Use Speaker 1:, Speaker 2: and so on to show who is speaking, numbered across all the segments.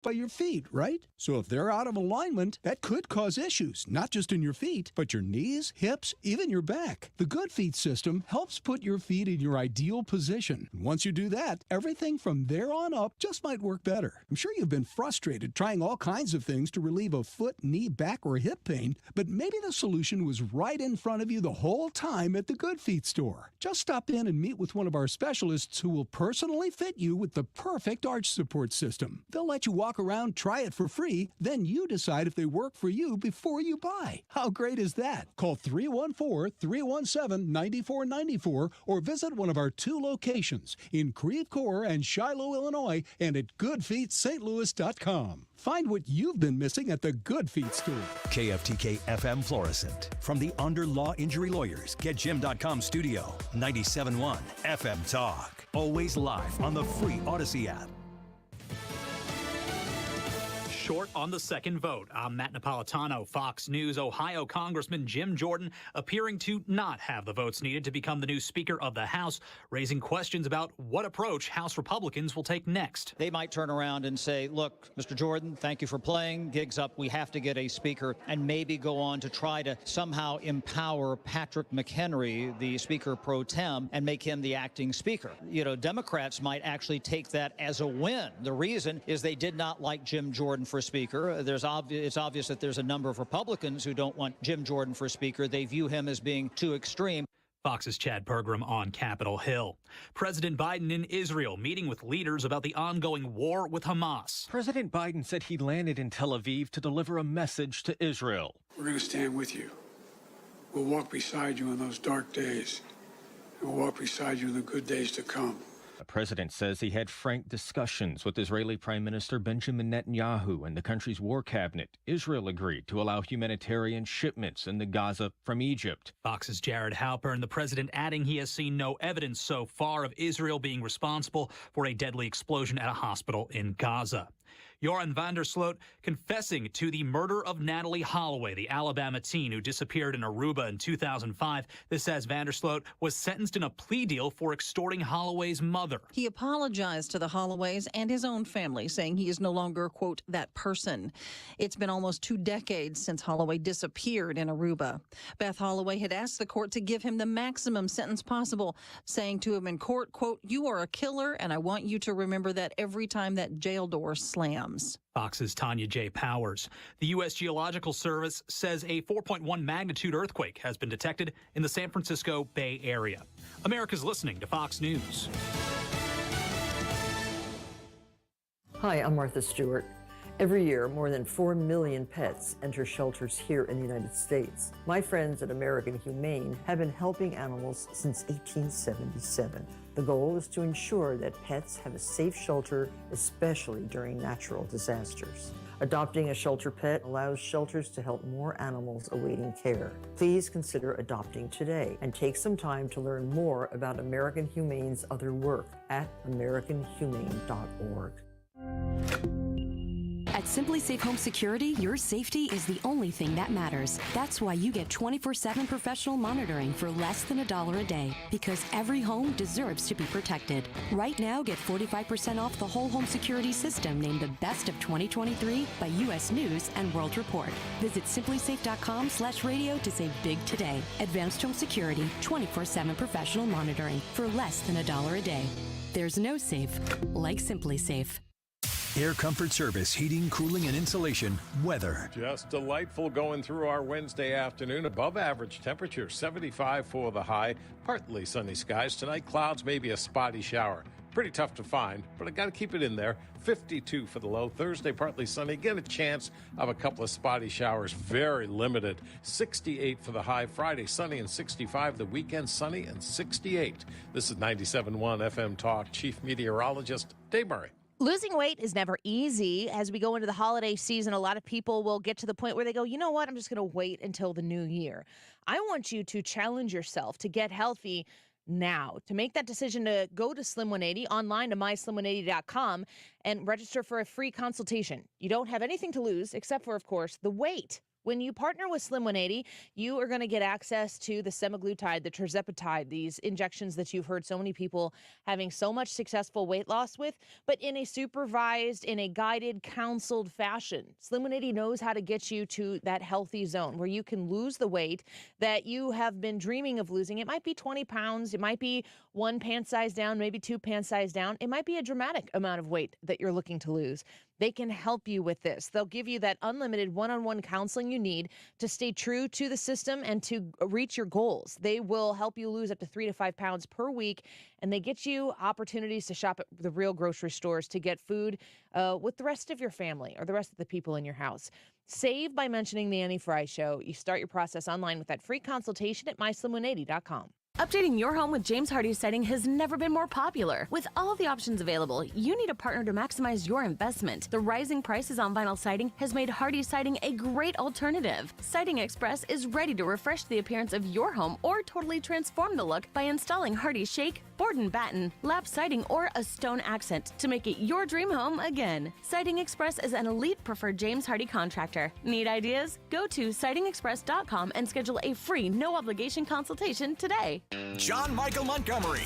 Speaker 1: By your feet, right? So if they're out of alignment, that could cause issues, not just in your feet, but your knees, hips, even your back. The Good Feet system helps put your feet in your ideal position. And once you do that, everything from there on up just might work better. I'm sure you've been frustrated trying all kinds of things to relieve a foot, knee, back, or hip pain, but maybe the solution was right in front of you the whole time at the Good Feet store. Just stop in and meet with one of our specialists who will personally fit you with the perfect arch support system. They'll let you walk around, try it for free, then you decide if they work for you before you buy. How great is that? Call 314-317-9494 or visit one of our 2 locations in Creve Coeur and Shiloh, Illinois, and at goodfeetstlouis.com. Find what you've been missing at the Good Feet store.
Speaker 2: KFTK FM Florissant. From the Under Law Injury Lawyers, GetJim.com studio. 97.1 FM Talk. Always live on the free Odyssey app.
Speaker 3: Short on the second vote. I'm Matt Napolitano, Fox News. Ohio Congressman Jim Jordan appearing to not have the votes needed to become the new Speaker of the House, raising questions about what approach House Republicans will take next.
Speaker 4: They might turn around and say, look, Mr. Jordan, thank you for playing. Gig's up. We have to get a Speaker, and maybe go on to try to somehow empower Patrick McHenry, the Speaker pro tem, and make him the acting Speaker. You know, Democrats might actually take that as a win. The reason is they did not like Jim Jordan for Speaker. It's obvious that there's a number of Republicans who don't want Jim Jordan for Speaker. They view him as being too extreme.
Speaker 3: Fox's Chad Pergram on Capitol Hill. President Biden in Israel meeting with leaders about the ongoing war with Hamas.
Speaker 5: President Biden said he landed in Tel Aviv to deliver a message to Israel.
Speaker 6: We're going to stand with you. We'll walk beside you in those dark days. And we'll walk beside you in the good days to come.
Speaker 5: The president says he had frank discussions with Israeli Prime Minister Benjamin Netanyahu and the country's war cabinet. Israel agreed to allow humanitarian shipments into Gaza from Egypt.
Speaker 3: Fox's Jared Halpern, the president adding he has seen no evidence so far of Israel being responsible for a deadly explosion at a hospital in Gaza. Joran van der Sloot confessing to the murder of Natalie Holloway, the Alabama teen who disappeared in Aruba in 2005. This says van der Sloot was sentenced in a plea deal for extorting Holloway's mother.
Speaker 7: He apologized to the Holloways and his own family, saying he is no longer, quote, that person. It's been almost 2 decades since Holloway disappeared in Aruba. Beth Holloway had asked the court to give him the maximum sentence possible, saying to him in court, quote, you are a killer, and I want you to remember that every time that jail door slams.
Speaker 3: Fox's Tanya J. Powers. The U.S. Geological Service says a 4.1 magnitude earthquake has been detected in the San Francisco Bay Area. America's listening to Fox News.
Speaker 8: Hi, I'm Martha Stewart. Every year, more than 4 million pets enter shelters here in the United States. My friends at American Humane have been helping animals since 1877. The goal is to ensure that pets have a safe shelter, especially during natural disasters. Adopting a shelter pet allows shelters to help more animals awaiting care. Please consider adopting today and take some time to learn more about American Humane's other work at americanhumane.org.
Speaker 9: At Simply Safe Home Security, your safety is the only thing that matters. That's why you get 24/7 professional monitoring for less than $1 a day, because every home deserves to be protected. Right now, get 45% off the whole home security system named the best of 2023 by U.S. News and World Report. Visit simplysafe.com/radio to save big today. Advanced Home Security, 24/7 professional monitoring for less than $1 a day. There's no safe like Simply Safe.
Speaker 2: Air Comfort Service, heating, cooling, and insulation. Weather.
Speaker 10: Just delightful going through our Wednesday afternoon. Above average temperature, 75 for the high. Partly sunny skies tonight. Clouds, maybe a spotty shower. Pretty tough to find, but I got to keep it in there. 52 for the low. Thursday, partly sunny. Again, a chance of a couple of spotty showers. Very limited. 68 for the high. Friday, sunny and 65. The weekend, sunny and 68. This is 97.1 FM Talk. Chief Meteorologist Dave Murray.
Speaker 11: Losing weight is never easy. As we go into the holiday season, a lot of people will get to the point where they go, you know what, I'm just going to wait until the new year. I want you to challenge yourself to get healthy now. To make that decision, to go to Slim 180, online to myslim180.com, and register for a free consultation. You don't have anything to lose except for, of course, the weight. When you partner with Slim 180, you are going to get access to the semaglutide, the tirzepatide, these injections that you've heard so many people having so much successful weight loss with, but in a supervised, in a guided, counseled fashion. Slim 180 knows how to get you to that healthy zone where you can lose the weight that you have been dreaming of losing. It might be 20 pounds. It might be one pant size down, maybe two pant size down. It might be a dramatic amount of weight that you're looking to lose. They can help you with this. They'll give you that unlimited one-on-one counseling you need to stay true to the system and to reach your goals. They will help you lose up to 3 to 5 pounds per week, and they get you opportunities to shop at the real grocery stores to get food with the rest of your family or the rest of the people in your house. Save by mentioning the Annie Frey Show. You start your process online with that free consultation at myslim180.com.
Speaker 9: Updating your home with James Hardie Siding has never been more popular. With all of the options available, you need a partner to maximize your investment. The rising prices on vinyl siding has made Hardie Siding a great alternative. Siding Express is ready to refresh the appearance of your home or totally transform the look by installing Hardie Shake, board and batten, lap siding, or a stone accent to make it your dream home again. Siding Express is an elite preferred James Hardie contractor. Need ideas? Go to sidingexpress.com and schedule a free, no-obligation consultation today.
Speaker 2: John Michael Montgomery.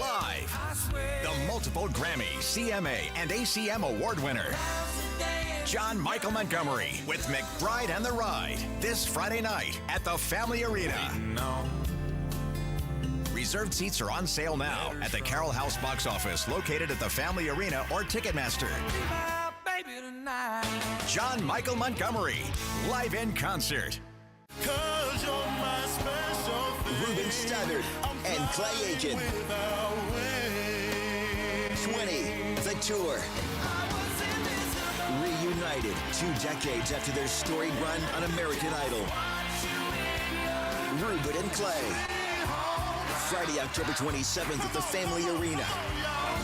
Speaker 2: Live. The multiple Grammy, CMA, and ACM award winner. John Michael Montgomery with McBride and the Ride. This Friday night at the Family Arena. Reserved seats are on sale now at the Carroll House box office located at the Family Arena or Ticketmaster. John Michael Montgomery, live in concert.
Speaker 12: Ruben Studdard and Clay Aiken. 20, the tour. Reunited 2 decades after their storied run on American Idol. Ruben and Clay. Friday, October 27th at the Family Arena.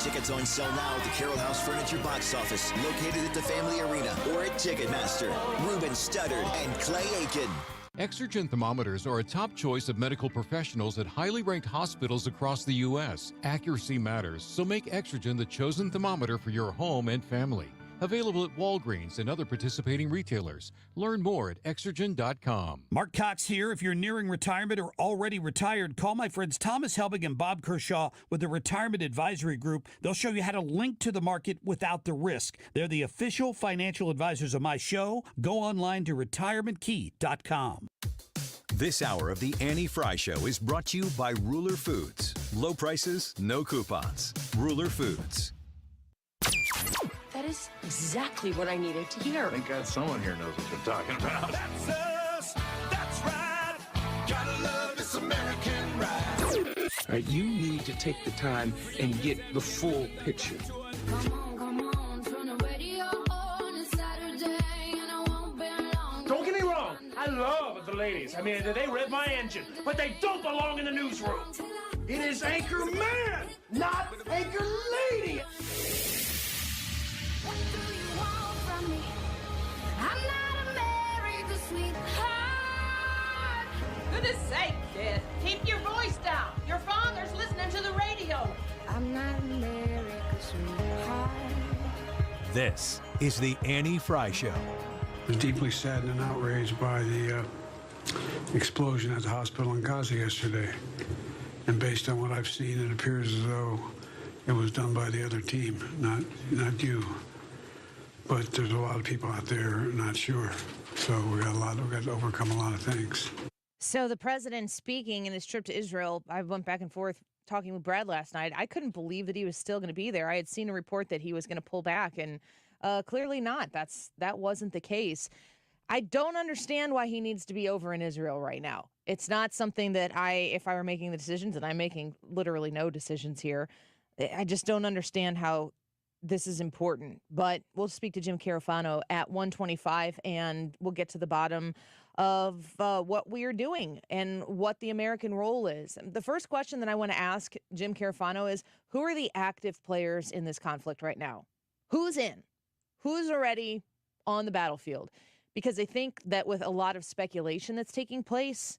Speaker 12: Tickets on sale now at the Carroll House Furniture box office, located at the Family Arena or at Ticketmaster. Ruben Studdard and Clay Aiken.
Speaker 13: Exergen thermometers are a top choice of medical professionals at highly ranked hospitals across the U.S. Accuracy matters, so make Exergen the chosen thermometer for your home and family. Available at Walgreens and other participating retailers. Learn more at Exergen.com.
Speaker 14: Mark Cox here. If you're nearing retirement or already retired, call my friends Thomas Helbig and Bob Kershaw with the Retirement Advisory Group. They'll show you how to link to the market without the risk. They're the official financial advisors of my show. Go online to retirementkey.com.
Speaker 2: This hour of the Annie Frey Show is brought to you by Ruler Foods. Low prices, no coupons. Ruler Foods.
Speaker 15: That is exactly what I needed to hear.
Speaker 16: Thank God someone here knows what you're talking about.
Speaker 17: That's us. That's right. Gotta love this American ride.
Speaker 18: You need to take the time and get the full picture.
Speaker 17: Come on, turn the radio on. It's Saturday and I won't be long.
Speaker 19: Don't get me wrong. I love the ladies. I mean, they rev my engine, but they don't belong in the newsroom. It is Anchor Man, not Anchor Lady.
Speaker 17: What do you want from me? I'm not America's sweetheart.
Speaker 20: Goodness sake, kid. Keep your voice down. Your father's listening to the radio.
Speaker 17: I'm not America's sweetheart.
Speaker 2: This is the Annie Frey Show.
Speaker 6: I was deeply saddened and outraged by the explosion at the hospital in Gaza yesterday. And based on what I've seen, it appears as though it was done by the other team, not you. But there's a lot of people out there not sure. So we've got to overcome a lot of things.
Speaker 11: So the president speaking in his trip to Israel, I went back and forth talking with Brad last night. I couldn't believe that he was still going to be there. I had seen a report that he was going to pull back, and clearly not. That wasn't the case. I don't understand why he needs to be over in Israel right now. It's not something that if I were making the decisions, and I'm making literally no decisions here, I just don't understand how this is important. But we'll speak to Jim Carafano at 1:25, and we'll get to the bottom of what we are doing and what the American role is. The first question that I want to ask Jim Carafano is, who are the active players in this conflict right now? Who's in? Who's already on the battlefield? Because I think that with a lot of speculation that's taking place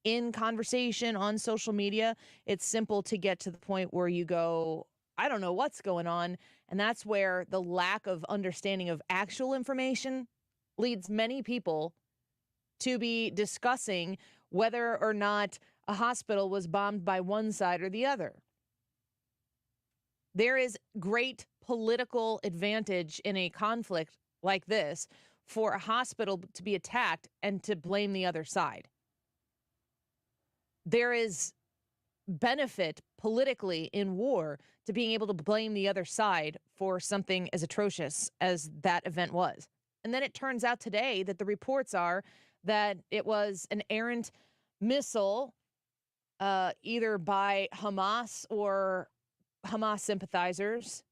Speaker 11: in conversation on social media, it's simple to get to the point where you go, I don't know what's going on. And that's where the lack of understanding of actual information leads many people to be discussing whether or not a hospital was bombed by one side or the other. There is great political advantage in a conflict like this for a hospital to be attacked and to blame the other side. There is benefit politically in war to being able to blame the other side for something as atrocious as that event was. And then it turns out today that the reports are that it was an errant missile, either by Hamas or Hamas sympathizers,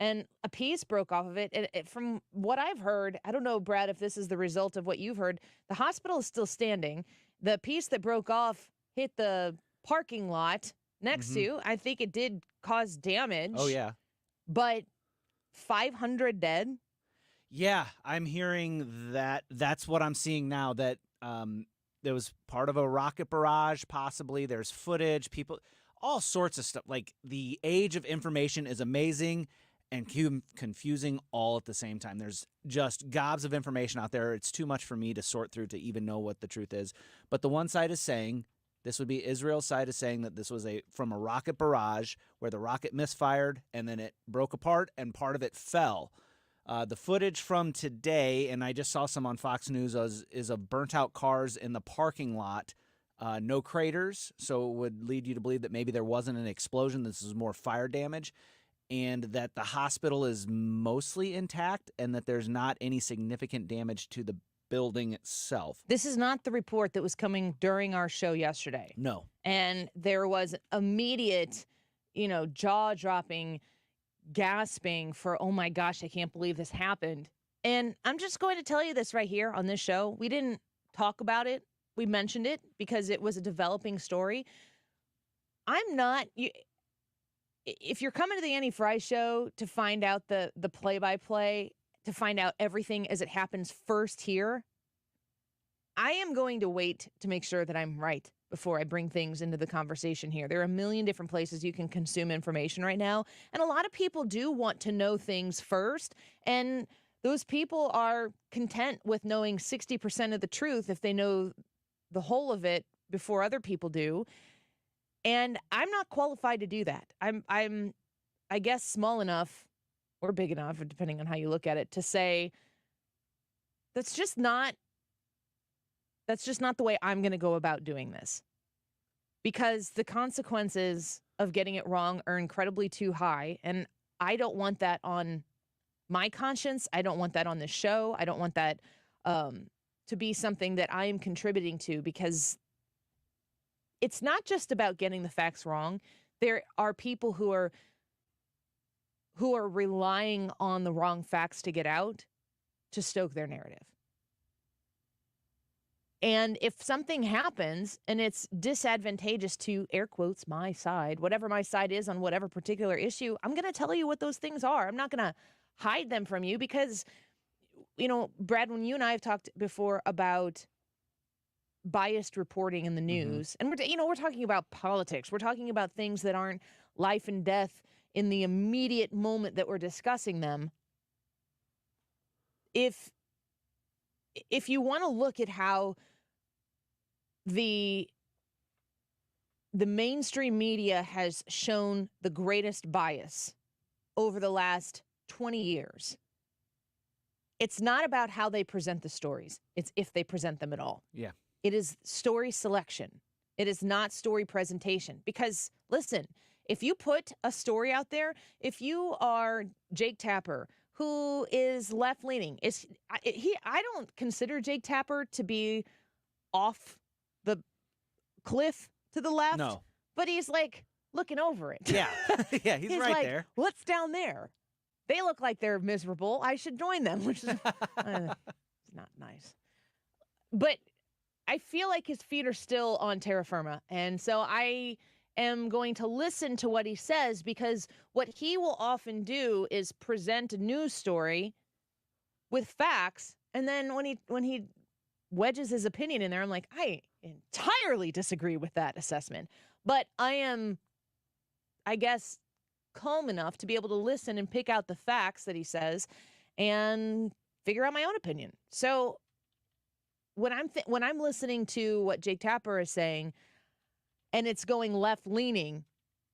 Speaker 11: and a piece broke off of it. And from what I've heard, I don't know, Brad, if this is the result of what you've heard, the hospital is still standing. The piece that broke off hit the parking lot next to. I think it did cause damage.
Speaker 21: Oh, yeah.
Speaker 11: But 500 dead?
Speaker 21: Yeah, I'm hearing that. That's what I'm seeing now, that there was part of a rocket barrage, possibly. There's footage, people, all sorts of stuff. Like, the age of information is amazing and confusing all at the same time. There's just gobs of information out there. It's too much for me to sort through to even know what the truth is. But the one side is saying, this would be Israel's side, is saying that this was from a rocket barrage where the rocket misfired and then it broke apart and part of it fell. The footage from today, and I just saw some on Fox News, is of burnt out cars in the parking lot. No craters, so it would lead you to believe that maybe there wasn't an explosion. This is more fire damage, and that the hospital is mostly intact and that there's not any significant damage to the building itself.
Speaker 11: This is not the report that was coming during our show yesterday.
Speaker 21: No.
Speaker 11: And there was immediate, jaw-dropping gasping for, oh my gosh, I can't believe this happened. And I'm just going to tell you this right here on this show. We didn't talk about it. We mentioned it because it was a developing story. I'm not... If you're coming to the Annie Frey show to find out the play-by-play, to find out everything as it happens first here, I am going to wait to make sure that I'm right before I bring things into the conversation here. There are a million different places you can consume information right now, and a lot of people do want to know things first, and those people are content with knowing 60% of the truth if they know the whole of it before other people do. And I'm not qualified to do that. I'm I guess, small enough or big enough, depending on how you look at it, to say that's just not the way I'm going to go about doing this. Because the consequences of getting it wrong are incredibly too high, and I don't want that on my conscience. I don't want that on the show. I don't want that to be something that I am contributing to, because it's not just about getting the facts wrong. There are people who are relying on the wrong facts to get out to stoke their narrative. And if something happens and it's disadvantageous to, air quotes, my side, whatever my side is on whatever particular issue, I'm going to tell you what those things are. I'm not going to hide them from you because, Brad, when you and I have talked before about biased reporting in the news, and we're talking about politics. We're talking about things that aren't life and death in the immediate moment that we're discussing them. If you want to look at how the mainstream media has shown the greatest bias over the last 20 years, it's not about how they present the stories. It's if they present them at all.
Speaker 21: Yeah.
Speaker 11: It is story selection. It is not story presentation. Because, listen, if you put a story out there, if you are Jake Tapper, who is left-leaning, I don't consider Jake Tapper to be off the cliff to the left.
Speaker 21: No.
Speaker 11: But he's like looking over it.
Speaker 21: Yeah. Yeah, he's right
Speaker 11: like,
Speaker 21: there.
Speaker 11: What's down there? They look like they're miserable. I should join them, which is not nice. But I feel like his feet are still on terra firma. And so I am going to listen to what he says, because what he will often do is present a news story with facts. And then when he wedges his opinion in there, I'm like, I entirely disagree with that assessment. But I am, I guess, calm enough to be able to listen and pick out the facts that he says and figure out my own opinion. So when I'm listening to what Jake Tapper is saying and it's going left-leaning,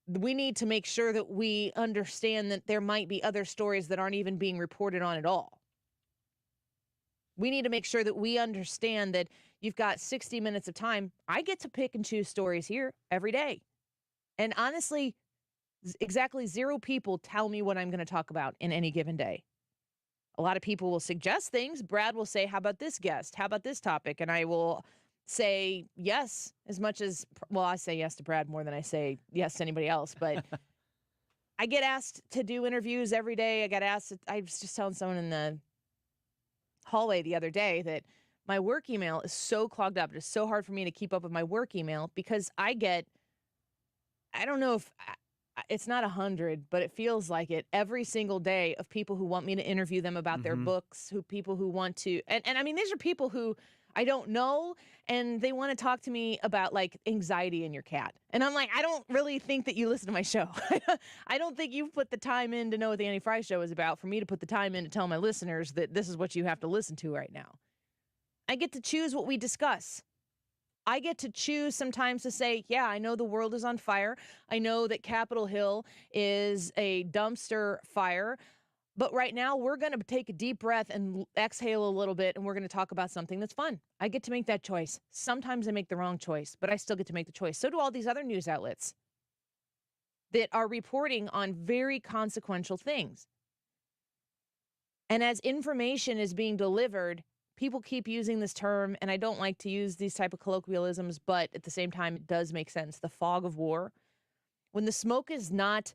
Speaker 11: we need to make sure that we understand that there might be other stories that aren't even being reported on at all. We need to make sure that we understand that you've got 60 minutes of time. I get to pick and choose stories here every day. And honestly, exactly 0 people tell me what I'm going to talk about in any given day. A lot of people will suggest things. Brad will say, how about this guest? How about this topic? And I will say yes as much as, well, I say yes to Brad more than I say yes to anybody else. But I get asked to do interviews every day. I was just telling someone in the hallway the other day that my work email is so clogged up. It is so hard for me to keep up with my work email because I don't know if it's not 100, but it feels like it every single day of people who want me to interview them about their books, people who want to, and I mean, these are people who I don't know, and they want to talk to me about like anxiety in your cat. And I'm like, I don't really think that you listen to my show. I don't think you've put the time in to know what the Annie Frey Show is about for me to put the time in to tell my listeners that this is what you have to listen to right now. I get to choose what we discuss. I get to choose sometimes to say, yeah, I know the world is on fire. I know that Capitol Hill is a dumpster fire. But right now, we're going to take a deep breath and exhale a little bit, and we're going to talk about something that's fun. I get to make that choice. Sometimes I make the wrong choice, but I still get to make the choice. So do all these other news outlets that are reporting on very consequential things. And as information is being delivered, people keep using this term, and I don't like to use these type of colloquialisms, but at the same time, it does make sense. The fog of war. When the smoke is not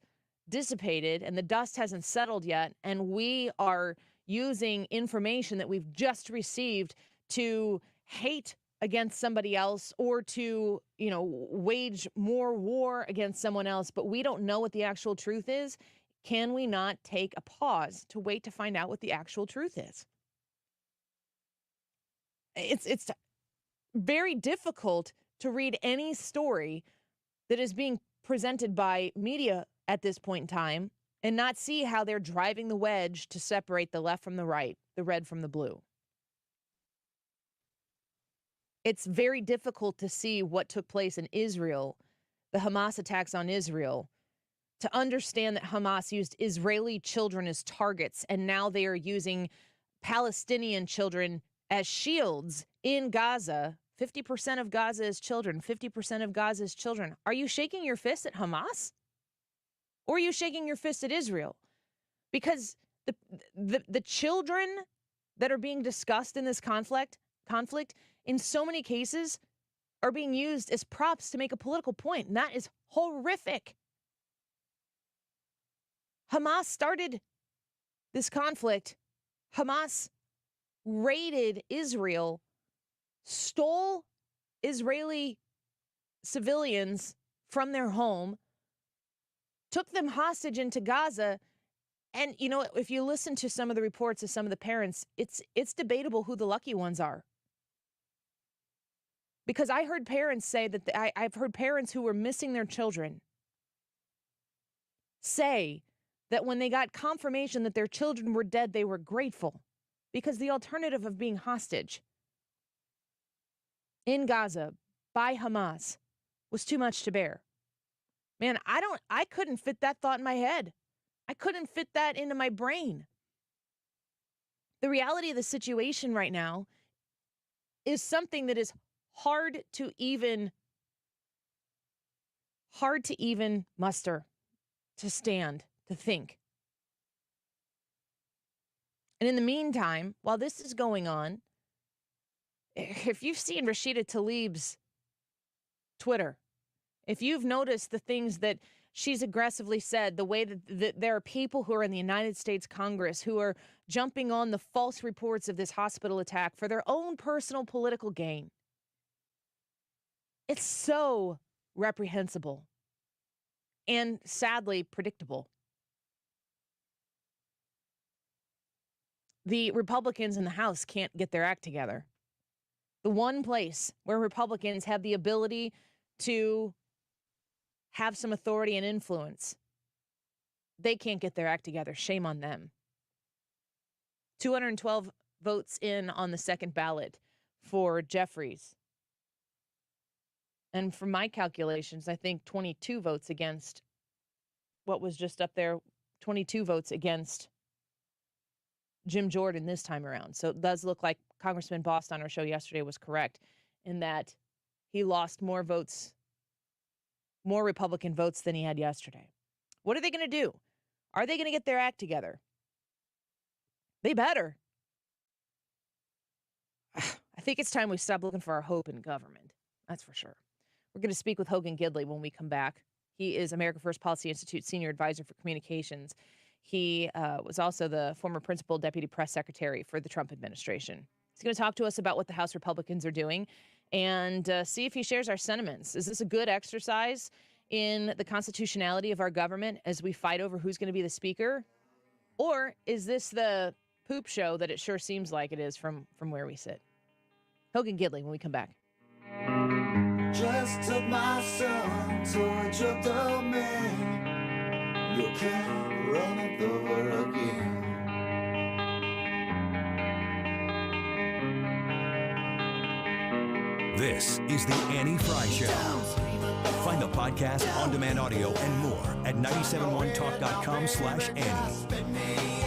Speaker 11: dissipated and the dust hasn't settled yet, and we are using information that we've just received to hate against somebody else or to, wage more war against someone else, but we don't know what the actual truth is, can we not take a pause to wait to find out what the actual truth is? It's very difficult to read any story that is being presented by media at this point in time and not see how they're driving the wedge to separate the left from the right, the red from the blue. It's very difficult to see what took place in Israel, the Hamas attacks on Israel, to understand that Hamas used Israeli children as targets, and now they are using Palestinian children as shields in Gaza. 50% of Gaza is children. 50% of Gaza is children. Are you shaking your fist at Hamas? Or are you shaking your fist at Israel? Because the children that are being discussed in this conflict, in so many cases, are being used as props to make a political point. And that is horrific. Hamas started this conflict. Hamas raided Israel, stole Israeli civilians from their home, took them hostage into Gaza. And, if you listen to some of the reports of some of the parents, it's debatable who the lucky ones are. Because I heard parents say that I've heard parents who were missing their children say that when they got confirmation that their children were dead, they were grateful because the alternative of being hostage in Gaza by Hamas was too much to bear. Man, I couldn't fit that thought in my head. I couldn't fit that into my brain. The reality of the situation right now is something that is hard to even muster, to stand, to think. And in the meantime, while this is going on, if you've seen Rashida Tlaib's Twitter, if you've noticed the things that she's aggressively said, the way that there are people who are in the United States Congress who are jumping on the false reports of this hospital attack for their own personal political gain, it's so reprehensible and sadly predictable. The Republicans in the House can't get their act together. The one place where Republicans have the ability to have some authority and influence they can't get their act together. Shame on them. 212 votes in on the second ballot for Jeffries. And from my calculations, I think 22 votes against what was just up there, 22 votes against Jim Jordan this time around. So it does look like Congressman Bost on our show yesterday was correct in that he lost more votes, more Republican votes than he had yesterday. What are they going to do? Are they going to get their act together? They better. I think it's time we stop looking for our hope in government. That's for sure. We're going to speak with Hogan Gidley when we come back. He is America First Policy Institute Senior Advisor for Communications. He was also the former Principal Deputy Press Secretary for the Trump administration. He's going to talk to us about what the House Republicans are doing and see if he shares our sentiments. Is this a good exercise in the constitutionality of our government as we fight over who's going to be the speaker? Or is this the poop show that it sure seems like it is from where we sit? Hogan Gidley when we come back.
Speaker 17: Just took my son to a drug domain. You can't run it over again.
Speaker 2: This is the Annie Frey Show. Find the podcast, on-demand audio, and more at 971talk.com/Annie.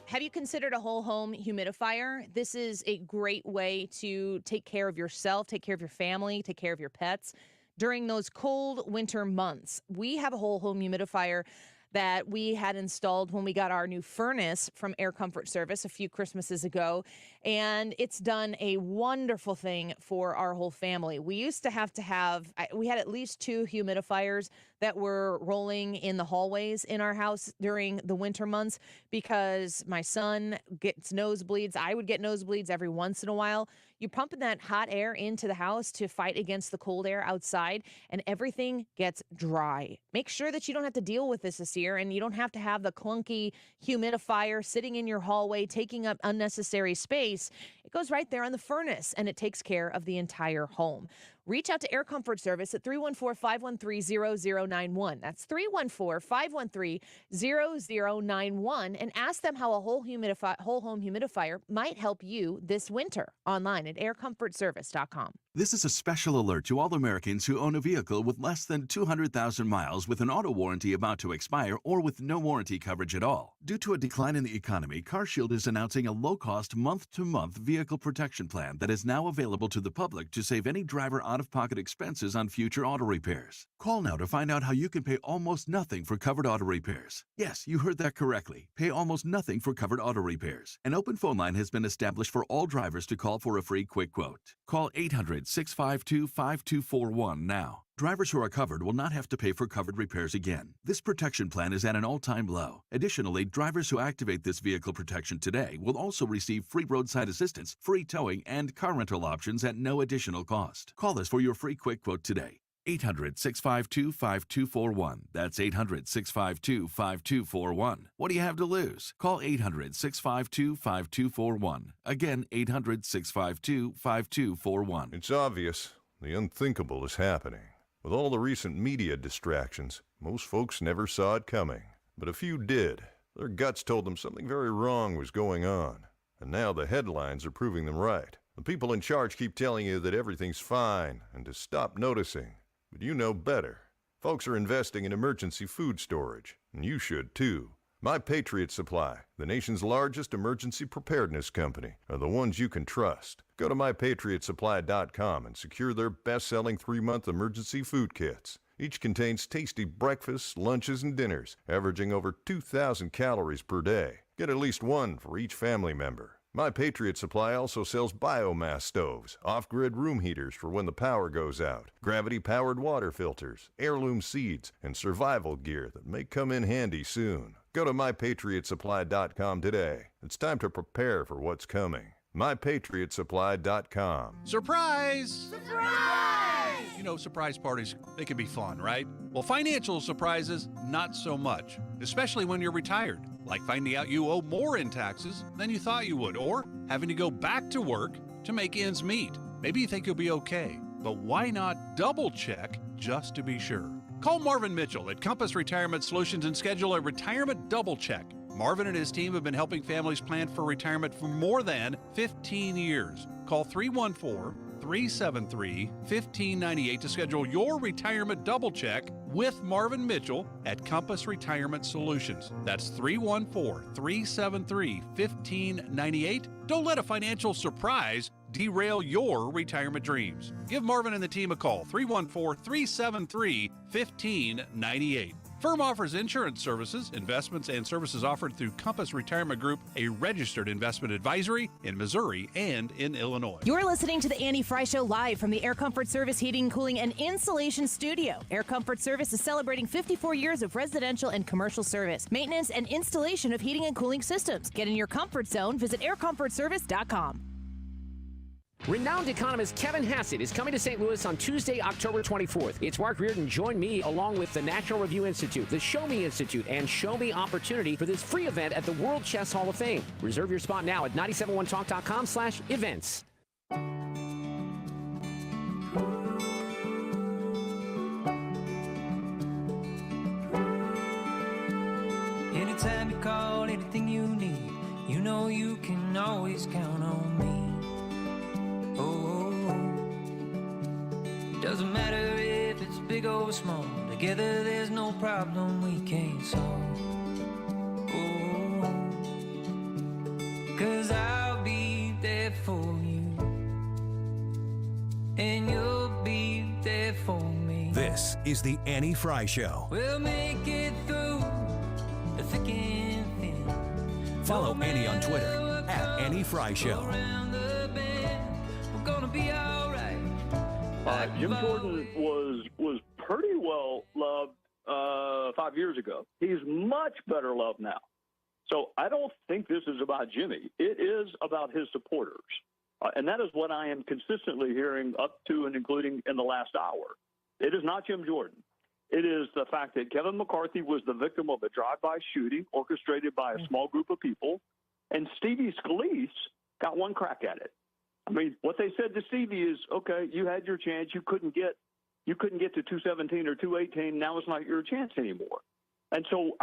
Speaker 11: Have you considered a whole home humidifier? This is a great way to take care of yourself, take care of your family, take care of your pets during those cold winter months. We have a whole home humidifier that we had installed when we got our new furnace from Air Comfort Service a few Christmases ago, and it's done a wonderful thing for our whole family. We used to have we had at least 2 humidifiers that were rolling in the hallways in our house during the winter months because my son gets nosebleeds. I would get nosebleeds every once in a while. You're pumping that hot air into the house to fight against the cold air outside, and everything gets dry. Make sure that you don't have to deal with this year, and you don't have to have the clunky humidifier sitting in your hallway, taking up unnecessary space. It goes right there on the furnace, and it takes care of the entire home. Reach out to Air Comfort Service at 314-513-0091. That's 314-513-0091, and ask them how a whole home humidifier might help you this winter online at aircomfortservice.com.
Speaker 1: This is a special alert to all Americans who own a vehicle with less than 200,000 miles with an auto warranty about to expire or with no warranty coverage at all. Due to a decline in the economy, CarShield is announcing a low-cost month-to-month vehicle protection plan that is now available to the public to save any driver out-of-pocket expenses on future auto repairs. Call now to find out how you can pay almost nothing for covered auto repairs. Yes, you heard that correctly. Pay almost nothing for covered auto repairs. An open phone line has been established for all drivers to call for a free quick quote. Call 800-652-5241 now. Drivers who are covered will not have to pay for covered repairs again. This protection plan is at an all-time low. Additionally, drivers who activate this vehicle protection today will also receive free roadside assistance, free towing, and car rental options at no additional cost. Call us for your free quick quote today. 800-652-5241. That's 800-652-5241. What do you have to lose? Call 800-652-5241. Again, 800-652-5241.
Speaker 22: It's obvious. The unthinkable is happening. With all the recent media distractions, most folks never saw it coming. But a few did. Their guts told them something very wrong was going on. And now the headlines are proving them right. The people in charge keep telling you that everything's fine and to stop noticing. But you know better. Folks are investing in emergency food storage, and you should too. My Patriot Supply, the nation's largest emergency preparedness company, are the ones you can trust. Go to mypatriotsupply.com and secure their best-selling 3-month emergency food kits. Each contains tasty breakfasts, lunches, and dinners, averaging over 2,000 calories per day. Get at least one for each family member. My Patriot Supply also sells biomass stoves, off-grid room heaters for when the power goes out, gravity-powered water filters, heirloom seeds, and survival gear that may come in handy soon. Go to mypatriotsupply.com today. It's time to prepare for what's coming. mypatriotsupply.com.
Speaker 23: Surprise! Surprise! You know, surprise parties, they can be fun, right? Well, financial surprises, not so much, especially when you're retired. Like finding out you owe more in taxes than you thought you would, or having to go back to work to make ends meet. Maybe you think you'll be okay, but why not double check just to be sure? Call Marvin Mitchell at Compass Retirement Solutions and schedule a retirement double check. Marvin and his team have been helping families plan for retirement for more than 15 years. Call 314-373-1598 to schedule your retirement double check with Marvin Mitchell at Compass Retirement Solutions. That's 314-373-1598. Don't let a financial surprise derail your retirement dreams. Give Marvin and the team a call, 314-373-1598. Firm offers insurance services, investments, and services offered through Compass Retirement Group, a registered investment advisory in Missouri and in Illinois.
Speaker 11: You're listening to the Annie Frey Show live from the Air Comfort Service Heating, Cooling, and Insulation Studio. Air Comfort Service is celebrating 54 years of residential and commercial service, maintenance, and installation of heating and cooling systems. Get in your comfort zone. Visit aircomfortservice.com.
Speaker 4: Renowned economist Kevin Hassett is coming to St. Louis on Tuesday, October 24th. It's Mark Reardon. Join me along with the National Review Institute, the Show Me Institute, and Show Me Opportunity for this free event at the World Chess Hall of Fame. Reserve your spot now at 971talk.com/events.
Speaker 5: Anytime you call, anything you need, you know you can always count on me. Doesn't matter if it's big or small, together there's no problem we can't solve. Oh, 'cause I'll be there for you, and you'll be there for me.
Speaker 2: This is the Annie Frey Show.
Speaker 5: We'll make it through the thick and thin.
Speaker 2: Follow Annie on Twitter at Annie Frey Show.
Speaker 5: We're gonna be all right.
Speaker 7: Jim Jordan was pretty well loved 5 years ago. He's much better loved now. So I don't think this is about Jimmy. It is about his supporters. And that is what I am consistently hearing up to and including in the last hour. It is not Jim Jordan. It is the fact that Kevin McCarthy was the victim of a drive-by shooting orchestrated by a small group of people, and Stevie Scalise got one crack at it. I mean, what they said to Stevie is, okay, you had your chance. You couldn't get to 217 or 218. Now it's not your chance anymore. And so,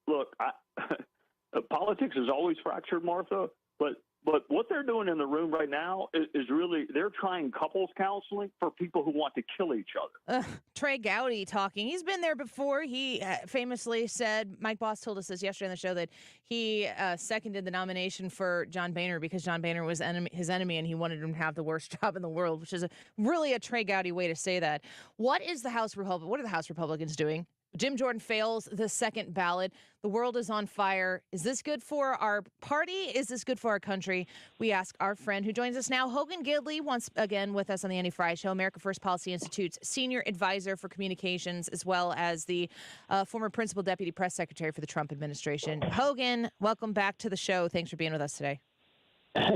Speaker 7: look, politics is always fractured, Martha. But what they're doing in the room right now is really, they're trying couples counseling for people who want to kill each other.
Speaker 11: Trey Gowdy talking. He's been there before. He famously said, Mike Boss told us this yesterday on the show, that he seconded the nomination for John Boehner because John Boehner was his enemy and he wanted him to have the worst job in the world, which is really a Trey Gowdy way to say that. What are the House Republicans doing? Jim Jordan fails the second ballot. The world is on fire. Is this good for our party? Is this good for our country? We ask our friend who joins us now, Hogan Gidley, once again with us on the Annie Frey Show, America First Policy Institute's Senior Advisor for Communications, as well as the former Principal Deputy Press Secretary for the Trump administration. Hogan, welcome back to the show. Thanks for being with us today.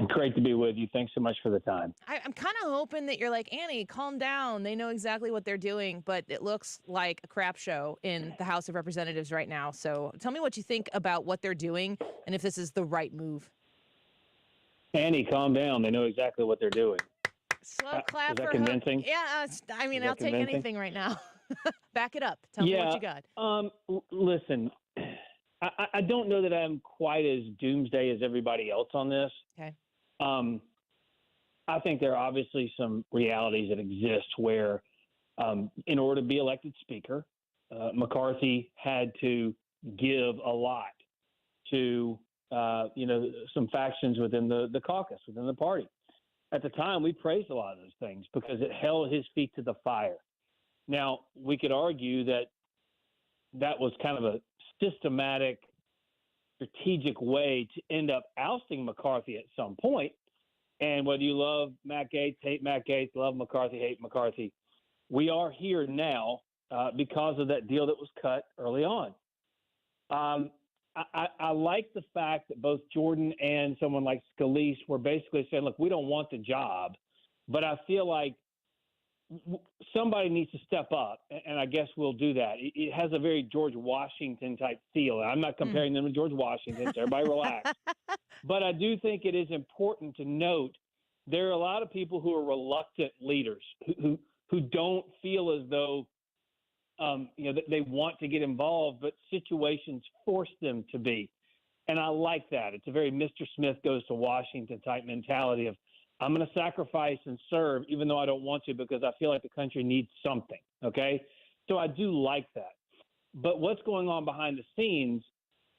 Speaker 24: Great to be with you. Thanks so much for the time.
Speaker 11: I'm kind of hoping that you're like, Annie, calm down. They know exactly what they're doing, but it looks like a crap show in the House of Representatives right now. So tell me what you think about what they're doing and if this is the right move.
Speaker 24: Annie, calm down. They know exactly what they're doing.
Speaker 11: Slow clap
Speaker 24: is that
Speaker 11: for
Speaker 24: convincing?
Speaker 11: Yeah, I mean, I'll take
Speaker 24: convincing?
Speaker 11: anything right now. Back it up. Tell me what you got.
Speaker 24: Listen, I don't know that I'm quite as doomsday as everybody else on this.
Speaker 11: Okay.
Speaker 24: I think there are obviously some realities that exist where, in order to be elected speaker, McCarthy had to give a lot to, some factions within the caucus, within the party. At the time, we praised a lot of those things because it held his feet to the fire. Now, we could argue that was kind of a systematic, strategic way to end up ousting McCarthy at some point. And whether you love Matt Gaetz, hate Matt Gaetz, love McCarthy, hate McCarthy, we are here now because of that deal that was cut early on. I like the fact that both Jordan and someone like Scalise were basically saying, look, we don't want the job, but I feel like somebody needs to step up, and I guess we'll do that. It has a very George Washington type feel. I'm not comparing them to George Washington, so everybody relax. But I do think it is important to note there are a lot of people who are reluctant leaders who don't feel as though they want to get involved, but situations force them to be. And I like that. It's a very Mr. Smith goes to Washington type mentality of, I'm going to sacrifice and serve even though I don't want to because I feel like the country needs something, okay? So I do like that. But what's going on behind the scenes,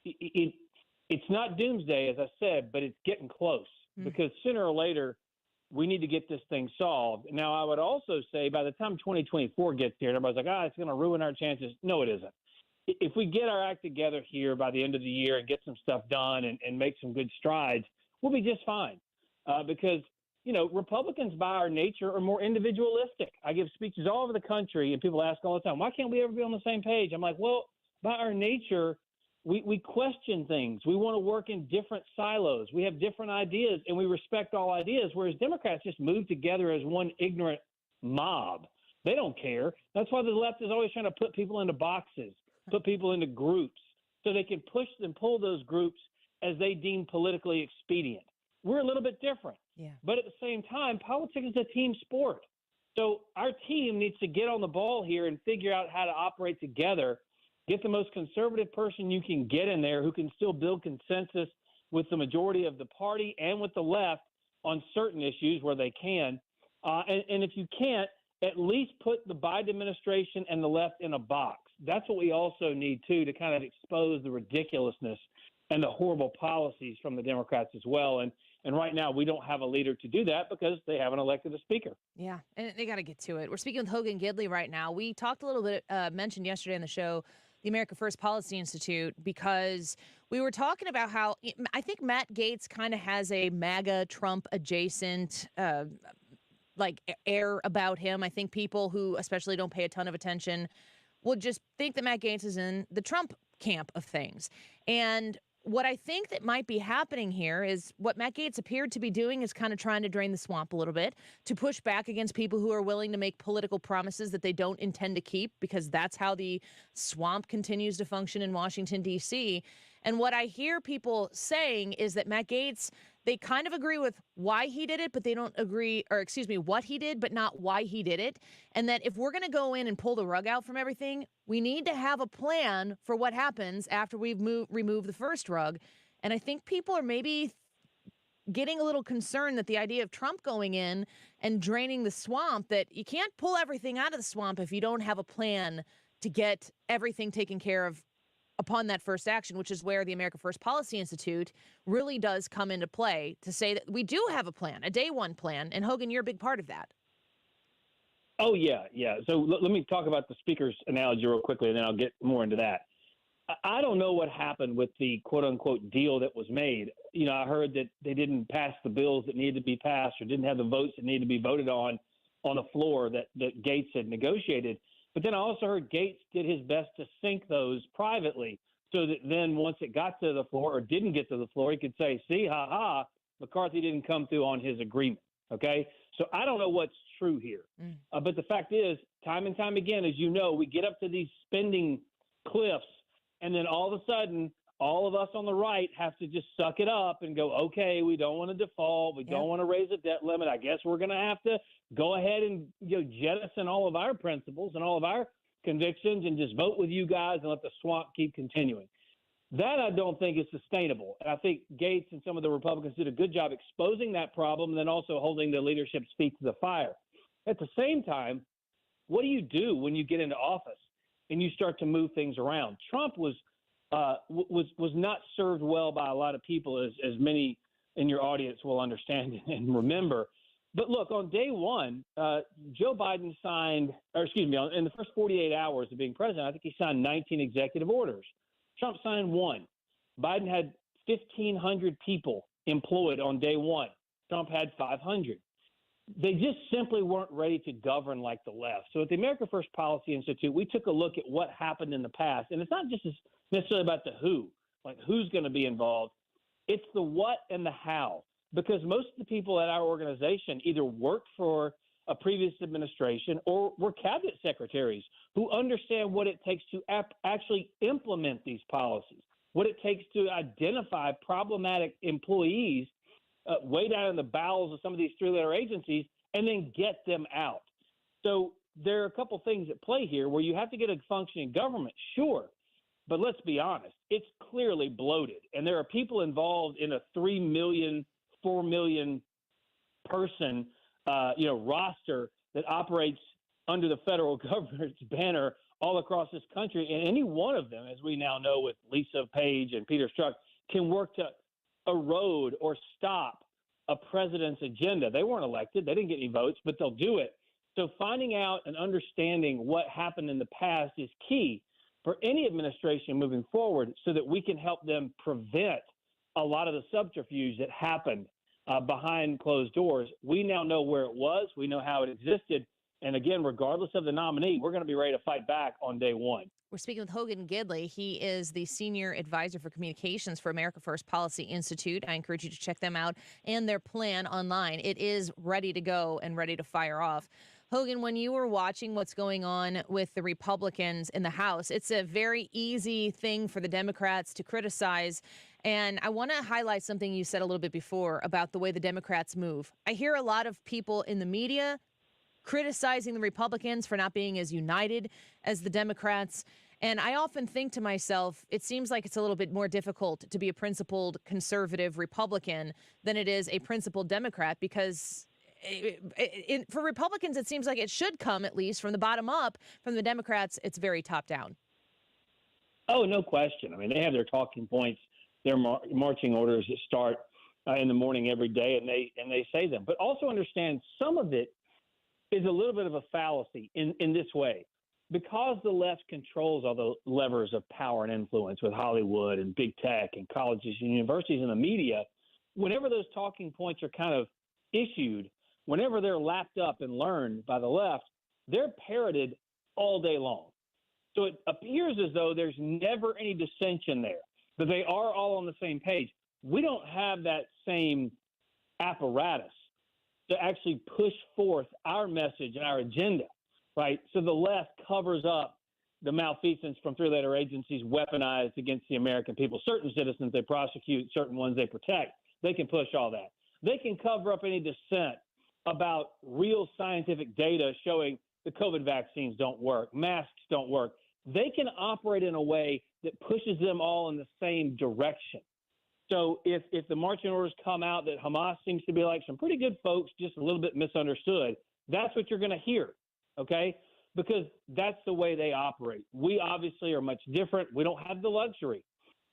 Speaker 24: it's not doomsday, as I said, but it's getting close because sooner or later we need to get this thing solved. Now, I would also say by the time 2024 gets here, everybody's like, it's going to ruin our chances. No, it isn't. If we get our act together here by the end of the year and get some stuff done and make some good strides, we'll be just fine because, Republicans by our nature are more individualistic. I give speeches all over the country and people ask all the time, why can't we ever be on the same page? I'm like, well, by our nature, we question things. We want to work in different silos. We have different ideas and we respect all ideas, whereas Democrats just move together as one ignorant mob. They don't care. That's why the left is always trying to put people into boxes, put people into groups so they can push and pull those groups as they deem politically expedient. We're a little bit different.
Speaker 11: Yeah.
Speaker 24: But at the same time, politics is a team sport. So our team needs to get on the ball here and figure out how to operate together, get the most conservative person you can get in there who can still build consensus with the majority of the party and with the left on certain issues where they can. And if you can't, at least put the Biden administration and the left in a box. That's what we also need, too, to kind of expose the ridiculousness and the horrible policies from the Democrats as well. And right now, we don't have a leader to do that because they haven't elected a speaker.
Speaker 11: Yeah, and they got to get to it. We're speaking with Hogan Gidley right now. We talked a little bit, mentioned yesterday on the show, the America First Policy Institute, because we were talking about how I think Matt Gaetz kind of has a MAGA Trump adjacent air about him. I think people who especially don't pay a ton of attention will just think that Matt Gaetz is in the Trump camp of things. And what I think that might be happening here is what Matt Gaetz appeared to be doing is kind of trying to drain the swamp a little bit to push back against people who are willing to make political promises that they don't intend to keep, because that's how the swamp continues to function in Washington, D.C. And what I hear people saying is that Matt Gaetz, they kind of agree with why he did it, but they don't agree, or excuse me, what he did, but not why he did it. And that if we're going to go in and pull the rug out from everything, we need to have a plan for what happens after we've removed the first rug. And I think people are maybe getting a little concerned that the idea of Trump going in and draining the swamp, that you can't pull everything out of the swamp if you don't have a plan to get everything taken care of upon that first action, which is where the America First Policy Institute really does come into play to say that we do have a plan, a day one plan. And Hogan, you're a big part of that.
Speaker 24: Oh, yeah. So let me talk about the speaker's analogy real quickly, and then I'll get more into that. I don't know what happened with the quote-unquote deal that was made. I heard that they didn't pass the bills that needed to be passed or didn't have the votes that needed to be voted on the floor that Gaetz had negotiated. But then I also heard Gaetz did his best to sink those privately so that then once it got to the floor or didn't get to the floor, he could say, see, McCarthy didn't come through on his agreement. Okay. So I don't know what's true here. But the fact is, time and time again, as you know, we get up to these spending cliffs and then all of a sudden, all of us on the right have to just suck it up and go, okay, we don't want to default. We don't want to raise the debt limit. I guess we're going to have to go ahead and jettison all of our principles and all of our convictions and just vote with you guys and let the swamp keep continuing. That I don't think is sustainable. And I think Gaetz and some of the Republicans did a good job exposing that problem and then also holding the leadership's feet to the fire. At the same time, what do you do when you get into office and you start to move things around? Trump was not served well by a lot of people, as many in your audience will understand and remember. But look, on day one, Joe Biden signed, in the first 48 hours of being president, I think he signed 19 executive orders. Trump signed one. Biden had 1,500 people employed on day one. Trump had 500. They just simply weren't ready to govern like the left. So at the America First Policy Institute, we took a look at what happened in the past. And it's not just necessarily about the who, like who's going to be involved. It's the what and the how. Because most of the people at our organization either worked for a previous administration or were cabinet secretaries who understand what it takes to actually implement these policies, what it takes to identify problematic employees way down in the bowels of some of these three-letter agencies and then get them out. So there are a couple things at play here where you have to get a functioning government, sure. But let's be honest, it's clearly bloated. And there are people involved in a 3 million, 4 million person roster that operates under the federal government's banner all across this country. And any one of them, as we now know with Lisa Page and Peter Strzok, can work to erode or stop a president's agenda. They weren't elected. They didn't get any votes, but they'll do it. So finding out and understanding what happened in the past is key for any administration moving forward so that we can help them prevent a lot of the subterfuge that happened behind closed doors. We now know where it was. We know how it existed. And again, regardless of the nominee, we're going to be ready to fight back on day one.
Speaker 11: We're speaking with Hogan Gidley. He is the Senior Advisor for Communications for America First Policy Institute. I encourage you to check them out and their plan online. It is ready to go and ready to fire off. Hogan, when you were watching what's going on with the Republicans in the House, it's a very easy thing for the Democrats to criticize. And I want to highlight something you said a little bit before about the way the Democrats move. I hear a lot of people in the media criticizing the Republicans for not being as united as the Democrats. And I often think to myself, it seems like it's a little bit more difficult to be a principled conservative Republican than it is a principled Democrat, because for Republicans, it seems like it should come at least from the bottom up. From the Democrats, it's very top down.
Speaker 24: Oh, no question. I mean, they have their talking points, their marching orders that start in the morning every day, and they say them. But also understand some of it is a little bit of a fallacy in this way. Because the left controls all the levers of power and influence with Hollywood and big tech and colleges and universities and the media, whenever those talking points are kind of issued, whenever they're lapped up and learned by the left, they're parroted all day long. So it appears as though there's never any dissension there, but they are all on the same page. We don't have that same apparatus to actually push forth our message and our agenda, right? So the left covers up the malfeasance from three-letter agencies weaponized against the American people. Certain citizens they prosecute, certain ones they protect. They can push all that. They can cover up any dissent about real scientific data showing the COVID vaccines don't work, masks don't work. They can operate in a way that pushes them all in the same direction. So if the marching orders come out that Hamas seems to be like some pretty good folks, just a little bit misunderstood, that's what you're going to hear, okay? Because that's the way they operate. We obviously are much different. We don't have the luxury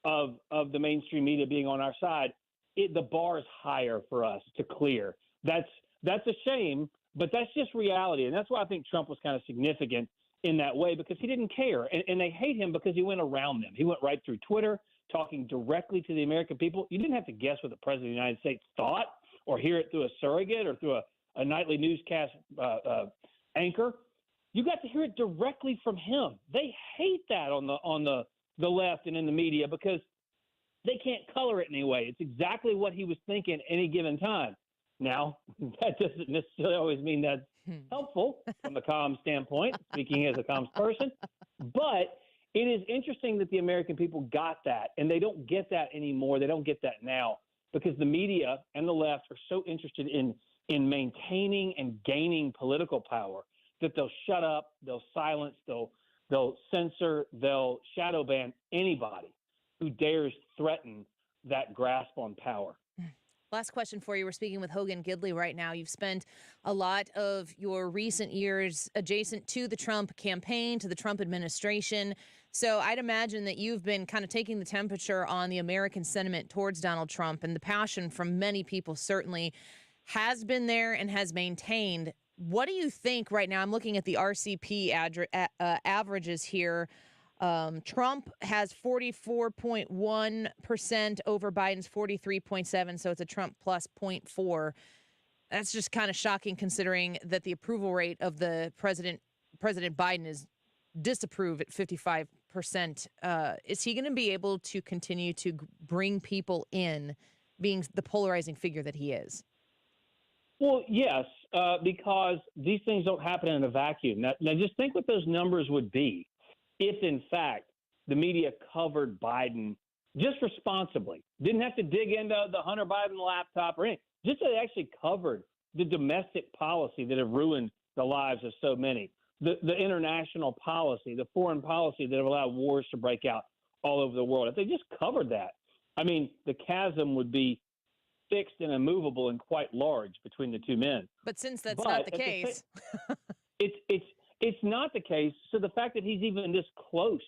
Speaker 24: of the mainstream media being on our side. The bar is higher for us to clear. That's a shame, but that's just reality. And that's why I think Trump was kind of significant in that way, because he didn't care. And they hate him because he went around them. He went right through Twitter, talking directly to the American people. You didn't have to guess what the President of the United States thought or hear it through a surrogate or through a nightly newscast anchor. You got to hear it directly from him. They hate that on the left and in the media because they can't color it in any way. It's exactly what he was thinking at any given time. Now, that doesn't necessarily always mean that's helpful from a comms standpoint, speaking as a comms person, but it is interesting that the American people got that, and they don't get that anymore. They don't get that now because the media and the left are so interested in maintaining and gaining political power that they'll shut up, they'll silence, they'll censor, they'll shadow ban anybody who dares threaten that grasp on power.
Speaker 11: Last question for you. We're speaking with Hogan Gidley right now. You've spent a lot of your recent years adjacent to the Trump campaign, to the Trump administration. So I'd imagine that you've been kind of taking the temperature on the American sentiment towards Donald Trump, and the passion from many people certainly has been there and has maintained. What do you think right now? I'm looking at the RCP averages here. Trump has 44.1% over Biden's 43.7%, so it's a Trump plus 0.4. That's just kind of shocking considering that the approval rate of the President Biden is disapprove at 55%. Is he going to be able to continue to bring people in, being the polarizing figure that he is?
Speaker 24: Well, yes, because these things don't happen in a vacuum. Now just think what those numbers would be if, in fact, the media covered Biden just responsibly. Didn't have to dig into the Hunter Biden laptop or anything. Just they actually covered the domestic policy that have ruined the lives of so many, the international policy, the foreign policy that have allowed wars to break out all over the world. If they just covered that, I mean, the chasm would be fixed and immovable and quite large between the two men.
Speaker 11: But since that's not the case.
Speaker 24: It's not the case. So the fact that he's even this close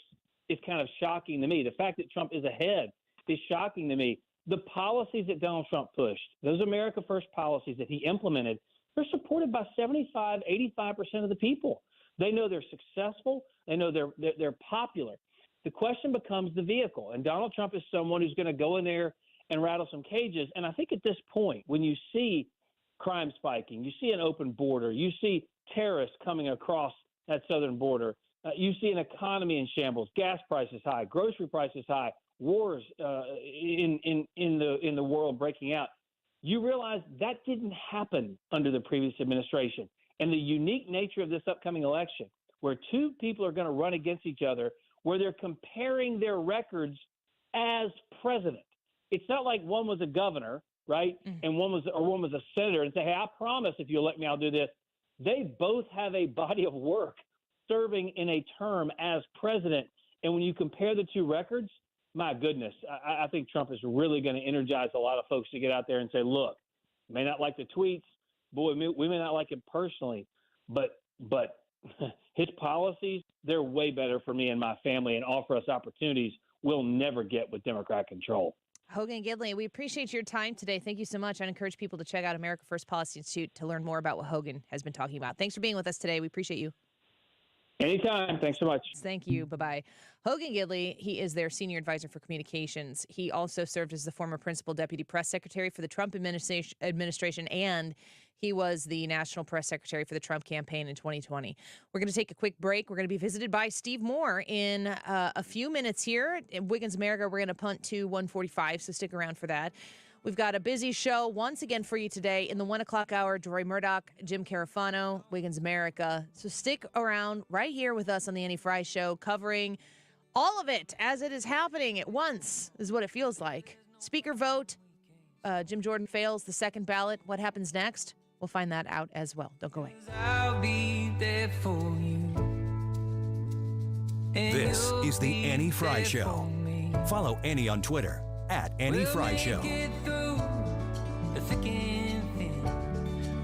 Speaker 24: is kind of shocking to me. The fact that Trump is ahead is shocking to me. The policies that Donald Trump pushed, those America First policies that he implemented, they're supported by 75, 85% of the people. They know they're successful. They know they're popular. The question becomes the vehicle. And Donald Trump is someone who's going to go in there and rattle some cages. And I think at this point, when you see crime spiking, you see an open border, you see terrorists coming across that southern border, you see an economy in shambles, gas prices high, grocery prices high, wars in the world breaking out. You realize that didn't happen under the previous administration. And the unique nature of this upcoming election, where two people are going to run against each other, where they're comparing their records as president. It's not like one was a governor, right, and one was a senator, and say, hey, I promise if you'll let me, I'll do this. They both have a body of work serving in a term as president. And when you compare the two records, my goodness, I think Trump is really going to energize a lot of folks to get out there and say, look, may not like the tweets. Boy, we may not like him personally, but his policies, they're way better for me and my family and offer us opportunities we'll never get with Democrat control.
Speaker 11: Hogan Gidley, we appreciate your time today. Thank you so much. I encourage people to check out America First Policy Institute to learn more about what Hogan has been talking about. Thanks for being with us today. We appreciate you.
Speaker 24: Anytime. Thanks so much.
Speaker 11: Thank you. Bye-bye. Hogan Gidley, he is their senior advisor for communications. He also served as the former principal deputy press secretary for the Trump administration, and he was the national press secretary for the Trump campaign in 2020. We're going to take a quick break. We're going to be visited by Steve Moore in a few minutes here. In Wiggins America, we're going to punt to 1:45, so stick around for that. We've got a busy show once again for you today. In the 1 o'clock hour, Deroy Murdock, Jim Carafano, Wiggins America. So stick around right here with us on the Annie Frey Show, covering all of it as it is happening at once, is what it feels like. Speaker vote. Jim Jordan fails the second ballot. What happens next? We'll find that out as well. Don't go away.
Speaker 5: I'll be there for you.
Speaker 2: This is the Annie Frey Show. Follow Annie on Twitter @Annie Frey Show.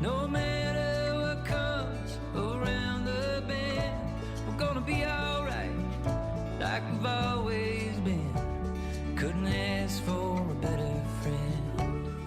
Speaker 5: No matter what comes around the bend, we're gonna be all right, like we've always been. Couldn't ask for a better friend.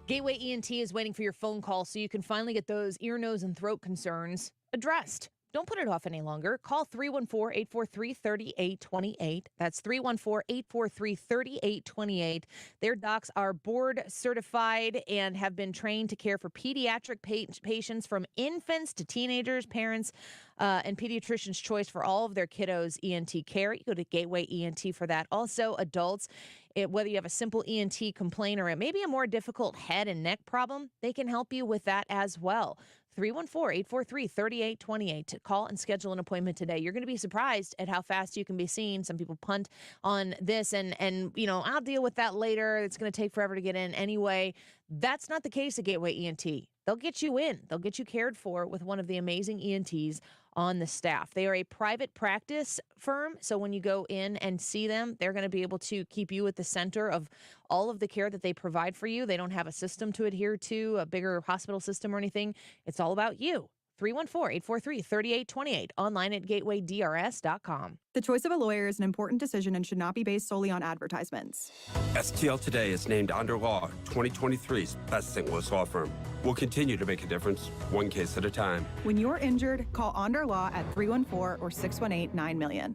Speaker 11: Gateway ENT is waiting for your phone call so you can finally get those ear, nose, and throat concerns addressed. Don't put it off any longer. Call 314-843-3828. That's 314-843-3828. Their docs are board certified and have been trained to care for pediatric patients from infants to teenagers, parents, and pediatrician's choice for all of their kiddos' ENT care. You go to Gateway ENT for that. Also, adults, whether you have a simple ENT complaint or maybe a more difficult head and neck problem, they can help you with that as well. 314-843-3828 to call and schedule an appointment today. You're going to be surprised at how fast you can be seen. Some people punt on this and I'll deal with that later. It's going to take forever to get in anyway. That's not the case at Gateway ENT. They'll get you in. They'll get you cared for with one of the amazing ENTs on the staff. They are a private practice firm, so when you go in and see them, they're going to be able to keep you at the center of all of the care that they provide for you. They don't have a system to adhere to, a bigger hospital system or anything. It's all about you. 314-843-3828, online at gatewaydrs.com.
Speaker 3: The choice of a lawyer is an important decision and should not be based solely on advertisements.
Speaker 8: STL Today is named Under Law 2023's best St. Louis law firm. We'll continue to make a difference, one case at a time.
Speaker 3: When you're injured, call Under Law at 314 or 618-9000000.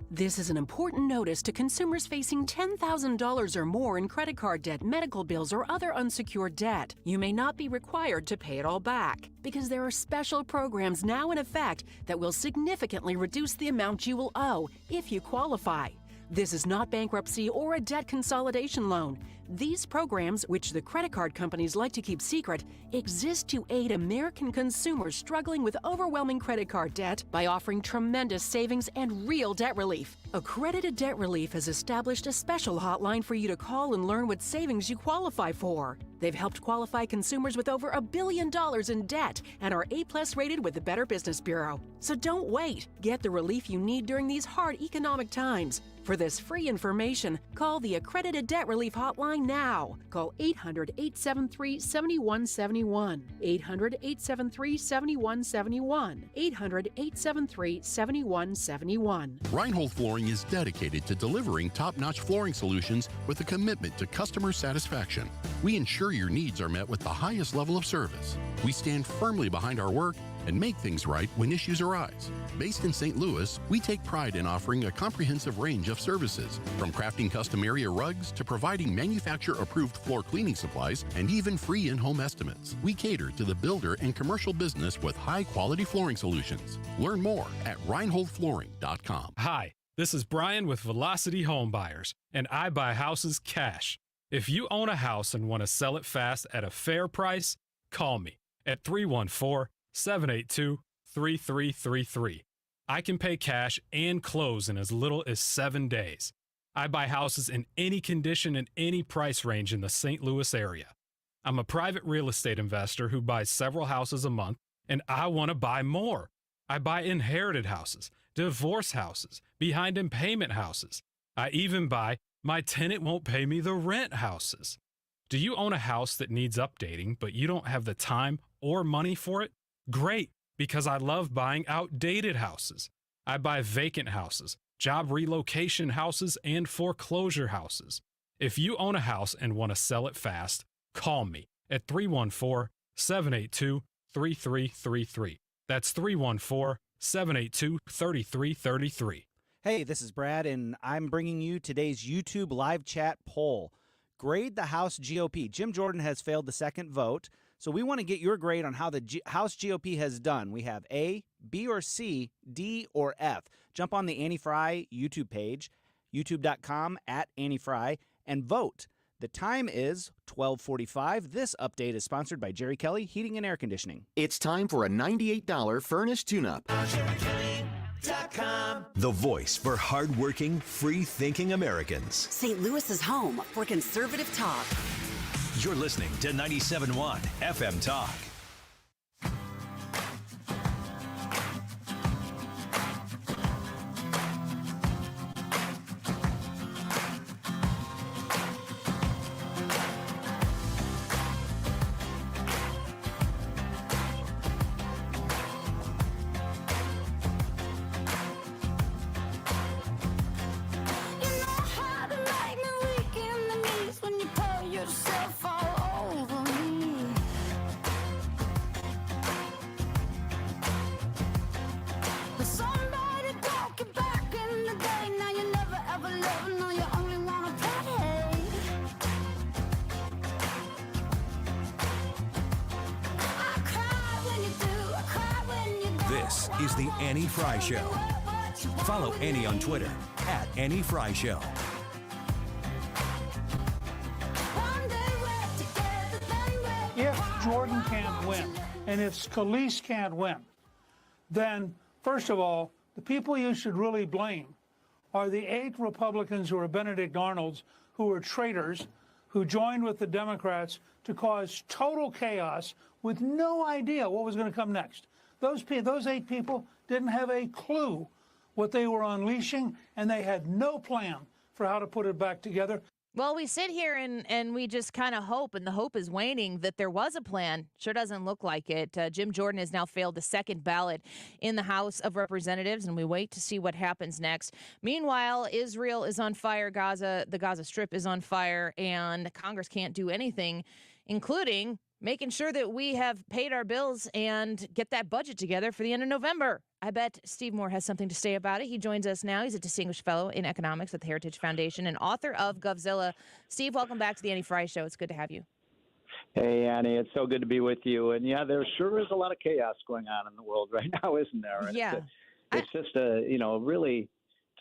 Speaker 9: This is an important notice to consumers facing $10,000 or more in credit card debt, medical bills, or other unsecured debt. You may not be required to pay it all back because there are special programs now in effect that will significantly reduce the amount you will owe if you qualify. This is not bankruptcy or a debt consolidation loan. These programs, which the credit card companies like to keep secret, exist to aid American consumers struggling with overwhelming credit card debt by offering tremendous savings and real debt relief. Accredited Debt Relief has established a special hotline for you to call and learn what savings you qualify for. They've helped qualify consumers with over $1 billion in debt and are A+ rated with the Better Business Bureau. So don't wait. Get the relief you need during these hard economic times. For this free information, call the Accredited Debt Relief Hotline now. Call 800-873-7171. 800-873-7171. 800-873-7171.
Speaker 10: Reinhold Flooring is dedicated to delivering top-notch flooring solutions with a commitment to customer satisfaction. We ensure your needs are met with the highest level of service. We stand firmly behind our work and make things right when issues arise. Based in St. Louis, we take pride in offering a comprehensive range of services, from crafting custom area rugs to providing manufacturer-approved floor cleaning supplies and even free in-home estimates. We cater to the builder and commercial business with high-quality flooring solutions. Learn more at reinholdflooring.com.
Speaker 12: Hi, this is Brian with Velocity Home Buyers, and I buy houses cash. If you own a house and want to sell it fast at a fair price, call me at 314-782-3333. I can pay cash and close in as little as 7 days. I buy houses in any condition and any price range in the St. Louis area. I'm a private real estate investor who buys several houses a month, and I want to buy more. I buy inherited houses, divorce houses, behind in payment houses. I even buy my tenant won't pay me the rent houses. Do you own a house that needs updating, but you don't have the time or money for it? Great, because I love buying outdated houses. I buy vacant houses, job relocation houses, and foreclosure houses. If you own a house and want to sell it fast, call me at 314-782-3333. That's 314-782-3333.
Speaker 21: Hey, this is Brad, and I'm bringing you today's YouTube live chat poll. Grade the House GOP. Jim Jordan has failed the second vote, so we want to get your grade on how the House GOP has done. We have A, B or C, D or F. Jump on the Annie Frey YouTube page, youtube.com/AnnieFrey, and vote. The time is 12:45. This update is sponsored by Jerry Kelly Heating and Air Conditioning.
Speaker 13: It's time for a $98 furnace tune-up. The voice for hardworking, free-thinking Americans.
Speaker 14: St. Louis's home for conservative talk.
Speaker 13: You're listening to 97.1 FM Talk. This is the Annie Frey Show. Follow Annie on Twitter @Annie Frey Show.
Speaker 6: If Jordan can't win, and if Scalise can't win, then, first of all, the people you should really blame are the 8 Republicans who are Benedict Arnolds, who are traitors, who joined with the Democrats to cause total chaos with no idea what was going to come next. Those 8 people didn't have a clue what they were unleashing, and they had no plan for how to put it back together.
Speaker 11: Well, we sit here and we just kind of hope, and the hope is waning, that there was a plan. Sure doesn't look like it. Jim Jordan has now failed the second ballot in the House of Representatives, and we wait to see what happens next. Meanwhile, Israel is on fire. The Gaza Strip is on fire, and Congress can't do anything, including making sure that we have paid our bills and get that budget together for the end of November. I bet Steve Moore has something to say about it. He joins us now. He's a distinguished fellow in economics at the Heritage Foundation and author of Govzilla. Steve, welcome back to the Annie Frey Show. It's good to have you.
Speaker 25: Hey, Annie, it's so good to be with you. And yeah, there sure is a lot of chaos going on in the world right now, isn't there? And
Speaker 11: yeah.
Speaker 25: It's just a, really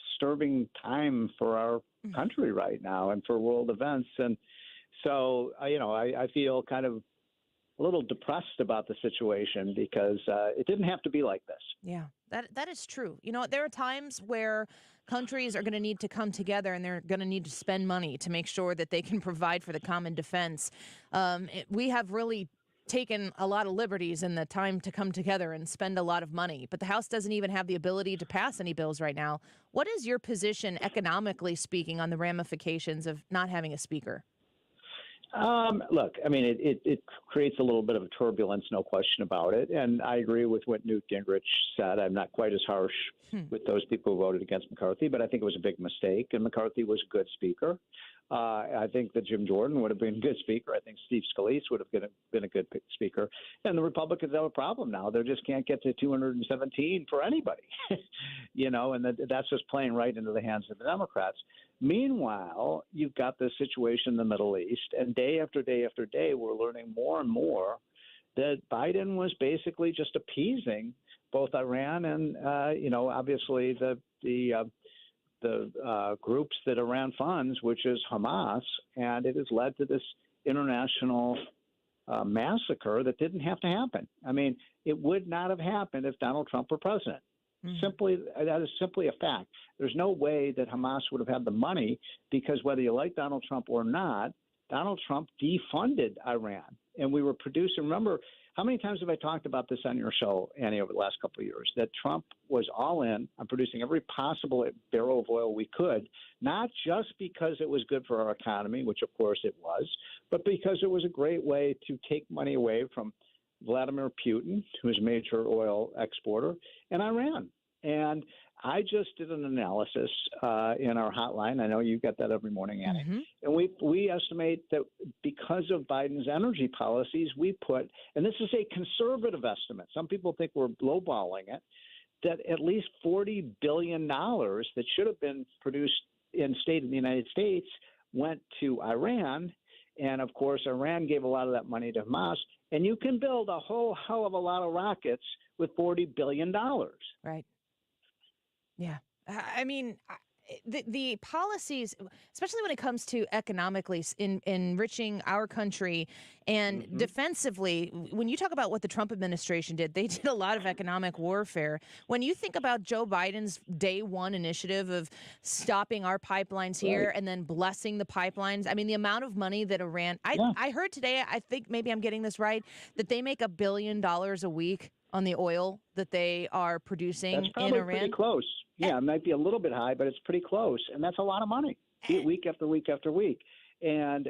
Speaker 25: disturbing time for our country right now and for world events. And So, I feel kind of a little depressed about the situation because it didn't have to be like this.
Speaker 11: Yeah, that is true. There are times where countries are going to need to come together and they're going to need to spend money to make sure that they can provide for the common defense. We have really taken a lot of liberties in the time to come together and spend a lot of money, but the House doesn't even have the ability to pass any bills right now. What is your position, economically speaking, on the ramifications of not having a speaker?
Speaker 25: Look, I mean, it creates a little bit of a turbulence, no question about it. And I agree with what Newt Gingrich said. I'm not quite as harsh with those people who voted against McCarthy, but I think it was a big mistake. And McCarthy was a good speaker. I think that Jim Jordan would have been a good speaker. I think Steve Scalise would have been a good speaker. And the Republicans have a problem now. They just can't get to 217 for anybody, and that's just playing right into the hands of the Democrats. Meanwhile, you've got this situation in the Middle East, and day after day after day, we're learning more and more that Biden was basically just appeasing both Iran and, obviously the groups that Iran funds, which is Hamas, and it has led to this international massacre that didn't have to happen. I mean, it would not have happened if Donald Trump were president. That is simply a fact. There's no way that Hamas would have had the money because whether you like Donald Trump or not, Donald Trump defunded Iran. And we were producing, remember, how many times have I talked about this on your show, Annie, over the last couple of years, that Trump was all in on producing every possible barrel of oil we could, not just because it was good for our economy, which of course it was, but because it was a great way to take money away from Vladimir Putin, who's a major oil exporter, and Iran. And I just did an analysis in our hotline. I know you get that every morning, Annie. And we estimate that because of Biden's energy policies, we put, and this is a conservative estimate, some people think we're lowballing it, that at least $40 billion that should have been produced in the United States went to Iran. And of course, Iran gave a lot of that money to Hamas. And you can build a whole hell of a lot of rockets with $40 billion.
Speaker 11: Right. Yeah. I mean, the policies, especially when it comes to economically enriching our country and defensively, when you talk about what the Trump administration did, they did a lot of economic warfare. When you think about Joe Biden's day one initiative of stopping our pipelines here and then blessing the pipelines, I mean, the amount of money that Iran, I heard today, I think maybe I'm getting this right, that they make $1 billion a week on the oil that they are producing
Speaker 25: That's probably
Speaker 11: in Iran.
Speaker 25: Pretty close. Yeah, it might be a little bit high, but it's pretty cose. And that's a lot of money, week after week after week. And,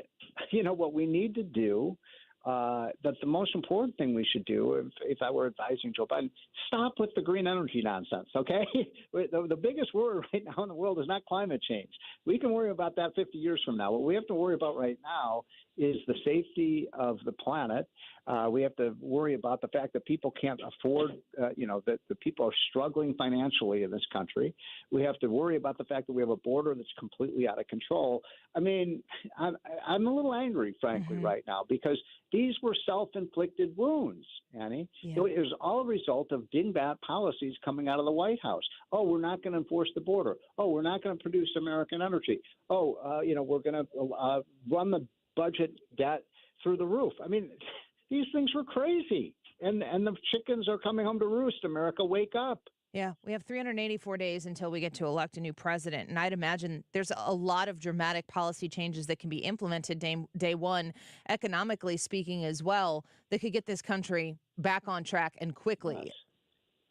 Speaker 25: what we need to do, that the most important thing we should do, if I were advising Joe Biden, stop with the green energy nonsense, okay? The biggest worry right now in the world is not climate change. We can worry about that 50 years from now. What we have to worry about right now is the safety of the planet. We have to worry about the fact that people can't afford, that the people are struggling financially in this country. We have to worry about the fact that we have a border that's completely out of control. I mean, I'm a little angry, frankly, right now, because these were self-inflicted wounds, Annie. Yeah. It was all a result of dingbat policies coming out of the White House. Oh, we're not going to enforce the border. Oh, we're not going to produce American energy. Oh, we're going to run the budget debt through the roof. I mean, these things were crazy. And the chickens are coming home to roost. America, wake up.
Speaker 11: Yeah, we have 384 days until we get to elect a new president. And I'd imagine there's a lot of dramatic policy changes that can be implemented day one, economically speaking as well, that could get this country back on track and quickly.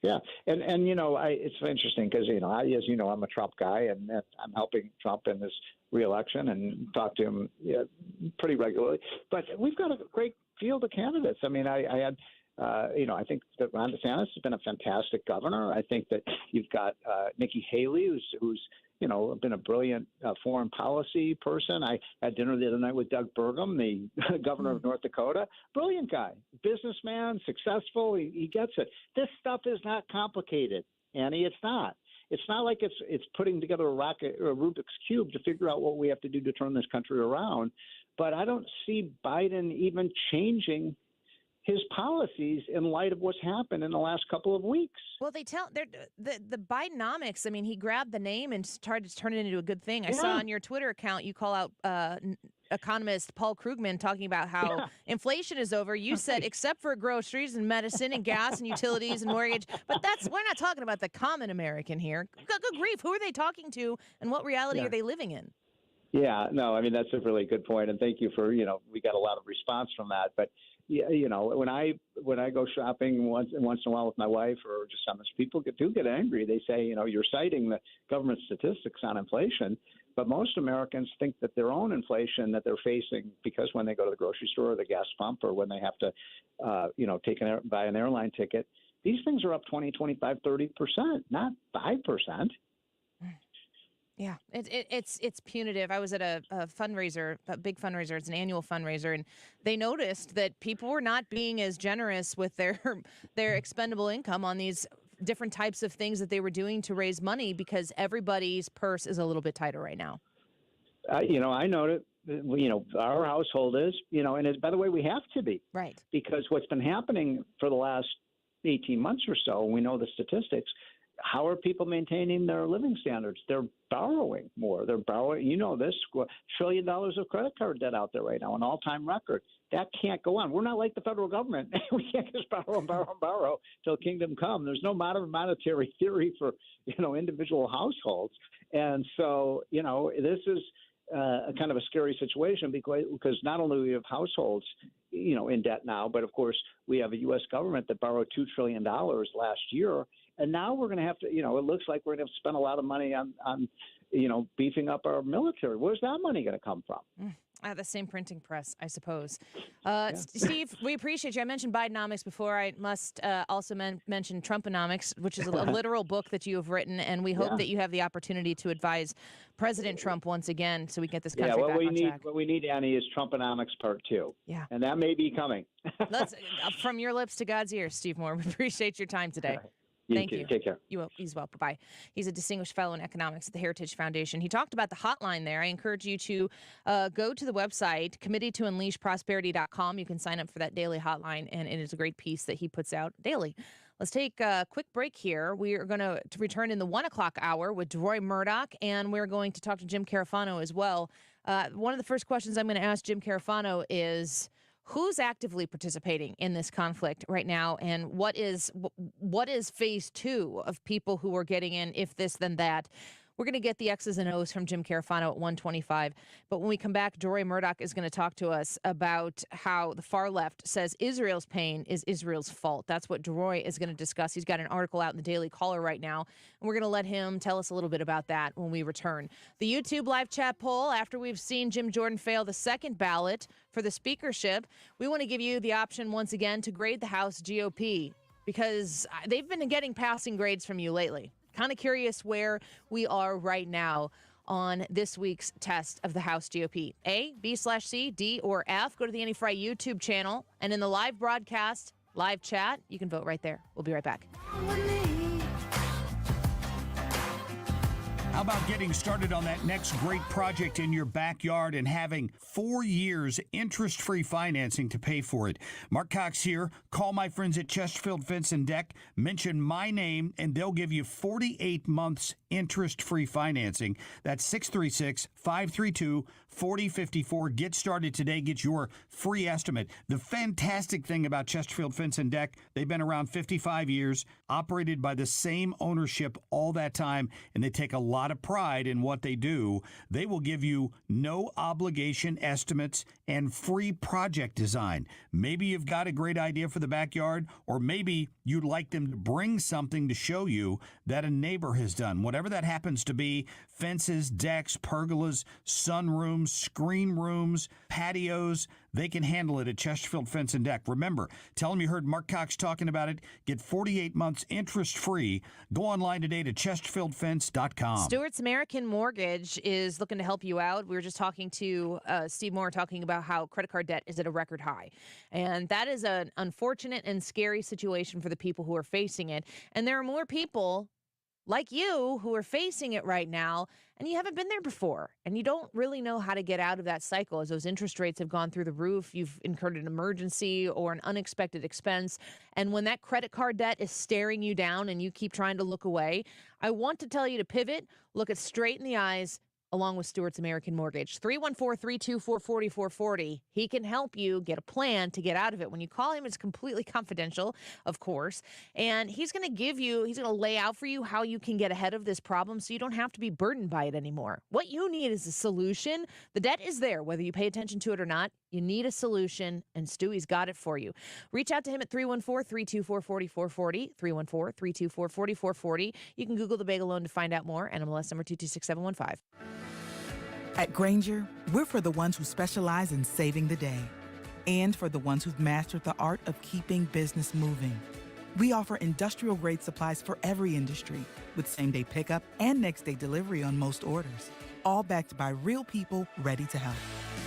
Speaker 25: Yeah. And it's interesting because, as you know, I'm a Trump guy and I'm helping Trump in his reelection and talk to him pretty regularly. But we've got a great field of candidates. I mean, I had I think that Ron DeSantis has been a fantastic governor. I think that you've got Nikki Haley, who's been a brilliant foreign policy person. I had dinner the other night with Doug Burgum, the governor of North Dakota. Brilliant guy, businessman, successful. He gets it. This stuff is not complicated, Annie. It's not. It's not like it's putting together a Rubik's Cube to figure out what we have to do to turn this country around. But I don't see Biden even changing his policies in light of what's happened in the last couple of weeks.
Speaker 11: Well, the Bidenomics, I mean, he grabbed the name and started to turn it into a good thing. I saw on your Twitter account you call out economist Paul Krugman talking about how inflation is over. You said except for groceries and medicine and gas and utilities and mortgage, but we're not talking about the common American here. Good grief, who are they talking to, and what reality are they living in?
Speaker 25: Yeah, no, I mean, that's a really good point, and thank you for, we got a lot of response from that. But, when I go shopping once in a while with my wife or just some people do get angry. They say, you're citing the government statistics on inflation, but most Americans think that their own inflation that they're facing, because when they go to the grocery store or the gas pump or when they have to, buy an airline ticket, these things are up 20, 25, 30%, not 5%.
Speaker 11: Yeah, it's punitive. I was at a fundraiser, a big fundraiser. It's an annual fundraiser, and they noticed that people were not being as generous with their expendable income on these different types of things that they were doing to raise money because everybody's purse is a little bit tighter right now.
Speaker 25: I know that, our household is, and by the way, we have to be.
Speaker 11: Right.
Speaker 25: Because what's been happening for the last 18 months or so, we know the statistics, how are people maintaining their living standards? They're borrowing more. They're borrowing, this, $1 trillion of credit card debt out there right now, an all-time record. That can't go on. We're not like the federal government. We can't just borrow till kingdom come. There's no modern monetary theory for, individual households. And so, this is a kind of a scary situation because not only do we have households, in debt now, but of course we have a U.S. government that borrowed $2 trillion last year. And now we're going to have to, it looks like we're going to have to spend a lot of money on beefing up our military. Where's that money going to come from?
Speaker 11: The same printing press, I suppose. Steve, we appreciate you. I mentioned Bidenomics before. I must also mention Trumponomics, which is a literal book that you have written, and we hope that you have the opportunity to advise President Trump once again so we get this country back on track.
Speaker 25: What we need, Annie, is Trumponomics Part 2.
Speaker 11: Yeah.
Speaker 25: And that may be coming.
Speaker 11: Let's from your lips to God's ears, Steve Moore. We appreciate your time today. Thank you.
Speaker 25: Take care.
Speaker 11: He's well. Bye-bye. He's a distinguished fellow in economics at the Heritage Foundation. He talked about the hotline there. I encourage you to go to the website, committeetounleashprosperity.com. You can sign up for that daily hotline, and it is a great piece that he puts out daily. Let's take a quick break here. We are going to return in the 1 o'clock hour with Deroy Murdock, and we're going to talk to Jim Carafano as well. One of the first questions I'm going to ask Jim Carafano is, who's actively participating in this conflict right now, and what is phase 2 of people who are getting in, if this, then that? We're going to get the X's and O's from Jim Carafano at 1:25. But when we come back, Deroy Murdock is going to talk to us about how the far left says Israel's pain is Israel's fault. That's what Deroy is going to discuss. He's got an article out in the Daily Caller right now, and we're going to let him tell us a little bit about that when we return. The YouTube live chat poll, after we've seen Jim Jordan fail the second ballot for the speakership, we want to give you the option once again to grade the House GOP because they've been getting passing grades from you lately. Kind of curious where we are right now on this week's test of the House GOP. A, B/C, D, or F. Go to the Annie Frey YouTube channel, and in the live broadcast, live chat, you can vote right there. We'll be right back.
Speaker 15: How about getting started on that next great project in your backyard and having 4 years interest-free financing to pay for it? Mark Cox here. Call my friends at Chesterfield Fence and Deck. Mention my name, and they'll give you 48 months interest-free financing. That's 636-532-4054. Get started today. Get your free estimate. The fantastic thing about Chesterfield Fence and Deck, they've been around 55 years, operated by the same ownership all that time, and they take a lot of pride in what they do. They will give you no obligation estimates and free project design. Maybe you've got a great idea for the backyard, or maybe you'd like them to bring something to show you that a neighbor has done. Whatever that happens to be, fences, decks, pergolas, sunrooms, screen rooms, patios, they can handle it at Chesterfield Fence and Deck. Remember, tell them you heard Mark Cox talking about it. Get 48 months interest-free. Go online today to chesterfieldfence.com.
Speaker 11: Stewart's American Mortgage is looking to help you out. We were just talking to Steve Moore talking about how credit card debt is at a record high. And that is an unfortunate and scary situation for the people who are facing it. And there are more people like you who are facing it right now, and you haven't been there before, and you don't really know how to get out of that cycle. As those interest rates have gone through the roof, you've incurred an emergency or an unexpected expense, and when that credit card debt is staring you down and you keep trying to look away, I want to tell you to pivot, look it straight in the eyes, along with Stewart's American Mortgage. 314-324-4440. He can help you get a plan to get out of it. When you call him, it's completely confidential, of course. And he's going to lay out for you how you can get ahead of this problem so you don't have to be burdened by it anymore. What you need is a solution. The debt is there, whether you pay attention to it or not. You need a solution, and Stewie's got it for you. Reach out to him at 314-324-4440, 314-324-4440. You can Google the Bagel Loan to find out more, NMLS number 226715.
Speaker 16: At Grainger, we're for the ones who specialize in saving the day and for the ones who've mastered the art of keeping business moving. We offer industrial-grade supplies for every industry with same-day pickup and next-day delivery on most orders, all backed by real people ready to help.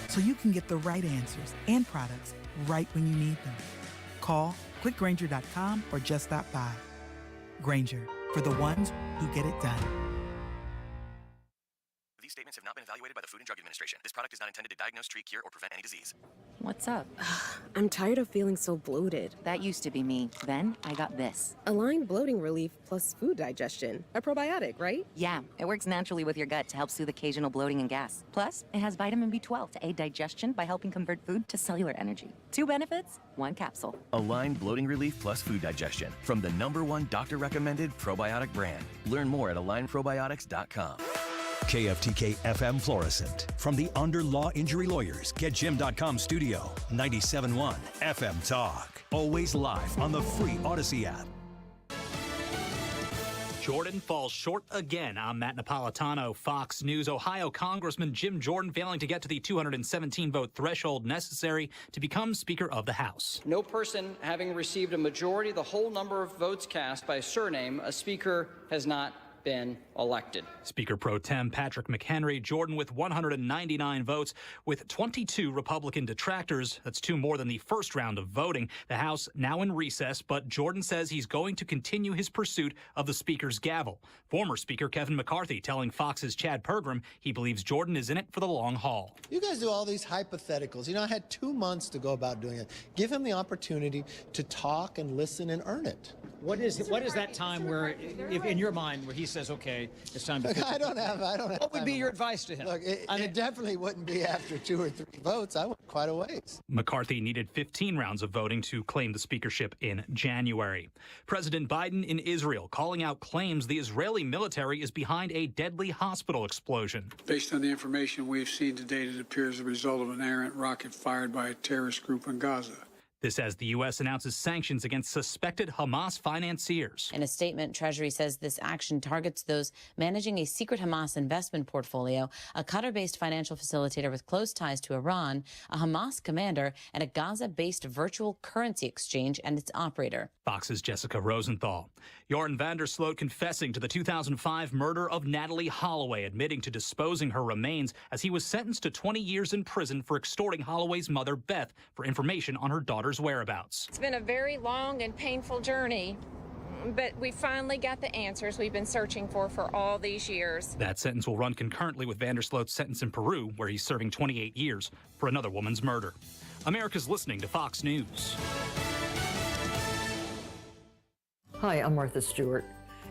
Speaker 16: So you can get the right answers and products right when you need them. Call quickgrainger.com or just stop by. Grainger, for the ones who get it done.
Speaker 17: These statements have not been evaluated by the Food and Drug Administration. This product is not intended to diagnose, treat, cure, or prevent any disease.
Speaker 18: What's up? I'm tired of feeling so bloated.
Speaker 19: That used to be me. Then I got this.
Speaker 18: Align Bloating Relief plus food digestion. A probiotic, right?
Speaker 19: Yeah, it works naturally with your gut to help soothe occasional bloating and gas. Plus, it has vitamin B12 to aid digestion by helping convert food to cellular energy. 2 benefits, 1 capsule.
Speaker 20: Align Bloating Relief plus food digestion from the #1 doctor-recommended probiotic brand. Learn more at alignprobiotics.com.
Speaker 13: KFTK FM Florissant. From the Under Law Injury Lawyers, GetJim.com studio. 97.1 FM Talk. Always live on the free Odyssey app.
Speaker 26: Jordan falls short again. I'm Matt Napolitano, Fox News. Ohio Congressman Jim Jordan failing to get to the 217-vote threshold necessary to become Speaker of the House.
Speaker 27: No person having received a majority of the whole number of votes cast by surname, a speaker has not been elected.
Speaker 26: Speaker Pro Tem Patrick McHenry, Jordan with 199 votes with 22 Republican detractors. That's 2 more than the first round of voting. The House now in recess, but Jordan says he's going to continue his pursuit of the Speaker's gavel. Former Speaker Kevin McCarthy telling Fox's Chad Pergram he believes Jordan is in it for the long haul.
Speaker 28: You guys do all these hypotheticals. I had 2 months to go about doing it. Give him the opportunity to talk and listen and earn it.
Speaker 29: What is that time where, if in your mind, where he says, okay, it's time to...
Speaker 28: Look, I don't have
Speaker 29: What would be your advice to him?
Speaker 28: Look, it definitely wouldn't be after 2 or 3 votes. I went quite a ways.
Speaker 26: McCarthy needed 15 rounds of voting to claim the speakership in January. President Biden in Israel calling out claims the Israeli military is behind a deadly hospital explosion.
Speaker 6: Based on the information we've seen to date, it appears the result of an errant rocket fired by a terrorist group in Gaza.
Speaker 26: This as the U.S. announces sanctions against suspected Hamas financiers.
Speaker 30: In a statement, Treasury says this action targets those managing a secret Hamas investment portfolio, a Qatar-based financial facilitator with close ties to Iran, a Hamas commander, and a Gaza-based virtual currency exchange and its operator.
Speaker 26: Fox's Jessica Rosenthal. Jorn van der Sloot confessing to the 2005 murder of Natalie Holloway, admitting to disposing her remains as he was sentenced to 20 years in prison for extorting Holloway's mother, Beth, for information on her daughter's whereabouts.
Speaker 31: It's been a very long and painful journey, but we finally got the answers we've been searching for all these years.
Speaker 26: That sentence will run concurrently with van der Sloot's sentence in Peru, where he's serving 28 years for another woman's murder. America's listening to Fox News.
Speaker 32: Hi, I'm Martha Stewart.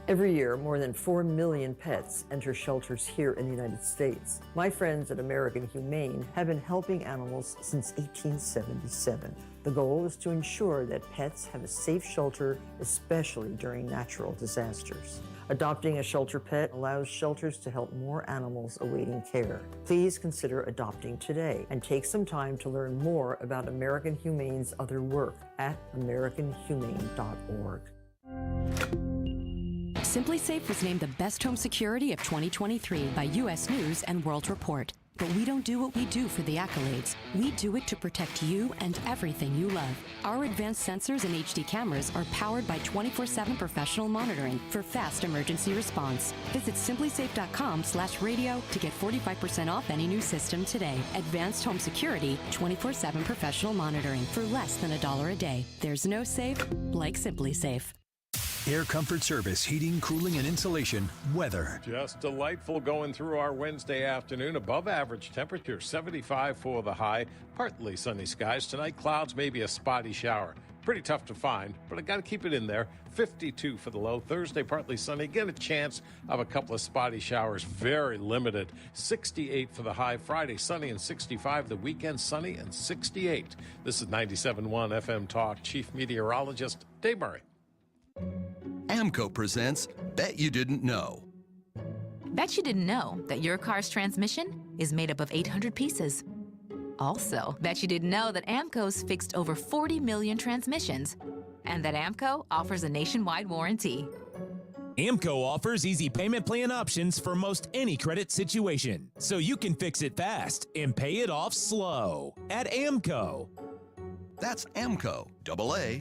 Speaker 32: Every year, more than 4 million pets enter shelters here in the United States. My friends at American Humane have been helping animals since 1877. The goal is to ensure that pets have a safe shelter, especially during natural disasters. Adopting a shelter pet allows shelters to help more animals awaiting care. Please consider adopting today and take some time to learn more about American Humane's other work at americanhumane.org.
Speaker 9: SimpliSafe was named the best home security of 2023 by U.S. News and World Report. But we don't do what we do for the accolades. We do it to protect you and everything you love. Our advanced sensors and HD cameras are powered by 24/7 professional monitoring for fast emergency response. Visit simplysafe.com/radio to get 45% off any new system today. Advanced home security, 24/7 professional monitoring for less than $1 a day. There's no safe like SimpliSafe.
Speaker 13: Air Comfort Service, heating, cooling, and insulation. Weather.
Speaker 33: Just delightful going through our Wednesday afternoon. Above average temperature, 75 for the high. Partly sunny skies tonight. Clouds, maybe a spotty shower. Pretty tough to find, but I got to keep it in there. 52 for the low. Thursday, partly sunny. Again, a chance of a couple of spotty showers. Very limited. 68 for the high. Friday, sunny and 65. The weekend, sunny and 68. This is 97.1 FM Talk. Chief Meteorologist Dave Murray.
Speaker 1: AMCO presents Bet You Didn't Know.
Speaker 2: Bet you didn't know that your car's transmission is made up of 800 pieces. Also, bet you didn't know that AMCO's fixed over 40 million transmissions, and that AMCO offers a nationwide warranty.
Speaker 3: AMCO offers easy payment plan options for most any credit situation, so you can fix it fast and pay it off slow at AMCO.
Speaker 1: That's AMCO, AA,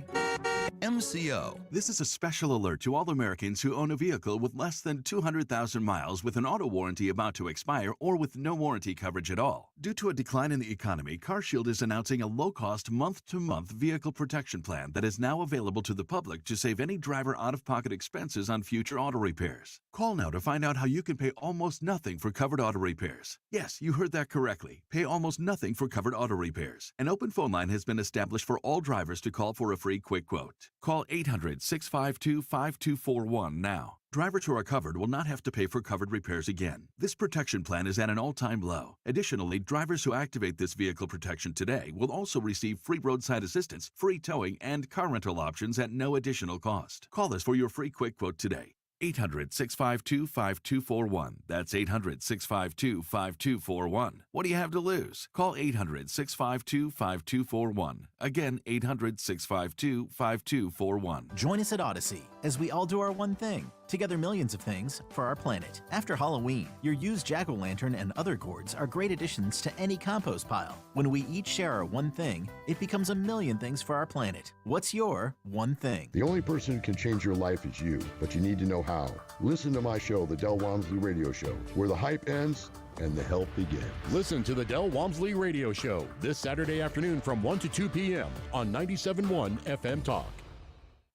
Speaker 1: MCO.
Speaker 4: This is a special alert to all Americans who own a vehicle with less than 200,000 miles with an auto warranty about to expire or with no warranty coverage at all. Due to a decline in the economy, CarShield is announcing a low-cost month-to-month vehicle protection plan that is now available to the public to save any driver out-of-pocket expenses on future auto repairs. Call now to find out how you can pay almost nothing for covered auto repairs. Yes, you heard that correctly. Pay almost nothing for covered auto repairs. An open phone line has been established for all drivers to call for a free quick quote. Call 800-652-5241 now. Drivers who are covered will not have to pay for covered repairs again. This protection plan is at an all-time low. Additionally, drivers who activate this vehicle protection today will also receive free roadside assistance, free towing, and car rental options at no additional cost. Call us for your free quick quote today. 800-652-5241. That's 800-652-5241. What do you have to lose? Call 800-652-5241. Again, 800-652-5241.
Speaker 5: Join us at Odyssey as we all do our one thing. Together millions of things for our planet. After Halloween, your used jack-o'-lantern and other gourds are great additions to any compost pile. When we each share our one thing, it becomes a million things for our planet. What's your one thing?
Speaker 7: The only person who can change your life is you, but you need to know how. Listen to my show, The Del Walmsley Radio Show, where the hype ends and the help begins.
Speaker 33: Listen to the Del Walmsley Radio Show this Saturday afternoon from 1 to 2 p.m. on 97.1 FM Talk.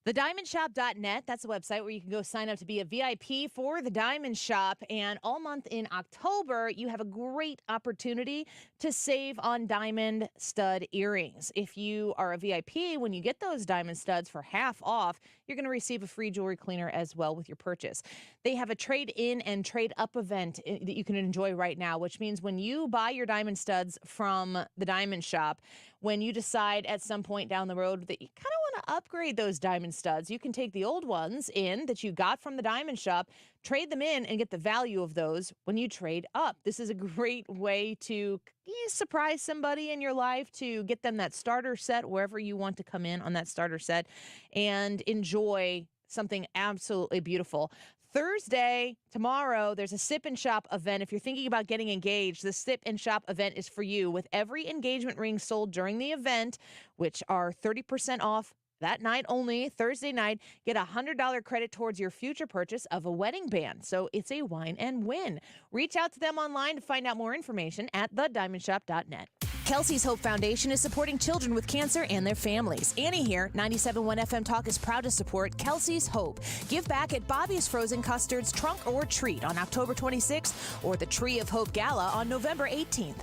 Speaker 11: TheDiamondShop.net, that's the website where you can go sign up to be a VIP for the Diamond Shop. And all month in October, you have a great opportunity to save on diamond stud earrings. If you are a VIP, when you get those diamond studs for half off, you're going to receive a free jewelry cleaner as well with your purchase. They have a trade-in and trade-up event that you can enjoy right now, which means when you buy your diamond studs from the Diamond Shop, when you decide at some point down the road that you kind of want to upgrade those diamond studs, you can take the old ones in that you got from the Diamond Shop, trade them in, and get the value of those when you trade up. This is a great way to surprise somebody in your life, to get them that starter set wherever you want to come in on that starter set and enjoy something absolutely beautiful. Thursday, tomorrow, there's a Sip and Shop event. If you're thinking about getting engaged, the Sip and Shop event is for you. With every engagement ring sold during the event, which are 30% off that night only, Thursday night, get a $100 credit towards your future purchase of a wedding band. So it's a wine and win. Reach out to them online to find out more information at thediamondshop.net. Kelsey's Hope Foundation is supporting children with cancer and their families. Annie here, 97.1 FM Talk is proud to support Kelsey's Hope. Give back at Bobby's Frozen Custard's Trunk or Treat on October 26th or the Tree of Hope Gala on November 18th.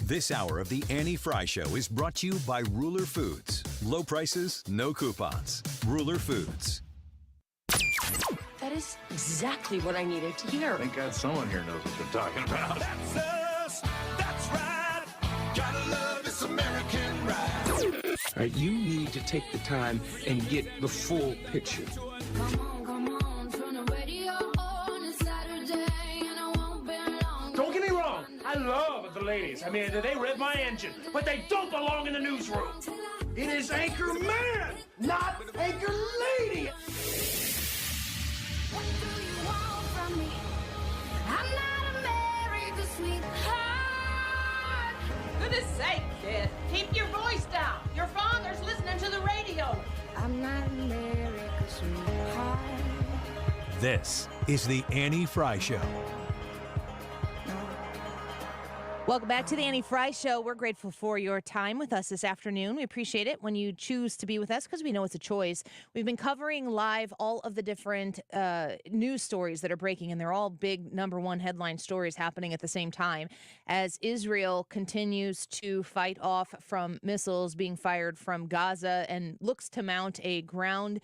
Speaker 13: This hour of the Annie Frey Show is brought to you by Ruler Foods. Low prices, no coupons. Ruler Foods.
Speaker 8: That is exactly what I needed to hear.
Speaker 33: Thank God someone here knows what they're talking about.
Speaker 10: That's us. That's right. Gotta love this American ride.
Speaker 12: All right, you need to take the time and get the full picture.
Speaker 10: Don't get me wrong. I love the ladies. I mean, they rev my engine, but they don't belong in the newsroom. It is Anchor Man, not Anchor Lady.
Speaker 21: What do you want from me? I'm not America's sweetheart.
Speaker 31: Goodness sake, kid. Keep your voice down. Your father's listening to the radio.
Speaker 21: I'm not America's sweetheart.
Speaker 13: This is the Annie Frey Show.
Speaker 11: Welcome back to the Annie Frey Show. We're grateful for your time with us this afternoon. We appreciate it when you choose to be with us because we know it's a choice. We've been covering live all of the different news stories that are breaking, and they're all big number one headline stories happening at the same time as Israel continues to fight off from missiles being fired from Gaza and looks to mount a ground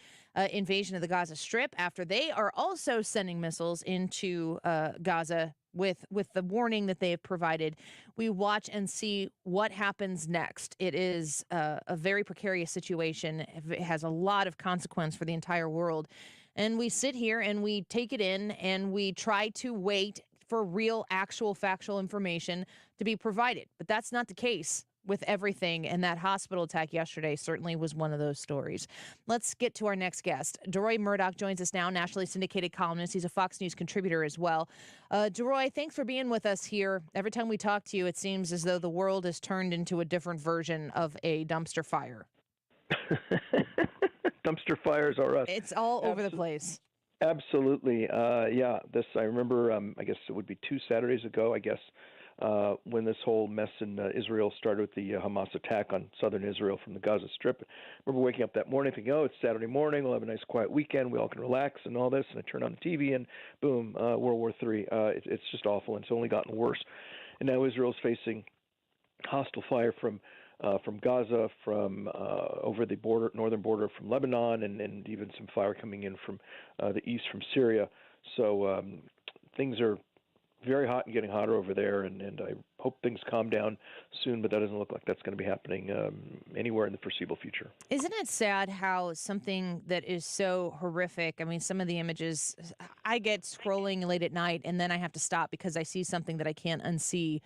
Speaker 11: invasion of the Gaza Strip after they are also sending missiles into Gaza with the warning that they have provided. We watch and see what happens next. It is a very precarious situation. It has a lot of consequence for the entire world. And we sit here and we take it in and we try to wait for real, actual, factual information to be provided. But that's not the case with everything, and that hospital attack yesterday certainly was one of those stories. Let's get to our next guest. Deroy Murdock joins us now, nationally syndicated columnist. He's a Fox News contributor as well. Deroy, thanks for being with us here. Every time we talk to you, it seems as though the world has turned into a different version of a dumpster fire.
Speaker 14: Dumpster fires are us.
Speaker 11: It's all over the place.
Speaker 14: Absolutely. Yeah, this, I remember, I guess it would be 2 Saturdays ago, when this whole mess in Israel started with the Hamas attack on southern Israel from the Gaza Strip. I remember waking up that morning thinking, it's Saturday morning, we'll have a nice quiet weekend, we all can relax and all this, and I turn on the TV and boom, World War III. It's just awful, and it's only gotten worse. And now Israel's facing hostile fire from Gaza, from over the northern border from Lebanon, and even some fire coming in from the east from Syria. So things are very hot and getting hotter over there, and I hope things calm down soon, but that doesn't look like that's going to be happening anywhere in the foreseeable future.
Speaker 11: Isn't it sad how something that is so horrific, I mean, some of the images, I get scrolling late at night, and then I have to stop because I see something that I can't unsee.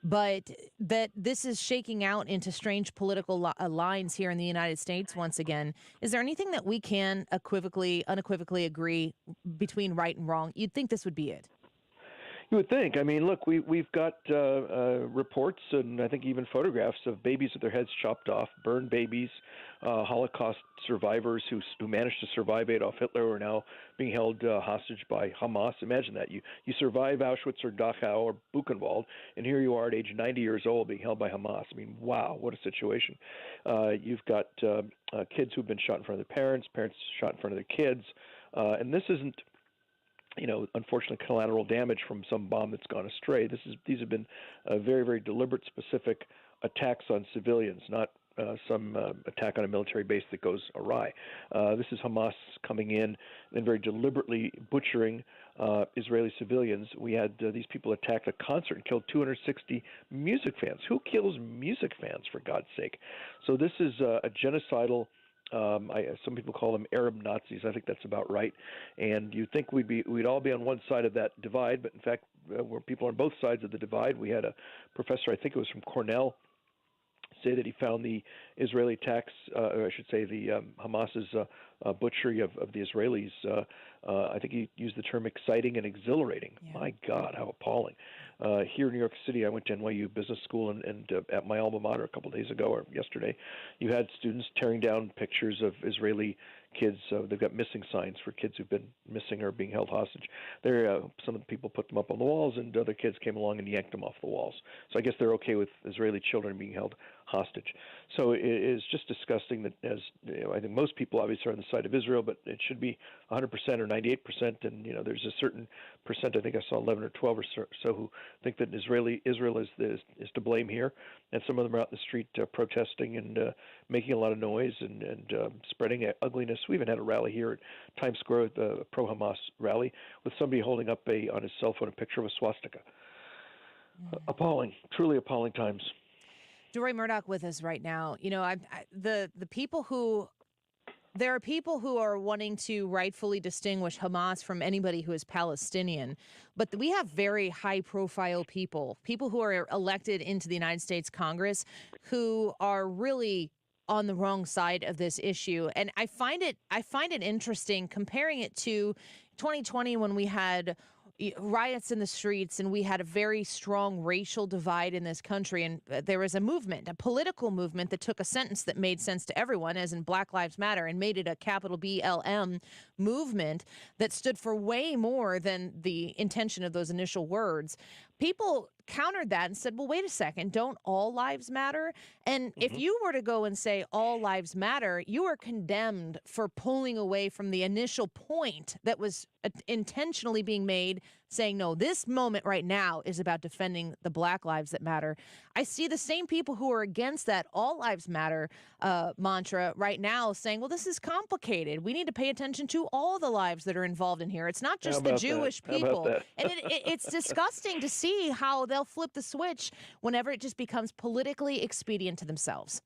Speaker 11: But that this is shaking out into strange political lines here in the United States once again. Is there anything that we can unequivocally agree between right and wrong? You'd think this would be it.
Speaker 14: You would think. I mean, look, we've got reports and I think even photographs of babies with their heads chopped off, burned babies, Holocaust survivors who managed to survive Adolf Hitler are now being held hostage by Hamas. Imagine that. You survive Auschwitz or Dachau or Buchenwald, and here you are at age 90 years old being held by Hamas. I mean, wow, what a situation. You've got kids who've been shot in front of their parents shot in front of their kids, and this isn't, unfortunately, collateral damage from some bomb that's gone astray. These have been very, very deliberate, specific attacks on civilians, not some attack on a military base that goes awry. This is Hamas coming in and very deliberately butchering Israeli civilians. We had these people attack a concert and killed 260 music fans. Who kills music fans, for God's sake? So this is a genocidal. Some people call them Arab Nazis. I think that's about right. And you'd think we'd all be on one side of that divide, but in fact, we're people on both sides of the divide. We had a professor, I think it was from Cornell, say that he found the Israeli attacks, or I should say the Hamas's butchery of the Israelis, I think he used the term exciting and exhilarating. Yeah. My God, how appalling. Here in New York City, I went to NYU Business School, and at my alma mater a couple of days ago or yesterday, you had students tearing down pictures of Israeli kids. They've got missing signs for kids who've been missing or being held hostage. Some of the people put them up on the walls, and other kids came along and yanked them off the walls. So I guess they're okay with Israeli children being held hostage. So it is just disgusting that, as I think most people obviously are on the side of Israel, but it should be 100% or 98%. And there's a certain percent, I think I saw 11 or 12 or so, who think that Israel is to blame here, and some of them are out in the street protesting and making a lot of noise and spreading ugliness. We even had a rally here at Times Square, the pro-Hamas rally, with somebody holding up on his cell phone a picture of a swastika. Appalling, truly appalling times.
Speaker 11: Deroy Murdock with us right now. The people who. There are people who are wanting to rightfully distinguish Hamas from anybody who is Palestinian, but we have very high-profile people who are elected into the United States Congress who are really on the wrong side of this issue. And I find it interesting comparing it to 2020 when we had riots in the streets and we had a very strong racial divide in this country, and there was a movement, a political movement that took a sentence that made sense to everyone, as in Black Lives Matter, and made it a capital BLM movement that stood for way more than the intention of those initial words. people countered that and said, well, wait a second, don't all lives matter? And if you were to go and say all lives matter, you are condemned for pulling away from the initial point that was intentionally being made, saying, no, this moment right now is about defending the Black lives that matter. I see the same people who are against that all lives matter mantra right now saying, well, this is complicated. We need to pay attention to all the lives that are involved in here. It's not just the Jewish people. And it's disgusting to see how they'll flip the switch whenever it just becomes politically expedient to themselves.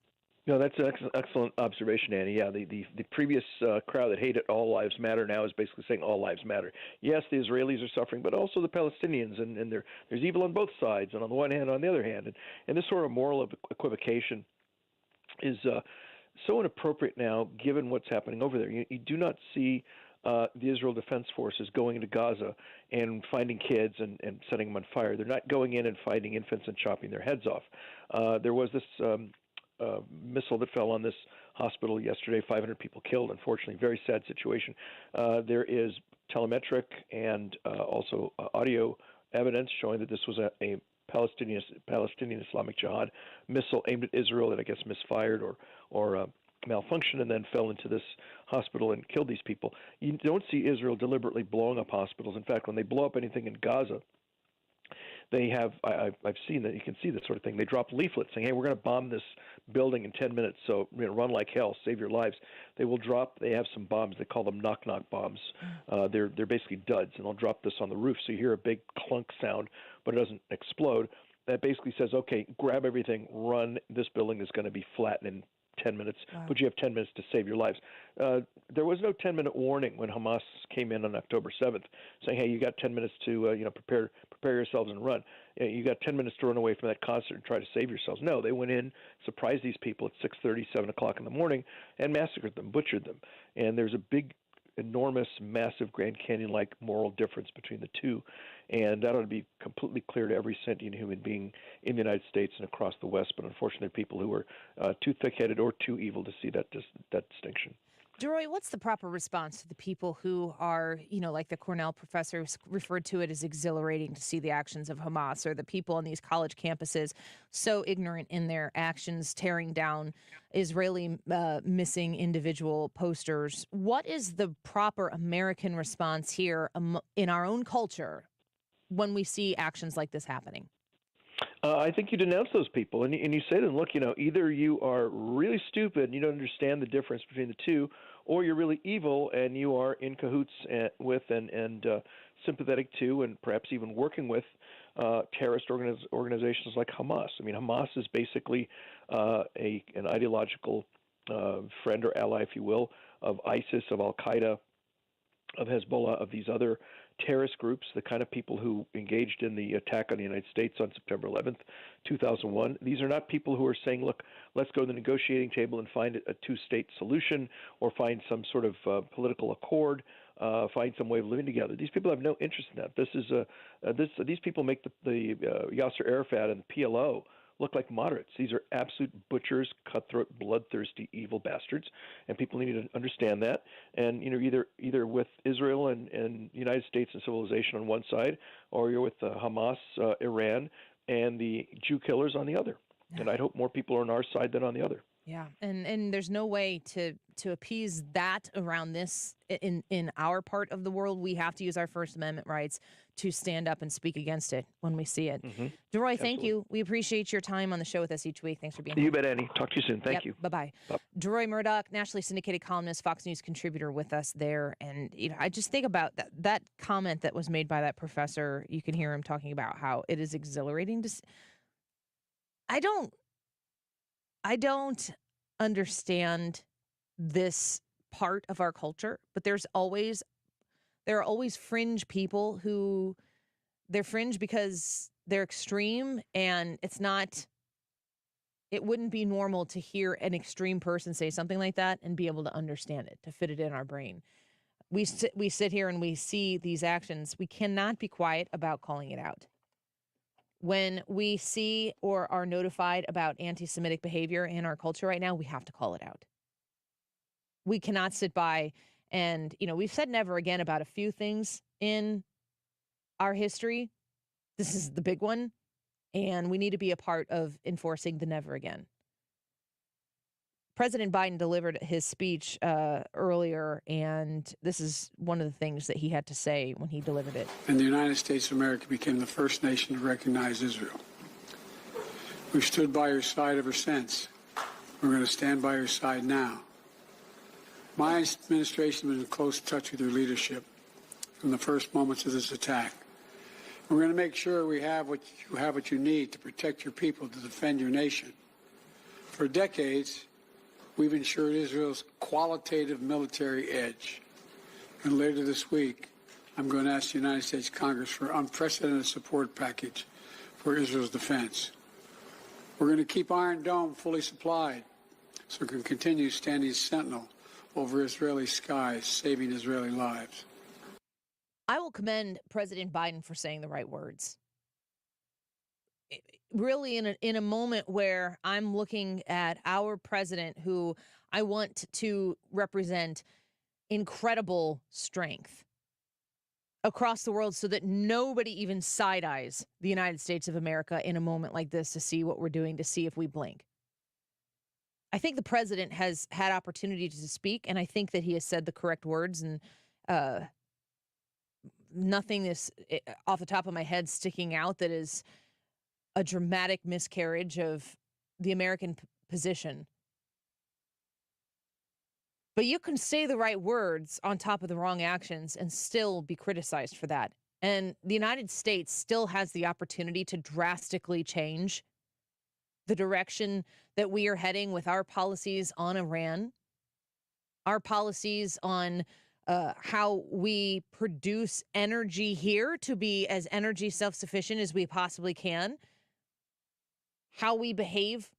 Speaker 14: No, that's an excellent observation, Annie. Yeah, the previous crowd that hated all lives matter now is basically saying all lives matter. Yes, the Israelis are suffering, but also the Palestinians, and there's evil on both sides, and on the one hand, on the other hand. And this sort of moral equivocation is so inappropriate now, given what's happening over there. You do not see the Israel Defense Forces going into Gaza and finding kids and setting them on fire. They're not going in and finding infants and chopping their heads off. There was this missile that fell on this hospital yesterday, 500 people killed, unfortunately. Very sad situation. There is telemetric and also audio evidence showing that this was a Palestinian Islamic Jihad missile aimed at Israel that I guess misfired or malfunctioned and then fell into this hospital and killed these people. You don't see Israel deliberately blowing up hospitals. In fact, when they blow up anything in Gaza, they have, I've seen that, you can see this sort of thing. They drop leaflets saying, hey, we're going to bomb this building in 10 minutes, so run like hell, save your lives. They have some bombs, they call them knock-knock bombs. They're basically duds, and they'll drop this on the roof, so you hear a big clunk sound, but it doesn't explode. That basically says, okay, grab everything, run, this building is going to be flattened in 10 minutes, but you have 10 minutes to save your lives. There was no 10-minute warning when Hamas came in on October 7th, saying, hey, you got 10 minutes to prepare yourselves and run. You got 10 minutes to run away from that concert and try to save yourselves. No, they went in, surprised these people at 6:30, 7 o'clock in the morning, and massacred them, butchered them. And there's a big, enormous, massive Grand Canyon-like moral difference between the two. And that ought to be completely clear to every sentient human being in the United States and across the West. But unfortunately, people who are too thick-headed or too evil to see that distinction.
Speaker 11: Deroy, what's the proper response to the people who are, like the Cornell professor referred to it as exhilarating to see the actions of Hamas, or the people on these college campuses so ignorant in their actions, tearing down Israeli missing individual posters? What is the proper American response here in our own culture when we see actions like this happening?
Speaker 14: I think you denounce those people, and you say to them, look, either you are really stupid and you don't understand the difference between the two, or you're really evil and you are in cahoots with and sympathetic to and perhaps even working with terrorist organizations like Hamas. I mean, Hamas is basically an ideological friend or ally, if you will, of ISIS, of Al-Qaeda, of Hezbollah, of these other terrorist groups, the kind of people who engaged in the attack on the United States on September 11th, 2001. These are not people who are saying, look, let's go to the negotiating table and find a two-state solution or find some sort of political accord, find some way of living together. These people have no interest in that. These people make the Yasser Arafat and the PLO look like moderates. These are absolute butchers, cutthroat, bloodthirsty, evil bastards, and people need to understand that. And either with Israel and the United States and civilization on one side, or you're with Hamas, Iran, and the Jew killers on the other. Yeah. And I'd hope more people are on our side than on the other.
Speaker 11: Yeah, and there's no way to appease that around this in our part of the world. We have to use our First Amendment rights to stand up and speak against it when we see it.
Speaker 14: Mm-hmm.
Speaker 11: Deroy, thank you. We appreciate your time on the show with us each week. Thanks for being here.
Speaker 14: You bet, Annie. Talk to you soon. Thank you.
Speaker 11: Bye-bye. Deroy Murdock, nationally syndicated columnist, Fox News contributor with us there. And I just think about that comment that was made by that professor. You can hear him talking about how it is exhilarating to I don't understand this part of our culture, but there are always fringe people who they're fringe because they're extreme, and it wouldn't be normal to hear an extreme person say something like that and be able to understand it, to fit it in our brain. We sit here and we see these actions. We cannot be quiet about calling it out. When we see or are notified about anti-Semitic behavior in our culture right now, we have to call it out. We cannot sit by and, we've said never again about a few things in our history, This is the big one, and we need to be a part of enforcing the never again. President Biden delivered his speech earlier, and this is one of the things that he had to say when he delivered it.
Speaker 6: And the United States of America became the first nation to recognize Israel. We've stood by your side ever since. We're going to stand by your side now. My administration has been in close touch with your leadership from the first moments of this attack. We're going to make sure we have what you need to protect your people, to defend your nation. For decades, we've ensured Israel's qualitative military edge. And later this week, I'm going to ask the United States Congress for an unprecedented support package for Israel's defense. We're going to keep Iron Dome fully supplied so it can continue standing sentinel over Israeli skies, saving Israeli lives.
Speaker 11: I will commend President Biden for saying the right words. Really, in a moment where I'm looking at our president, who I want to represent incredible strength across the world so that nobody even side-eyes the United States of America in a moment like this to see what we're doing, to see if we blink. I think the president has had opportunity to speak, and I think that he has said the correct words, and nothing is off the top of my head sticking out that is a dramatic miscarriage of the American position. But you can say the right words on top of the wrong actions and still be criticized for that. And the United States still has the opportunity to drastically change the direction that we are heading with our policies on Iran, our policies on how we produce energy here to be as energy self-sufficient as we possibly can, how we behave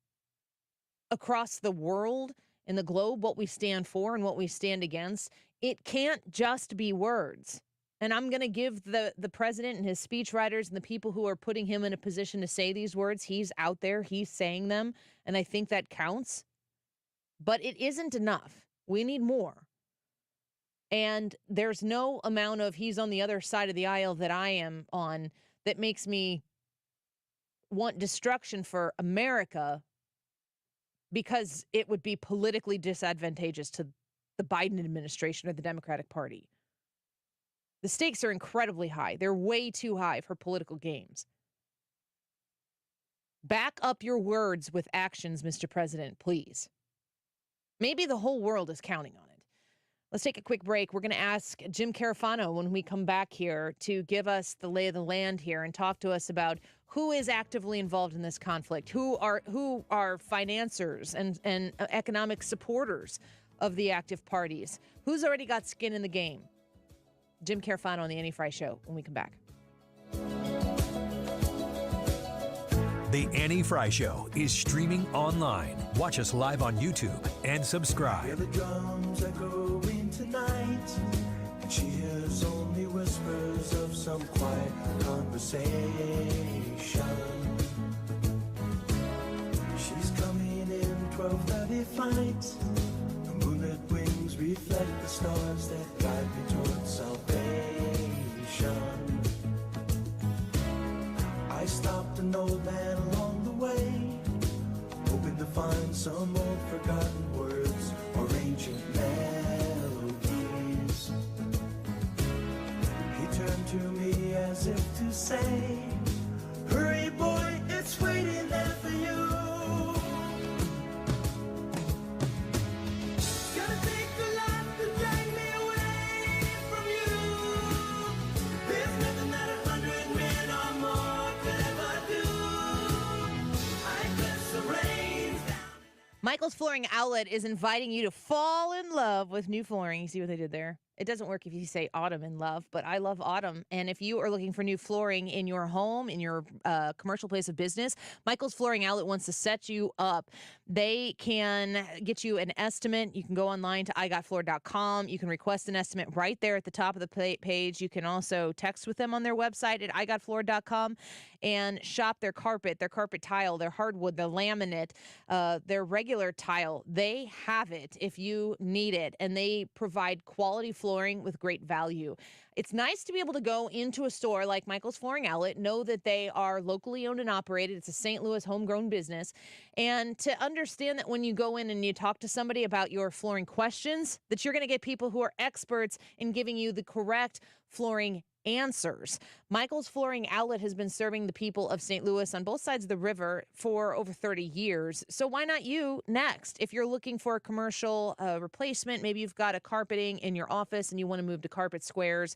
Speaker 11: across the world and the globe, what we stand for and what we stand against. It can't just be words. And I'm going to give the president and his speechwriters and the people who are putting him in a position to say these words, he's out there, he's saying them, and I think that counts. But it isn't enough. We need more. And there's no amount of he's on the other side of the aisle that I am on that makes me want destruction for America, because it would be politically disadvantageous to the Biden administration or the Democratic Party. The stakes are incredibly high. They're way too high for political games. Back up your words with actions, Mr. President, please. Maybe the whole world is counting on it. Let's take a quick break. We're going to ask Jim Carafano when we come back here to give us the lay of the land here and talk to us about who is actively involved in this conflict, who are financiers and economic supporters of the active parties, who's already got skin in the game. Jim Carafano on the Annie Frey Show when we come back.
Speaker 13: The Annie Frey Show is streaming online. Watch us live on YouTube and subscribe.
Speaker 15: Hear the drums echoing tonight, and she hears only whispers of some quiet conversation. She's coming in 12:30 flight. The moonlit wings reflect the stars that guide me towards salvation. I stopped an old man along the way, hoping to find some old forgotten words or ancient melodies. He turned to me as if to say, hurry boy, it's waiting there for you. It's gonna take a lot to drag me away from you. There's nothing that 100 men or more could ever do. I guess the rain's down.
Speaker 11: Michael's Flooring Outlet is inviting you to fall in love with new flooring. You see what they did there? It doesn't work if you say autumn in love, but I love autumn. And if you are looking for new flooring in your home, in your commercial place of business, Michael's Flooring Outlet wants to set you up. They can get you an estimate. You can go online to igotfloor.com. You can request an estimate right there at the top of the page. You can also text with them on their website at igotfloor.com and shop their carpet tile, their hardwood, their laminate, their regular tile. They have it if you need it, and they provide quality flooring flooring with great value. It's nice to be able to go into a store like Michael's Flooring Outlet, know that they are locally owned and operated. It's a St. Louis homegrown business. And to understand that when you go in and you talk to somebody about your flooring questions, that you're going to get people who are experts in giving you the correct flooring answers. Michael's Flooring Outlet has been serving the people of St. Louis on both sides of the river for over 30 years. So why not you next? If you're looking for a commercial replacement, maybe you've got a carpeting in your office and you want to move to carpet squares,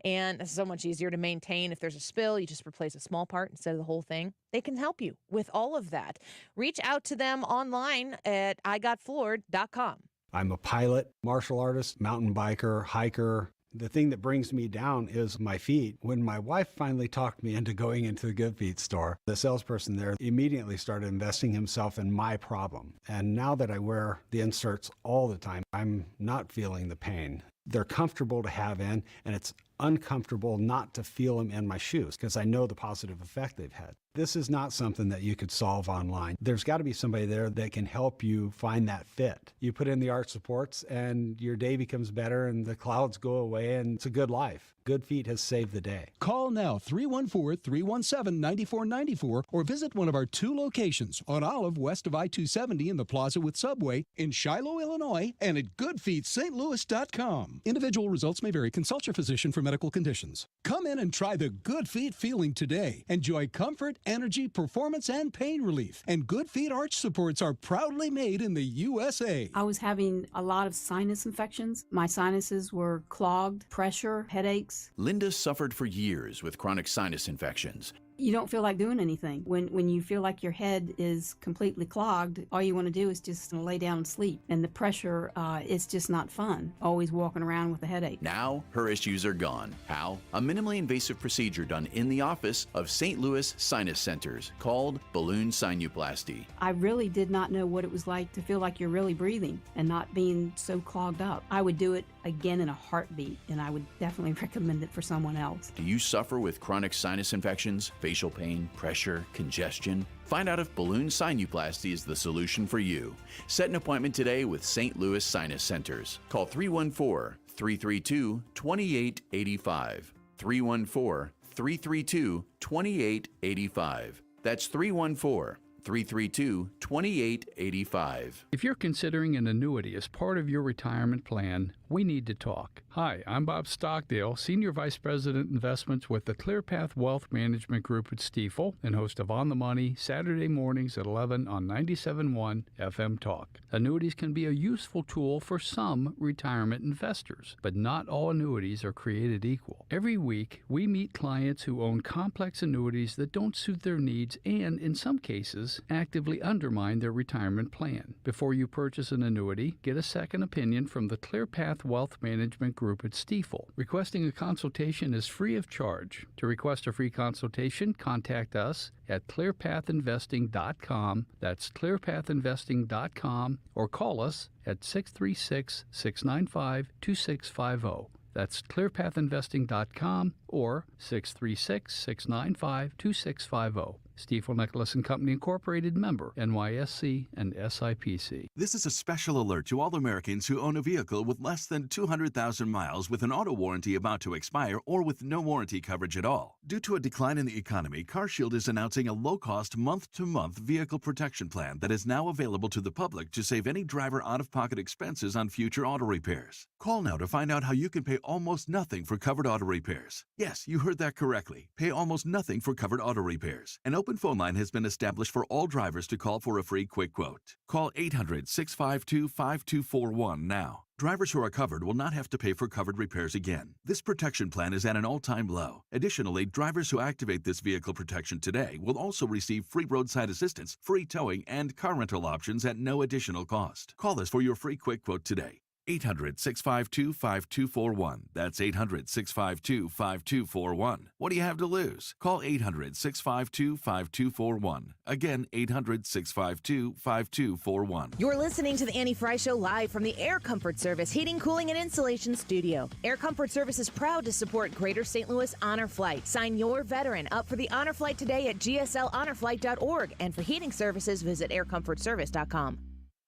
Speaker 11: and it's so much easier to maintain. If there's a spill, you just replace a small part instead of the whole thing. They can help you with all of that. Reach out to them online at igotfloored.com.
Speaker 16: I'm a pilot, martial artist, mountain biker, hiker. The thing that brings me down is my feet. When my wife finally talked me into going into the Good Feet store, the salesperson there immediately started investing himself in my problem. And now that I wear the inserts all the time, I'm not feeling the pain. They're comfortable to have in, and it's uncomfortable not to feel them in my shoes because I know the positive effect they've had. This is not something that you could solve online. There's got to be somebody there that can help you find that fit. You put in the arch supports and your day becomes better and the clouds go away and it's a good life. Good Feet has saved the day.
Speaker 17: Call now 314-317-9494 or visit one of our 2 locations on Olive west of I-270 in the Plaza with Subway in Shiloh, Illinois, and at goodfeetstlouis.com. Individual results may vary. Consult your physician for medical conditions. Come in and try the Good Feet feeling today. Enjoy comfort, energy, performance, and pain relief. And Good Feet arch supports are proudly made in the USA.
Speaker 18: I was having a lot of sinus infections. My sinuses were clogged, pressure, headaches.
Speaker 19: Linda suffered for years with chronic sinus infections.
Speaker 18: You don't feel like doing anything. When you feel like your head is completely clogged, all you want to do is just lay down and sleep. And the pressure, it's just not fun, always walking around with a headache.
Speaker 19: Now, her issues are gone. How? A minimally invasive procedure done in the office of St. Louis Sinus Centers called balloon sinuplasty.
Speaker 18: I really did not know what it was like to feel like you're really breathing and not being so clogged up. I would do it again in a heartbeat, and I would definitely recommend it for someone else.
Speaker 19: Do you suffer with chronic sinus infections, facial pain, pressure, congestion? Find out if balloon sinuplasty is the solution for you. Set an appointment today with St. Louis Sinus Centers. Call 314-332-2885. 314-332-2885. That's 314-332-2885.
Speaker 20: If you're considering an annuity as part of your retirement plan, we need to talk. Hi, I'm Bob Stockdale, Senior Vice President Investments with the ClearPath Wealth Management Group at Stifel and host of On the Money Saturday mornings at 11 on 97.1 FM Talk. Annuities can be a useful tool for some retirement investors, but not all annuities are created equal. Every week, we meet clients who own complex annuities that don't suit their needs and, in some cases, actively undermine their retirement plan. Before you purchase an annuity, get a second opinion from the ClearPath Wealth Management Group at Stifel. Requesting a consultation is free of charge. To request a free consultation, contact us at clearpathinvesting.com. That's clearpathinvesting.com, or call us at 636-695-2650. That's clearpathinvesting.com or 636-695-2650. Stifel Nicholas and Company Incorporated, member NYSE and SIPC.
Speaker 4: This is a special alert to all Americans who own a vehicle with less than 200,000 miles with an auto warranty about to expire or with no warranty coverage at all. Due to a decline in the economy, CarShield is announcing a low-cost month-to-month vehicle protection plan that is now available to the public to save any driver out-of-pocket expenses on future auto repairs. Call now to find out how you can pay almost nothing for covered auto repairs. Yes, you heard that correctly. Pay almost nothing for covered auto repairs. An open phone line has been established for all drivers to call for a free quick quote. Call 800-652-5241 now. Drivers who are covered will not have to pay for covered repairs again. This protection plan is at an all-time low. Additionally, drivers who activate this vehicle protection today will also receive free roadside assistance, free towing, and car rental options at no additional cost. Call us for your free quick quote today. 800-652-5241. That's 800-652-5241. What do you have to lose? Call 800-652-5241. Again, 800-652-5241.
Speaker 11: You're listening to the Annie Frey Show live from the Air Comfort Service Heating, Cooling, and Insulation Studio. Air Comfort Service is proud to support Greater St. Louis Honor Flight. Sign your veteran up for the Honor Flight today at gsl.honorflight.org. And for heating services, visit aircomfortservice.com.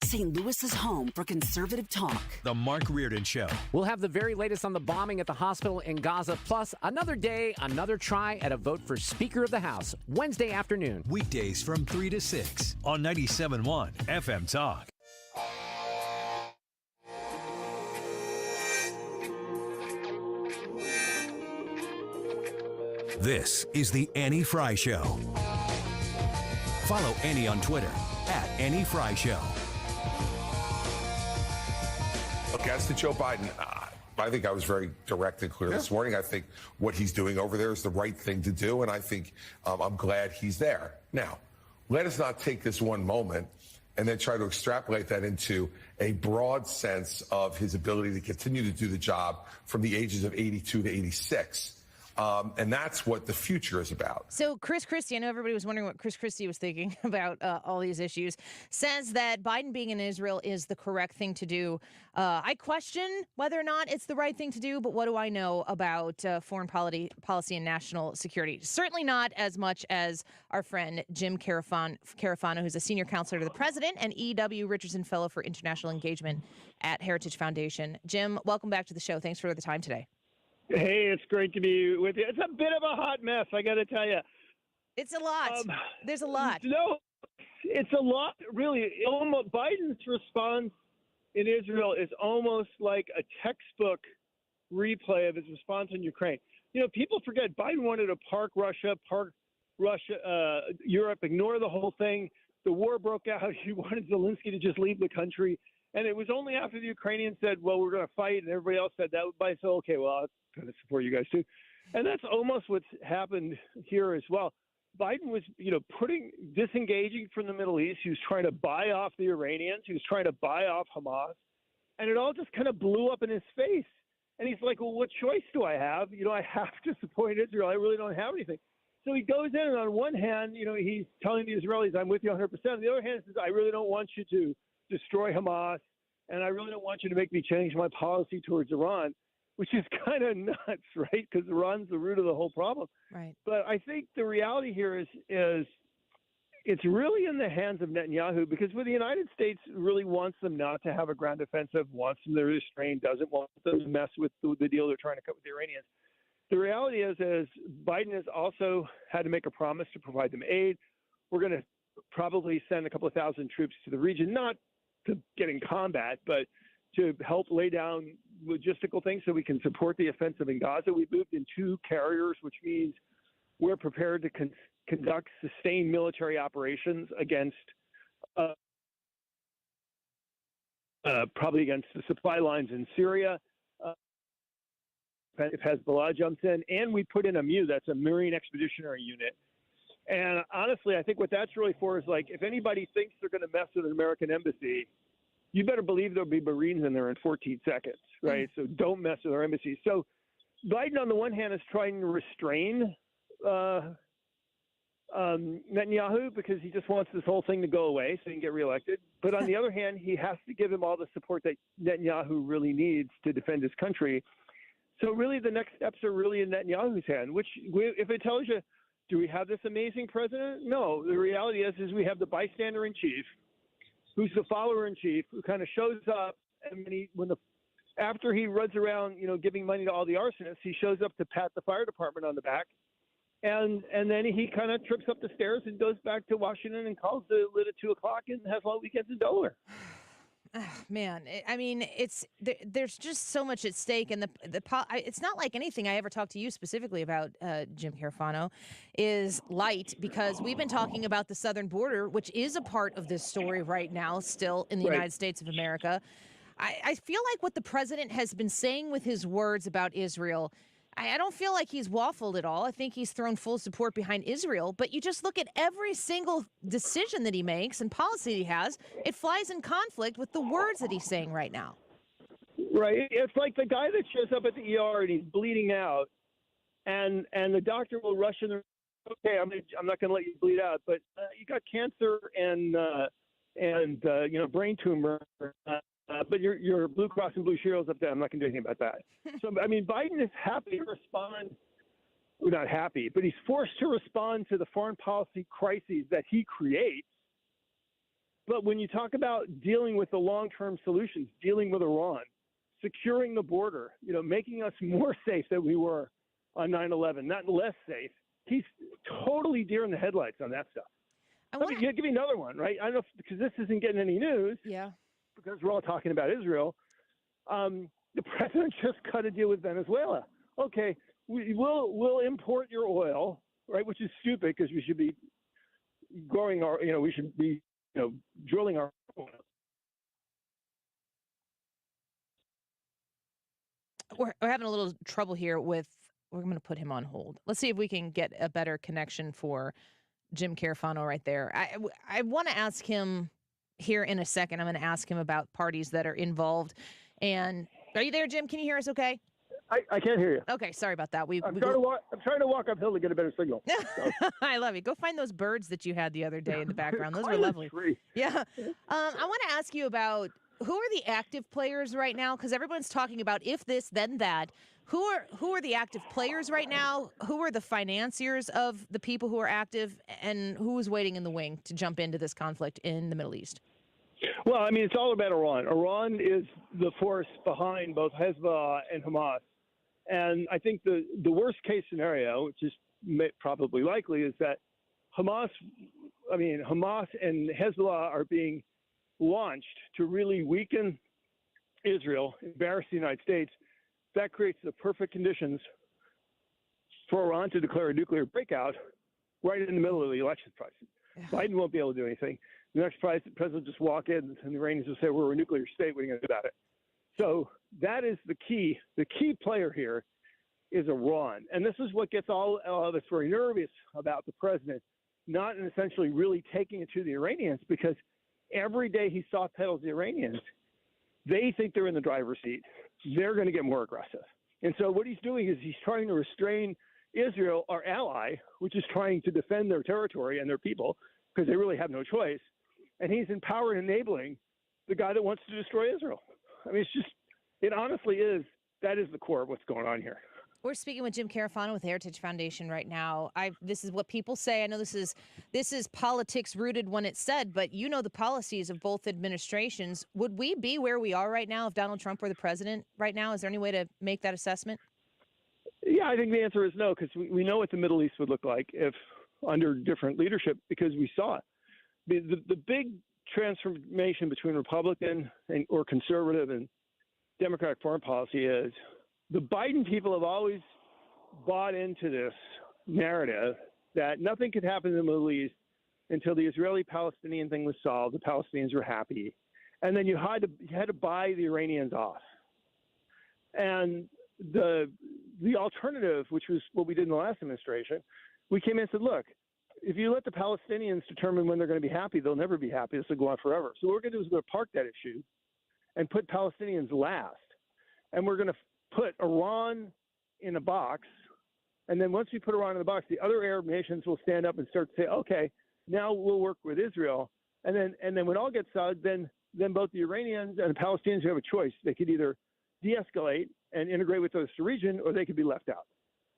Speaker 2: St. Louis's home for conservative talk.
Speaker 13: The Mark Reardon Show.
Speaker 3: We'll have the very latest on the bombing at the hospital in Gaza, plus another day, another try at a vote for Speaker of the House, Wednesday afternoon.
Speaker 13: Weekdays from 3 to 6 on 97.1 FM Talk. This is the Annie Frey Show. Follow Annie on Twitter @Annie Frey Show.
Speaker 9: Look, as to Joe Biden, I think I was very direct and clear this morning. I think what he's doing over there is the right thing to do, and I think I'm glad he's there. Now, let us not take this one moment and then try to extrapolate that into a broad sense of his ability to continue to do the job from the ages of 82 to 86. And that's what the future is about.
Speaker 11: So Chris Christie, I know everybody was wondering what Chris Christie was thinking about all these issues, says that Biden being in Israel is the correct thing to do. I question whether or not it's the right thing to do, but what do I know about foreign policy and national security? Certainly not as much as our friend Jim Carafano, who's a senior counselor to the president and E.W. Richardson Fellow for International Engagement at Heritage Foundation. Jim, welcome back to the show. Thanks for the time today.
Speaker 22: Hey, it's great to be with you. It's a bit of a hot mess, I got to tell you.
Speaker 11: It's a lot. There's a lot.
Speaker 22: No, it's a lot, really. Biden's response in Israel is almost like a textbook replay of his response in Ukraine. You know, people forget Biden wanted to park Europe, ignore the whole thing. The war broke out. He wanted Zelensky to just leave the country. And it was only after the Ukrainians said, well, we're going to fight, and everybody else said that, Biden said, okay, well, I'll kind of support you guys too. And that's almost what's happened here as well. Biden was, disengaging from the Middle East. He was trying to buy off the Iranians. He was trying to buy off Hamas. And it all just kind of blew up in his face. And he's like, well, what choice do I have? I have to support Israel. I really don't have anything. So he goes in, and on one hand, he's telling the Israelis, I'm with you 100%. On the other hand, he says, I really don't want you to destroy Hamas, and I really don't want you to make me change my policy towards Iran, which is kind of nuts, right? Because Iran's the root of the whole problem.
Speaker 11: Right.
Speaker 22: But I think the reality here is it's really in the hands of Netanyahu, because the United States really wants them not to have a ground offensive, wants them to restrain, doesn't want them to mess with the deal they're trying to cut with the Iranians. The reality is Biden has also had to make a promise to provide them aid. We're going to probably send a couple of thousand troops to the region, not to get in combat, but to help lay down logistical things so we can support the offensive in Gaza. We've moved in 2 carriers, which means we're prepared to conduct sustained military operations against probably against the supply lines in Syria. If Hezbollah jumps in, and we put in a MU, that's a Marine Expeditionary Unit. And honestly, I think what that's really for is, like, if anybody thinks they're going to mess with an American embassy, you better believe there'll be Marines in there in 14 seconds, right? So don't mess with our embassy. So Biden, on the one hand, is trying to restrain Netanyahu because he just wants this whole thing to go away so he can get reelected. But on the other hand, he has to give him all the support that Netanyahu really needs to defend his country. So really the next steps are really in Netanyahu's hand, which, if it tells you, do we have this amazing president? No. The reality is we have the bystander-in-chief, who's the follower-in-chief, who kind of shows up, and after he runs around, giving money to all the arsonists, he shows up to pat the fire department on the back, and then he kind of trips up the stairs and goes back to Washington and calls the lit at 2:00 and has long weekends in Delaware.
Speaker 11: Oh, man, there's just so much at stake, and it's not like anything I ever talked to you specifically about, Jim Carafano, is light, because we've been talking about the southern border, which is a part of this story right now, still in the United States of America. I feel like what the president has been saying with his words about Israel, I don't feel like he's waffled at all. I think he's thrown full support behind Israel. But you just look at every single decision that he makes and policy he has, it flies in conflict with the words that he's saying right now.
Speaker 22: Right. It's like the guy that shows up at the ER and he's bleeding out, and the doctor will rush in. Okay, I'm not going to let you bleed out, but you got cancer and brain tumor. But your Blue Cross and Blue Shield's up there. I'm not going to do anything about that. So, Biden is happy to respond. Well, not happy, but he's forced to respond to the foreign policy crises that he creates But when you talk about dealing with the long-term solutions, dealing with Iran, securing the border, making us more safe than we were on 9/11, not less safe, he's totally deer in the headlights on that stuff. Give me another one, right? I don't know because this isn't getting any news.
Speaker 11: Yeah.
Speaker 22: Because we're all talking about Israel. The president just cut a deal with Venezuela. Okay, we'll import your oil, right? Which is stupid because we should be growing our, we should be, drilling our oil.
Speaker 11: We're having a little trouble here we're going to put him on hold. Let's see if we can get a better connection for Jim Carafano right there. I want to ask him here in a second. I'm going to ask him about parties that are involved. And are you there, Jim? Can you hear us okay?
Speaker 22: I can't hear you.
Speaker 11: Okay, sorry about that.
Speaker 22: I'm trying to walk uphill to get a better signal. So.
Speaker 11: I love you. Go find those birds that you had the other day in the background. Those were lovely. Yeah. I want to ask you about who are the active players right now? Because everyone's talking about if this, then that. Who are the active players right now? Who are the financiers of the people who are active? And who is waiting in the wing to jump into this conflict in the Middle East?
Speaker 22: Well, I mean, it's all about Iran. Iran is the force behind both Hezbollah and Hamas. And I think the worst case scenario, which is probably likely, is that Hamas and Hezbollah are being launched to really weaken Israel, embarrass the United States. That creates the perfect conditions for Iran to declare a nuclear breakout right in the middle of the election process. Biden won't be able to do anything. The next president will just walk in and the Iranians will say, we're a nuclear state. What are you going to do about it? So that is the key. The key player here is Iran. And this is what gets all of us very nervous about the president not essentially really taking it to the Iranians, because every day he soft pedals the Iranians, they think they're in the driver's seat. They're going to get more aggressive. And so what he's doing is he's trying to restrain Israel, our ally, which is trying to defend their territory and their people, because they really have no choice. And he's empowering and enabling the guy that wants to destroy Israel. I mean, it honestly is, that is the core of what's going on here.
Speaker 11: We're speaking with Jim Carafano with the Heritage Foundation right now. This is what people say. I know this is politics rooted when it's said, but you know the policies of both administrations. Would we be where we are right now if Donald Trump were the president right now? Is there any way to make that assessment?
Speaker 22: Yeah, I think the answer is no, because we know what the Middle East would look like if under different leadership, because we saw it. The big transformation between Republican or conservative and Democratic foreign policy is the Biden people have always bought into this narrative that nothing could happen in the Middle East until the Israeli-Palestinian thing was solved. The Palestinians were happy. And then you had to buy the Iranians off. And the alternative, which was what we did in the last administration, we came in and said, look, if you let the Palestinians determine when they're going to be happy, they'll never be happy. This will go on forever. So what we're going to do is we're going to park that issue and put Palestinians last. And we're going to put Iran in a box. And then once we put Iran in the box, the other Arab nations will stand up and start to say, okay, now we'll work with Israel. And then when all gets solved, then both the Iranians and the Palestinians have a choice. They could either de-escalate and integrate with the region, or they could be left out.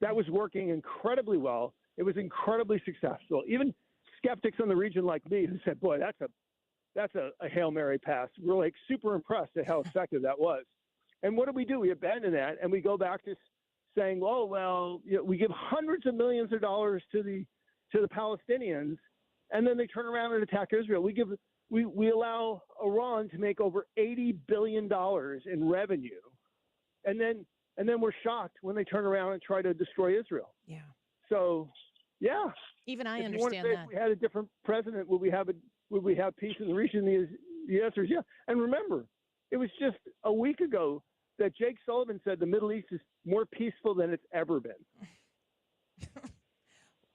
Speaker 22: That was working incredibly well. It was incredibly successful. Even skeptics in the region like me who said, boy, that's a Hail Mary pass. We're like super impressed at how effective that was. And what do? We abandon that and we go back to saying, oh, well, we give hundreds of millions of dollars to the Palestinians, and then they turn around and attack Israel. We allow Iran to make over $80 billion in revenue, and then we're shocked when they turn around and try to destroy Israel.
Speaker 11: Yeah.
Speaker 22: So, yeah.
Speaker 11: Even I
Speaker 22: if
Speaker 11: understand that.
Speaker 22: If we had a different president, would we have peace in the region? The answer is yeah. And remember, it was just a week ago that Jake Sullivan said the Middle East is more peaceful than it's ever been.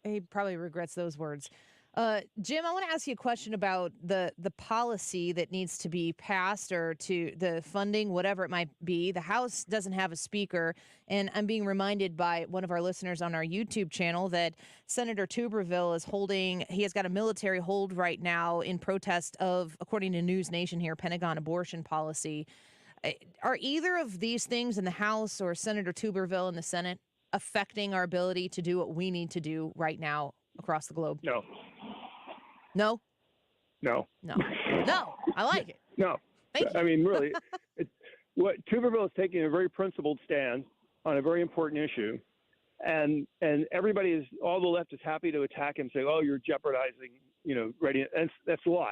Speaker 11: He probably regrets those words. Jim, I want to ask you a question about the policy that needs to be passed, or to the funding, whatever it might be. The House doesn't have a speaker, and I'm being reminded by one of our listeners on our YouTube channel that Senator Tuberville he has got a military hold right now in protest of, according to News Nation here, Pentagon abortion policy. Are either of these things in the House or Senator Tuberville in the Senate affecting our ability to do what we need to do right now across the globe?
Speaker 22: No.
Speaker 11: No?
Speaker 22: No.
Speaker 11: No. No. I like it.
Speaker 22: No.
Speaker 11: Thank you.
Speaker 22: I mean, really, what Tuberville is taking a very principled stand on a very important issue, and everybody is, all the left is happy to attack him, saying, "Oh, you're jeopardizing, ready." And that's a lie.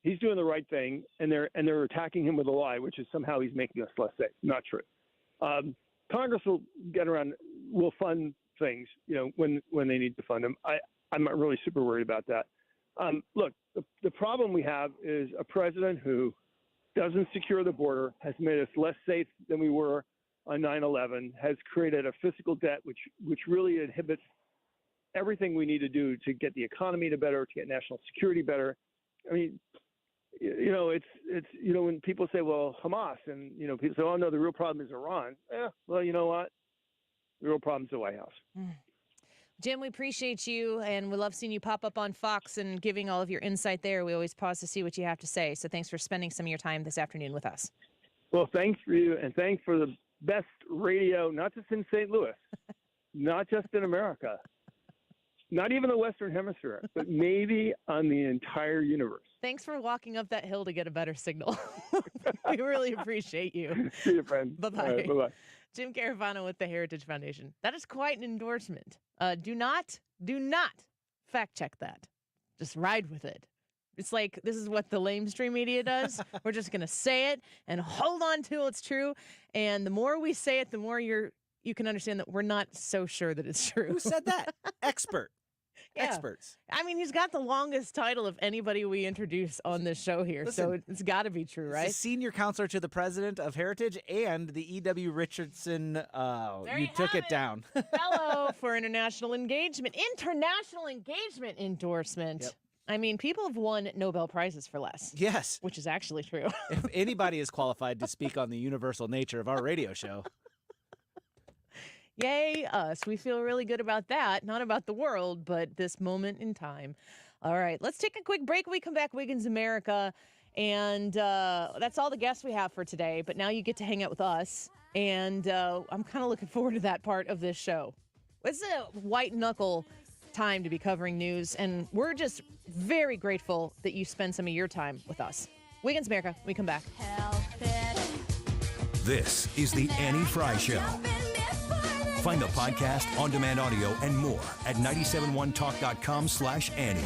Speaker 22: He's doing the right thing, and they're attacking him with a lie, which is somehow he's making us less safe. Not true. Congress will fund things, when they need to fund them. I'm not really super worried about that. Look, the problem we have is a president who doesn't secure the border, has made us less safe than we were on 9/11, has created a fiscal debt which really inhibits everything we need to do to get the economy to better, to get national security better. I mean, it's when people say, well, Hamas, and people say, oh no, the real problem is Iran. Well, you know what? The real problem is the White House.
Speaker 11: Jim, we appreciate you, and we love seeing you pop up on Fox and giving all of your insight there. We always pause to see what you have to say. So thanks for spending some of your time this afternoon with us.
Speaker 22: Well, thanks for you, and thanks for the best radio, not just in St. Louis, not just in America, not even the Western Hemisphere, but maybe on the entire universe.
Speaker 11: Thanks for walking up that hill to get a better signal. We really appreciate you.
Speaker 22: See you, friend.
Speaker 11: Bye-bye.
Speaker 22: All right, bye-bye.
Speaker 11: Jim Carafano with the Heritage Foundation. That is quite an endorsement. Do not fact check that. Just ride with it. It's like, this is what the lamestream media does. We're just going to say it and hold on till it's true. And the more we say it, the more you can understand that we're not so sure that it's true.
Speaker 1: Who said that? Expert.
Speaker 11: Yeah.
Speaker 1: Experts.
Speaker 11: I mean, he's got the longest title of anybody we introduce on this show here.
Speaker 1: Listen,
Speaker 11: so it's got to be true, right?
Speaker 1: He's a senior counselor to the president of Heritage and the E.W. Richardson. You took it down.
Speaker 11: Fellow for International Engagement. International Engagement endorsement.
Speaker 1: Yep.
Speaker 11: I mean, people have won Nobel Prizes for less.
Speaker 1: Yes.
Speaker 11: Which is actually true.
Speaker 1: If anybody is qualified to speak on the universal nature of our radio show.
Speaker 11: Yay, us. We feel really good about that. Not about the world, but this moment in time. All right, let's take a quick break. When we come back, Wiggins America. And that's all the guests we have for today. But now you get to hang out with us. And I'm kind of looking forward to that part of this show. It's a white knuckle time to be covering news. And we're just very grateful that you spend some of your time with us. Wiggins America, when we come back.
Speaker 13: This is the Annie Frey Show. Find the podcast, on-demand audio, and more at 971talk.com/Annie.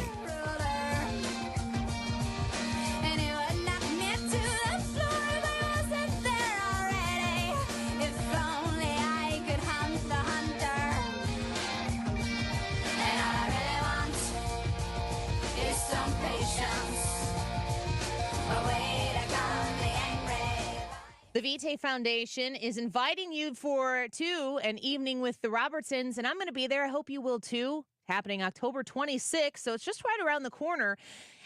Speaker 11: The Vitae Foundation is inviting you to an evening with the Robertsons, and I'm going to be there. I hope you will too. Happening October 26th, so it's just right around the corner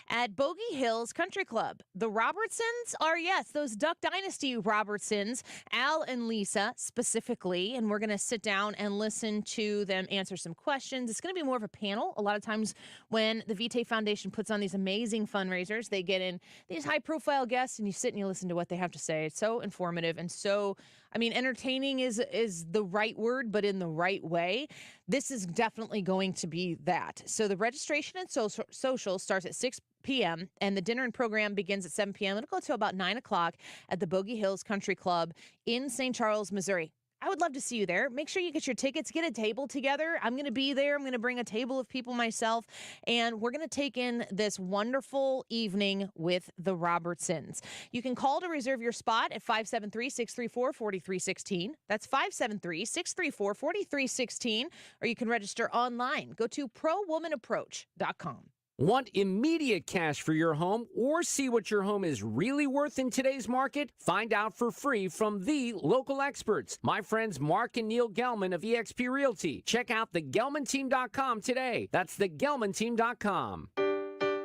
Speaker 11: at Bogey Hills Country Club. The Robertsons are, yes, those Duck Dynasty Robertsons, Al and Lisa specifically, and we're going to sit down and listen to them answer some questions. It's going to be more of a panel. A lot of times when the Vitae Foundation puts on these amazing fundraisers, they get in these high-profile guests, and you sit and you listen to what they have to say. It's so informative and so, I mean, entertaining is the right word, but in the right way. This is definitely going to be that. So the registration and social starts at 6 p.m. and the dinner and program begins at 7 p.m. It'll go to about 9 o'clock at the Bogey Hills Country Club in St. Charles, Missouri. I would love to see you there. Make sure you get your tickets, get a table together. I'm going to be there. I'm going to bring a table of people myself, and we're going to take in this wonderful evening with the Robertsons. You can call to reserve your spot at 573-634-4316. That's 573-634-4316, or you can register online. Go to prowomanaapproach.com.
Speaker 3: Want immediate cash for your home or see what your home is really worth in today's market? Find out for free from the local experts, my friends Mark and Neil Gelman of eXp Realty. Check out thegelmanteam.com today. That's thegelmanteam.com.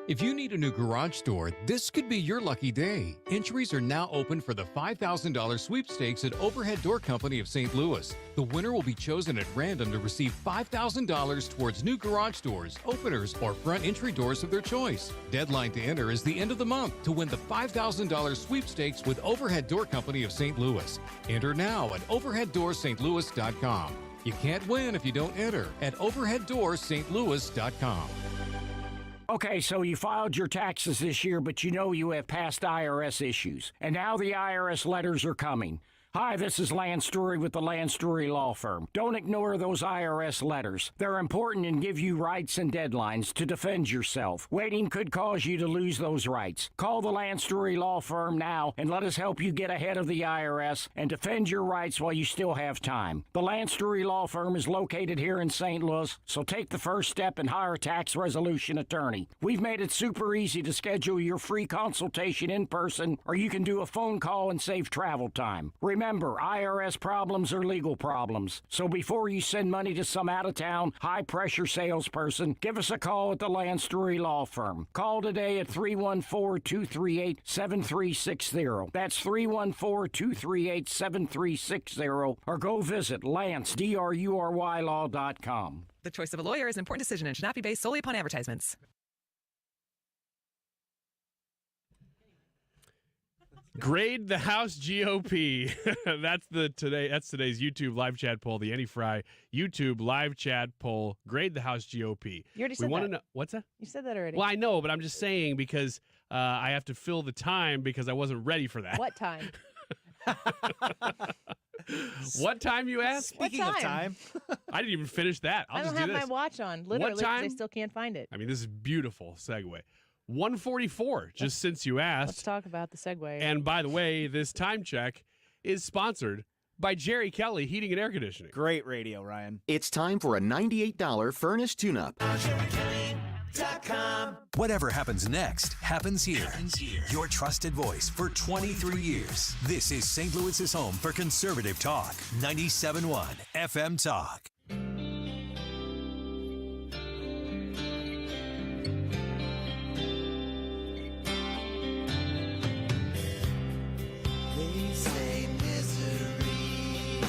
Speaker 5: If you need a new garage door, this could be your lucky day. Entries are now open for the $5,000 sweepstakes at Overhead Door Company of St. Louis. The winner will be chosen at random to receive $5,000 towards new garage doors, openers, or front entry doors of their choice. Deadline to enter is the end of the month to win the $5,000 sweepstakes with Overhead Door Company of St. Louis. Enter now at overheaddoorsstlouis.com. You can't win if you don't enter at overheaddoorsstlouis.com.
Speaker 7: Okay, so you filed your taxes this year, but you know you have past IRS issues. And now the IRS letters are coming. Hi, this is Lance Story with the Lance Story Law Firm. Don't ignore those IRS letters. They're important and give you rights and deadlines to defend yourself. Waiting could cause you to lose those rights. Call the Lance Story Law Firm now and let us help you get ahead of the IRS and defend your rights while you still have time. The Lance Story Law Firm is located here in St. Louis, so take the first step and hire a tax resolution attorney. We've made it super easy to schedule your free consultation in person, or you can do a phone call and save travel time. Remember, IRS problems are legal problems. So before you send money to some out-of-town, high-pressure salesperson, give us a call at the Lance Story Law Firm. Call today at 314-238-7360. That's 314-238-7360. Or go visit LanceDruryLaw.com.
Speaker 8: The choice of a lawyer is an important decision and should not be based solely upon advertisements.
Speaker 12: Grade the House GOP. That's today's YouTube live chat poll, the Annie Frey YouTube live chat poll. Grade the House GOP.
Speaker 11: You already said that.
Speaker 12: Know, what's that?
Speaker 11: You said that already.
Speaker 12: Well, I know, but I'm just saying because I have to fill the time because I wasn't ready for that.
Speaker 11: What time?
Speaker 12: What time, you asked?
Speaker 1: Speaking of time.
Speaker 12: I didn't even finish that.
Speaker 11: I don't
Speaker 12: just
Speaker 11: have
Speaker 12: do this.
Speaker 11: my watch on, literally, because I still can't find it.
Speaker 12: I mean, this is beautiful segue. 1:44, just since you asked.
Speaker 11: Let's talk about the segue.
Speaker 12: And by the way, this time check is sponsored by Jerry Kelly Heating and Air Conditioning.
Speaker 1: Great radio, Ryan.
Speaker 23: It's time for a $98 furnace tune-up.
Speaker 13: Whatever happens next happens here. Your trusted voice for 23 years. This is St. Louis's home for conservative talk. 97.1 FM Talk.
Speaker 15: They say misery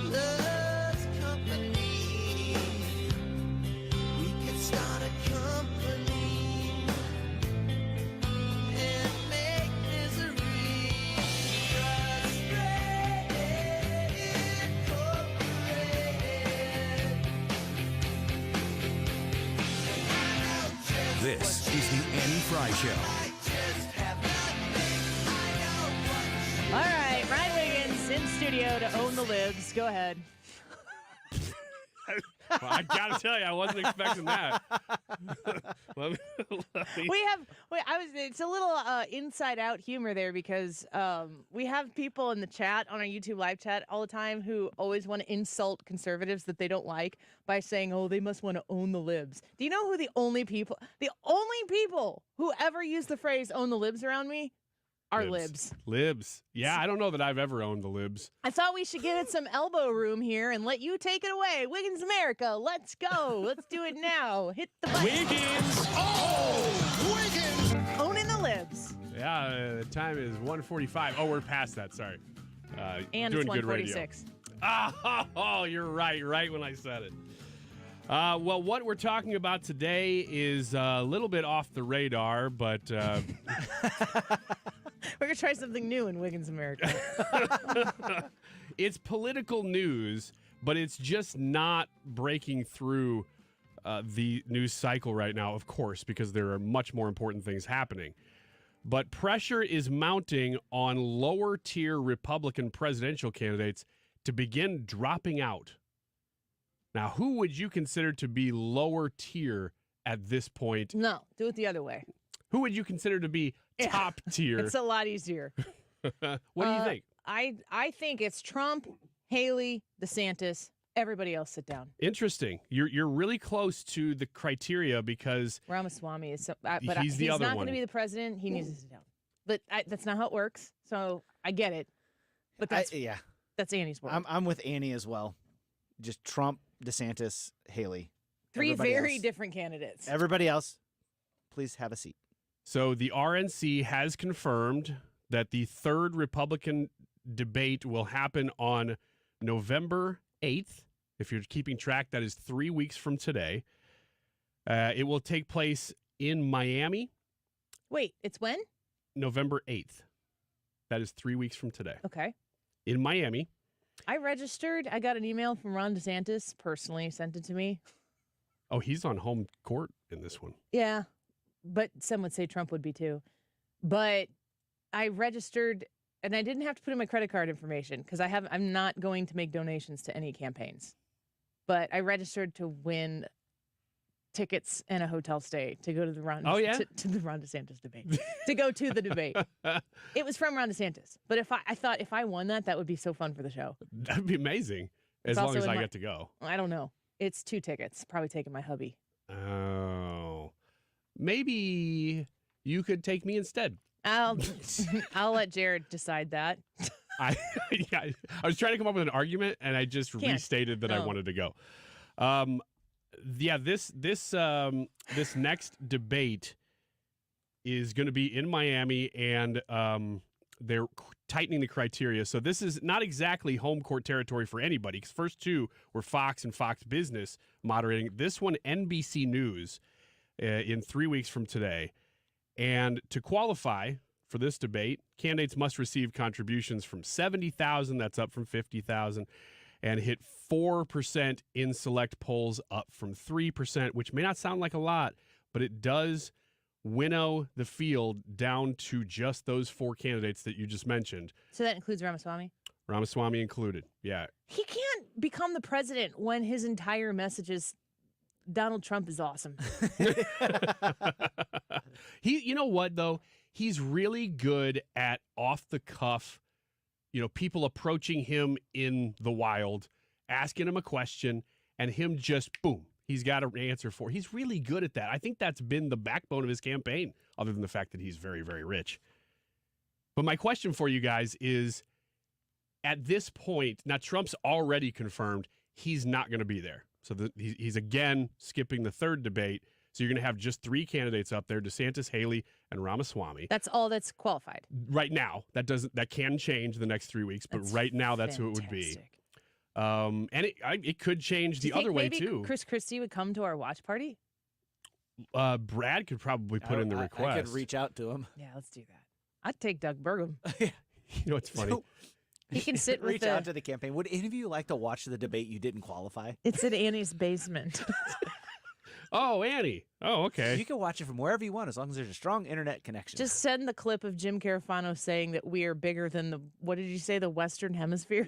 Speaker 15: loves company. We could start a company and make misery frustrated, incorporated.
Speaker 13: This is the Annie Frey Show.
Speaker 11: All right, Ryan Wiggins in studio to own the libs. Go ahead.
Speaker 12: Well, I gotta tell you, I wasn't expecting that.
Speaker 11: It's a little inside out humor there because we have people in the chat on our YouTube live chat all the time who always want to insult conservatives that they don't like by saying, oh, they must want to own the libs. Do you know who the only people who ever use the phrase own the libs around me are libs.
Speaker 12: Libs. Yeah, I don't know that I've ever owned the libs.
Speaker 11: I thought we should give it some elbow room here and let you take it away. Wiggins America, let's go. Let's do it now. Hit the button.
Speaker 12: Wiggins. Oh,
Speaker 11: Wiggins. Owning the libs.
Speaker 12: Yeah, the time is 1:45. Oh, we're past that. Sorry.
Speaker 11: And
Speaker 12: doing
Speaker 11: it's
Speaker 12: good radio.
Speaker 11: 1:46.
Speaker 12: Oh, you're right when I said it. Well, what we're talking about today is a little bit off the radar, but...
Speaker 11: We're going to try something new in Wiggins America.
Speaker 12: It's political news, but it's just not breaking through the news cycle right now, of course, because there are much more important things happening. But pressure is mounting on lower-tier Republican presidential candidates to begin dropping out. Now, who would you consider to be lower tier at this point?
Speaker 11: No, do it the other way.
Speaker 12: Who would you consider to be top tier?
Speaker 11: It's a lot easier.
Speaker 12: What do you think?
Speaker 11: I think it's Trump, Haley, DeSantis. Everybody else sit down.
Speaker 12: Interesting. You're really close to the criteria because
Speaker 11: Ramaswamy is, but
Speaker 12: he's the other
Speaker 11: not
Speaker 12: one.
Speaker 11: going to be the president. He needs to sit down. But that's not how it works. So I get it. But that's Annie's word.
Speaker 1: I'm with Annie as well. Just Trump, DeSantis, Haley.
Speaker 11: Three
Speaker 1: Everybody
Speaker 11: very
Speaker 1: else.
Speaker 11: different candidates.
Speaker 1: Everybody else, please have a seat.
Speaker 12: So the RNC has confirmed that the third Republican debate will happen on November 8th. If you're keeping track, that is 3 weeks from today. It will take place in Miami.
Speaker 11: Wait, it's when?
Speaker 12: November 8th. That is 3 weeks from today.
Speaker 11: Okay.
Speaker 12: In Miami.
Speaker 11: I registered. I got an email from Ron DeSantis, personally sent it to me.
Speaker 12: Oh, he's on home court in this one.
Speaker 11: Yeah, but some would say Trump would be too. But I registered, and I didn't have to put in my credit card information because I'm not going to make donations to any campaigns. But I registered to win tickets and a hotel stay to go to the Ron.
Speaker 12: Oh, yeah?
Speaker 11: to the Ron DeSantis debate. To go to the debate. It was from Ron DeSantis, but I thought if I won that would be so fun for the show.
Speaker 12: That'd be amazing,
Speaker 11: It's
Speaker 12: as long
Speaker 11: also
Speaker 12: as
Speaker 11: in
Speaker 12: I
Speaker 11: my-
Speaker 12: get to go.
Speaker 11: I don't know. It's 2 tickets. Probably taking my hubby.
Speaker 12: Oh, maybe you could take me instead.
Speaker 11: I'll let Jared decide that.
Speaker 12: I was trying to come up with an argument, and I just
Speaker 11: Can't.
Speaker 12: restated that I
Speaker 11: No.
Speaker 12: wanted to go. This next debate is going to be in Miami, and they're tightening the criteria. So this is not exactly home court territory for anybody, because first 2 were Fox and Fox Business moderating. This one, NBC News, in 3 weeks from today. And to qualify for this debate, candidates must receive contributions from $70,000, that's up from $50,000, and hit 4% in select polls, up from 3%, which may not sound like a lot, but it does winnow the field down to just those 4 candidates that you just mentioned.
Speaker 11: So that includes Ramaswamy?
Speaker 12: Ramaswamy included, yeah.
Speaker 11: He can't become the president when his entire message is Donald Trump is awesome.
Speaker 12: You know what, though? He's really good at off the cuff, people approaching him in the wild, asking him a question, and him just, boom, he's got an answer for. He's really good at that. I think that's been the backbone of his campaign, other than the fact that he's very, very rich. But my question for you guys is, at this point, now Trump's already confirmed he's not going to be there. So he's again skipping the 3rd debate. So you're going to have just 3 candidates up there: DeSantis, Haley, and Ramaswamy.
Speaker 11: That's all that's qualified.
Speaker 12: Right now, that can change the next 3 weeks, but right now that's who it would be. And it could change
Speaker 11: Do
Speaker 12: the
Speaker 11: you think
Speaker 12: other way
Speaker 11: maybe
Speaker 12: too.
Speaker 11: Chris Christie would come to our watch party?
Speaker 12: Brad could probably put in the request.
Speaker 1: I could reach out to him.
Speaker 11: Yeah, let's do that. I'd take Doug Burgum.
Speaker 12: You know what's funny?
Speaker 11: He can sit with
Speaker 1: reach out to the campaign. Would any of you like to watch the debate you didn't qualify?
Speaker 11: It's in Annie's basement.
Speaker 12: Oh, Annie. Oh, okay.
Speaker 1: You can watch it from wherever you want as long as there's a strong internet connection.
Speaker 11: Just send the clip of Jim Carafano saying that we are bigger than what did you say, the Western Hemisphere?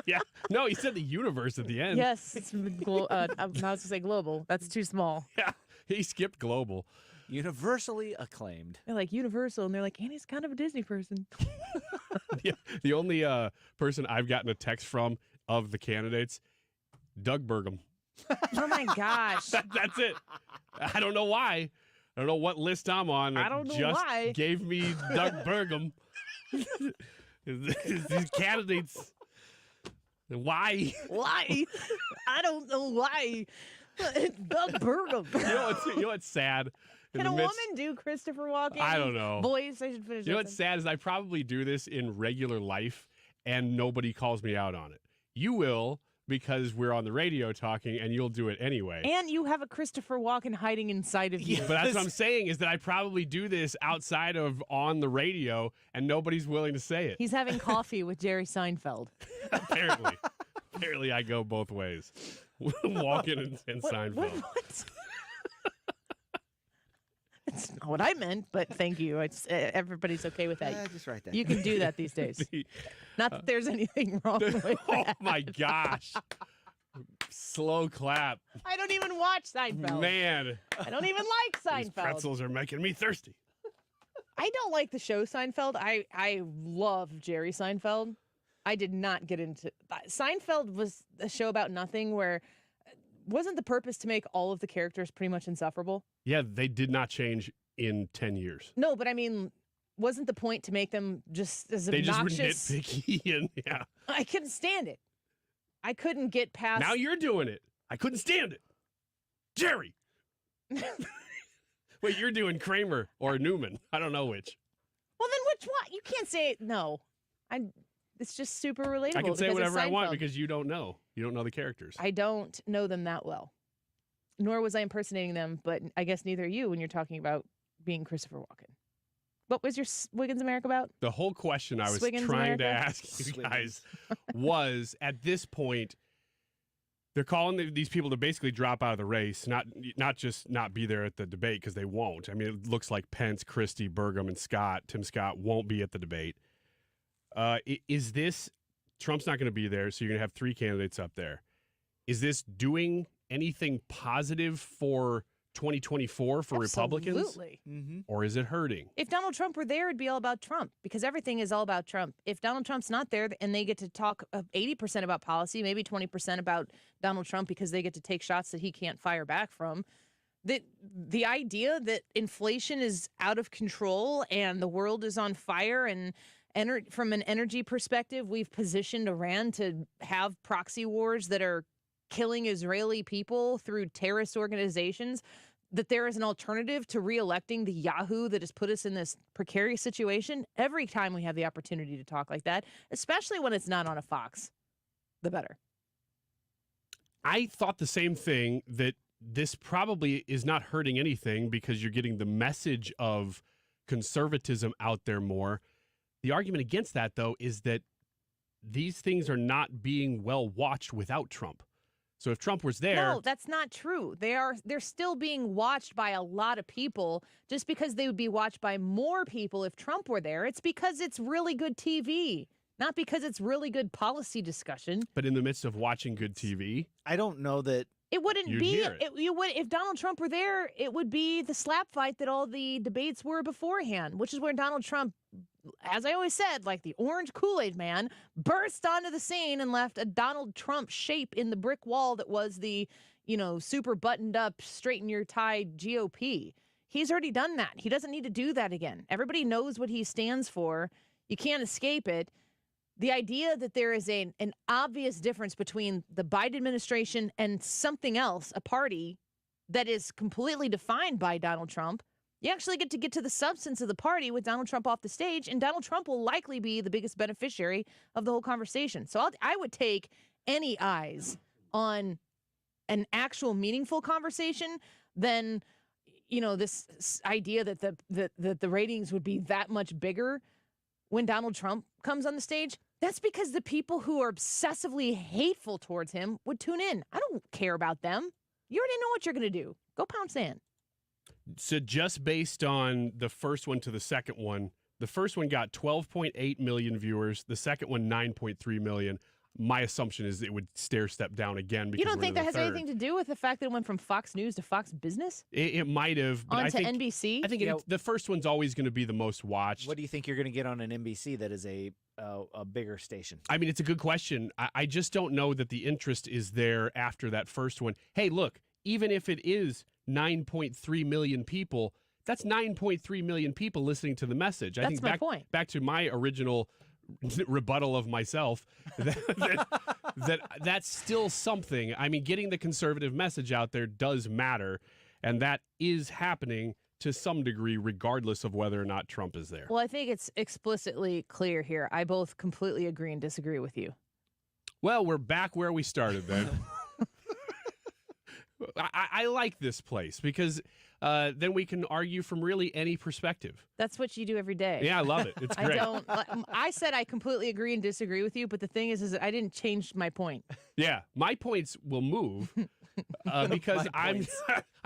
Speaker 12: Yeah. No, he said the universe at the end.
Speaker 11: Yes. It's I was going to say global. That's too small.
Speaker 12: Yeah. He skipped global.
Speaker 1: Universally acclaimed.
Speaker 11: They're like Universal, and they're like, Annie's kind of a Disney person.
Speaker 12: The only person I've gotten a text from of the candidates, Doug Burgum.
Speaker 11: Oh, my gosh.
Speaker 12: That's it. I don't know why. I don't know what list I'm on.
Speaker 11: I don't know
Speaker 12: just
Speaker 11: why.
Speaker 12: Gave me Doug Burgum. These candidates. Why?
Speaker 11: Why? I don't know why. Doug Burgum.
Speaker 12: You know what's sad? In
Speaker 11: Can
Speaker 12: the
Speaker 11: a
Speaker 12: midst-
Speaker 11: woman do Christopher Walken?
Speaker 12: I don't know.
Speaker 11: Boys, I should finish.
Speaker 12: You know
Speaker 11: that
Speaker 12: what's sad is I probably do this in regular life and nobody calls me out on it. You will, because we're on the radio talking, and you'll do it anyway.
Speaker 11: And you have a Christopher Walken hiding inside of you.
Speaker 12: But that's what I'm saying, is that I probably do this outside of on the radio, and nobody's willing to say it.
Speaker 11: He's having coffee with Jerry Seinfeld.
Speaker 12: Apparently. Apparently I go both ways. Walken and Seinfeld.
Speaker 11: What? That's not what I meant, but thank you. It's everybody's okay with that.
Speaker 1: Just write that.
Speaker 11: You can do that these days. Not that there's anything wrong with
Speaker 12: Oh
Speaker 11: that.
Speaker 12: my gosh. Slow clap.
Speaker 11: I don't even watch Seinfeld.
Speaker 12: Man.
Speaker 11: I don't even like
Speaker 12: These
Speaker 11: Seinfeld.
Speaker 12: pretzels are making me thirsty.
Speaker 11: I don't like the show Seinfeld. I love Jerry Seinfeld. I did not get into Seinfeld was a show about nothing where wasn't the purpose to make all of the characters pretty much insufferable?
Speaker 12: Yeah, they did not change in 10 years.
Speaker 11: No, but I mean, wasn't the point to make them just as obnoxious?
Speaker 12: They just were nitpicky and yeah.
Speaker 11: I couldn't stand it. I couldn't get past.
Speaker 12: Now you're doing it. I couldn't stand it. Jerry. Wait, you're doing Kramer or Newman. I don't know which.
Speaker 11: Well, then which one? You can't say it. No. It's just super relatable.
Speaker 12: I can say
Speaker 11: because
Speaker 12: whatever
Speaker 11: it's
Speaker 12: I want
Speaker 11: Seinfeld.
Speaker 12: because you don't know. You don't know the characters.
Speaker 11: I don't know them that well. Nor was I impersonating them, but I guess neither are you when you're talking about being Christopher Walken. What was your Wiggins America about?
Speaker 12: The whole question I was
Speaker 11: Swiggins
Speaker 12: trying to
Speaker 11: America?
Speaker 12: ask you guys was, at this point, They're calling these people to basically drop out of the race, not just not be there at the debate, because they won't. I mean, it looks like Pence, Christie, Burgum, and Tim Scott won't be at the debate. Is this, Trump's not going to be there, so you're going to have 3 candidates up there. Is this doing anything positive for 2024 for Republicans?
Speaker 11: Absolutely.
Speaker 12: Or is it hurting?
Speaker 11: If Donald Trump were there, it'd be all about Trump, because everything is all about Trump. If Donald Trump's not there and they get to talk 80% about policy, maybe 20% about Donald Trump because they get to take shots that he can't fire back from, the idea that inflation is out of control and the world is on fire, and from an energy perspective, we've positioned Iran to have proxy wars that are killing Israeli people through terrorist organizations, that there is an alternative to reelecting the Yahoo that has put us in this precarious situation. Every time we have the opportunity to talk like that, especially when it's not on a Fox, the better.
Speaker 12: I thought the same thing, that this probably is not hurting anything because you're getting the message of conservatism out there more. The argument against that, though, is that these things are not being well watched without Trump. So if Trump was there...
Speaker 11: No, that's not true. They're still being watched by a lot of people. Just because they would be watched by more people if Trump were there, it's because it's really good TV, not because it's really good policy discussion.
Speaker 12: But in the midst of watching good TV...
Speaker 1: I don't know that...
Speaker 11: It wouldn't
Speaker 12: You'd
Speaker 11: be...
Speaker 12: hear it.
Speaker 11: You would, if Donald Trump were there, it would be the slap fight that all the debates were beforehand, which is where Donald Trump, as I always said, like the orange Kool-Aid man, burst onto the scene and left a Donald Trump shape in the brick wall that was the, super buttoned up, straighten your tie GOP. He's already done that. He doesn't need to do that again. Everybody knows what he stands for. You can't escape it. The idea that there is an obvious difference between the Biden administration and something else, a party that is completely defined by Donald Trump, you actually get to the substance of the party with Donald Trump off the stage, and Donald Trump will likely be the biggest beneficiary of the whole conversation. So I would take any eyes on an actual meaningful conversation than, this idea that the ratings would be that much bigger when Donald Trump comes on the stage. That's because the people who are obsessively hateful towards him would tune in. I don't care about them. You already know what you're going to do. Go pound sand.
Speaker 12: So just based on the first one to the second one, the first one got 12.8 million viewers. The second one, 9.3 million. My assumption is it would stair step down again. Because
Speaker 11: You don't think that has anything to do with the fact that it went from Fox News to Fox Business?
Speaker 12: It might have. But
Speaker 11: Onto NBC?
Speaker 12: I think the first one's always going to be the most watched.
Speaker 1: What do you think you're going to get on an NBC that is a bigger station?
Speaker 12: I mean, it's a good question. I just don't know that the interest is there after that first one. Hey, look, even if it is 9.3 million people, that's 9.3 million people listening to the message. I think
Speaker 11: my point.
Speaker 12: Back to my original rebuttal of myself, that's still something. I mean, getting the conservative message out there does matter, and that is happening to some degree, regardless of whether or not Trump is there.
Speaker 11: Well, I think it's explicitly clear here. I both completely agree and disagree with you.
Speaker 12: Well, we're back where we started then. I like this place because then we can argue from really any perspective.
Speaker 11: That's what you do every day.
Speaker 12: Yeah, I love it. It's great.
Speaker 11: I said I completely agree and disagree with you, but the thing is I didn't change my point.
Speaker 12: Yeah, my points will move because I'm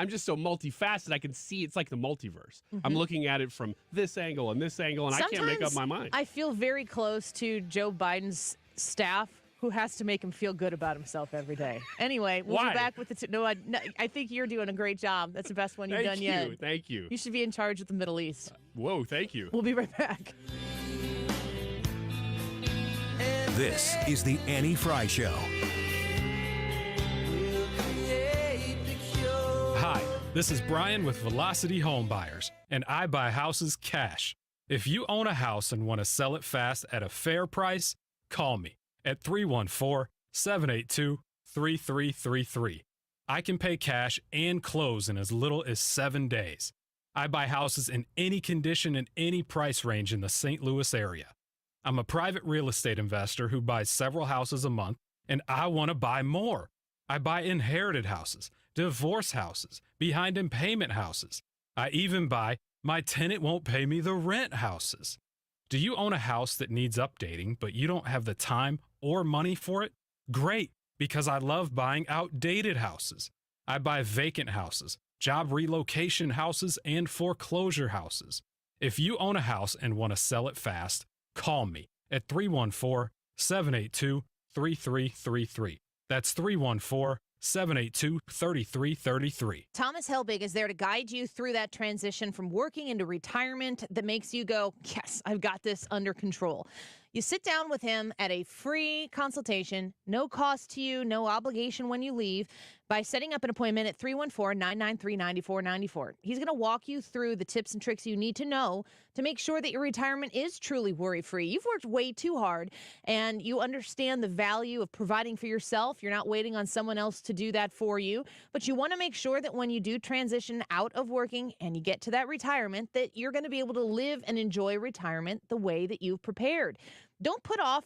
Speaker 12: just so multifaceted. I can see it's like the multiverse. I'm looking at it from this angle and this angle, and
Speaker 11: Sometimes
Speaker 12: I can't make up my mind.
Speaker 11: I feel very close to Joe Biden's staff, who has to make him feel good about himself every day. Anyway, we'll be back with the... I think you're doing a great job. That's the best one you've done yet.
Speaker 12: Thank you.
Speaker 11: You should be in charge of the Middle East.
Speaker 12: Whoa, thank you.
Speaker 11: We'll be right back.
Speaker 13: This is the Annie Frey Show.
Speaker 10: Hi, this is Brian with Velocity Home Buyers, and I buy houses cash. If you own a house and want to sell it fast at a fair price, call me at 314-782-3333. I can pay cash and close in as little as 7 days. I buy houses in any condition and any price range in the St. Louis area. I'm a private real estate investor who buys several houses a month, and I want to buy more. I buy inherited houses, divorce houses, behind in payment houses. I even buy my tenant won't pay me the rent houses. Do you own a house that needs updating, but you don't have the time or money for it? Great. because I love buying outdated houses. I buy vacant houses, job relocation houses, and foreclosure houses. If you own a house and want to sell it fast, call me at 314-782-3333. That's 314-782-3333.
Speaker 11: Thomas Helbig is there to guide you through that transition from working into retirement that makes you go, yes, I've got this under control. You sit down with him at a free consultation, no cost to you, no obligation when you leave, by setting up an appointment at 314-993-9494. He's going to walk you through the tips and tricks you need to know to make sure that your retirement is truly worry-free. You've worked way too hard, and you understand the value of providing for yourself. You're not waiting on someone else to do that for you, but you want to make sure that when you do transition out of working and you get to that retirement, that you're going to be able to live and enjoy retirement the way that you've prepared. Don't put off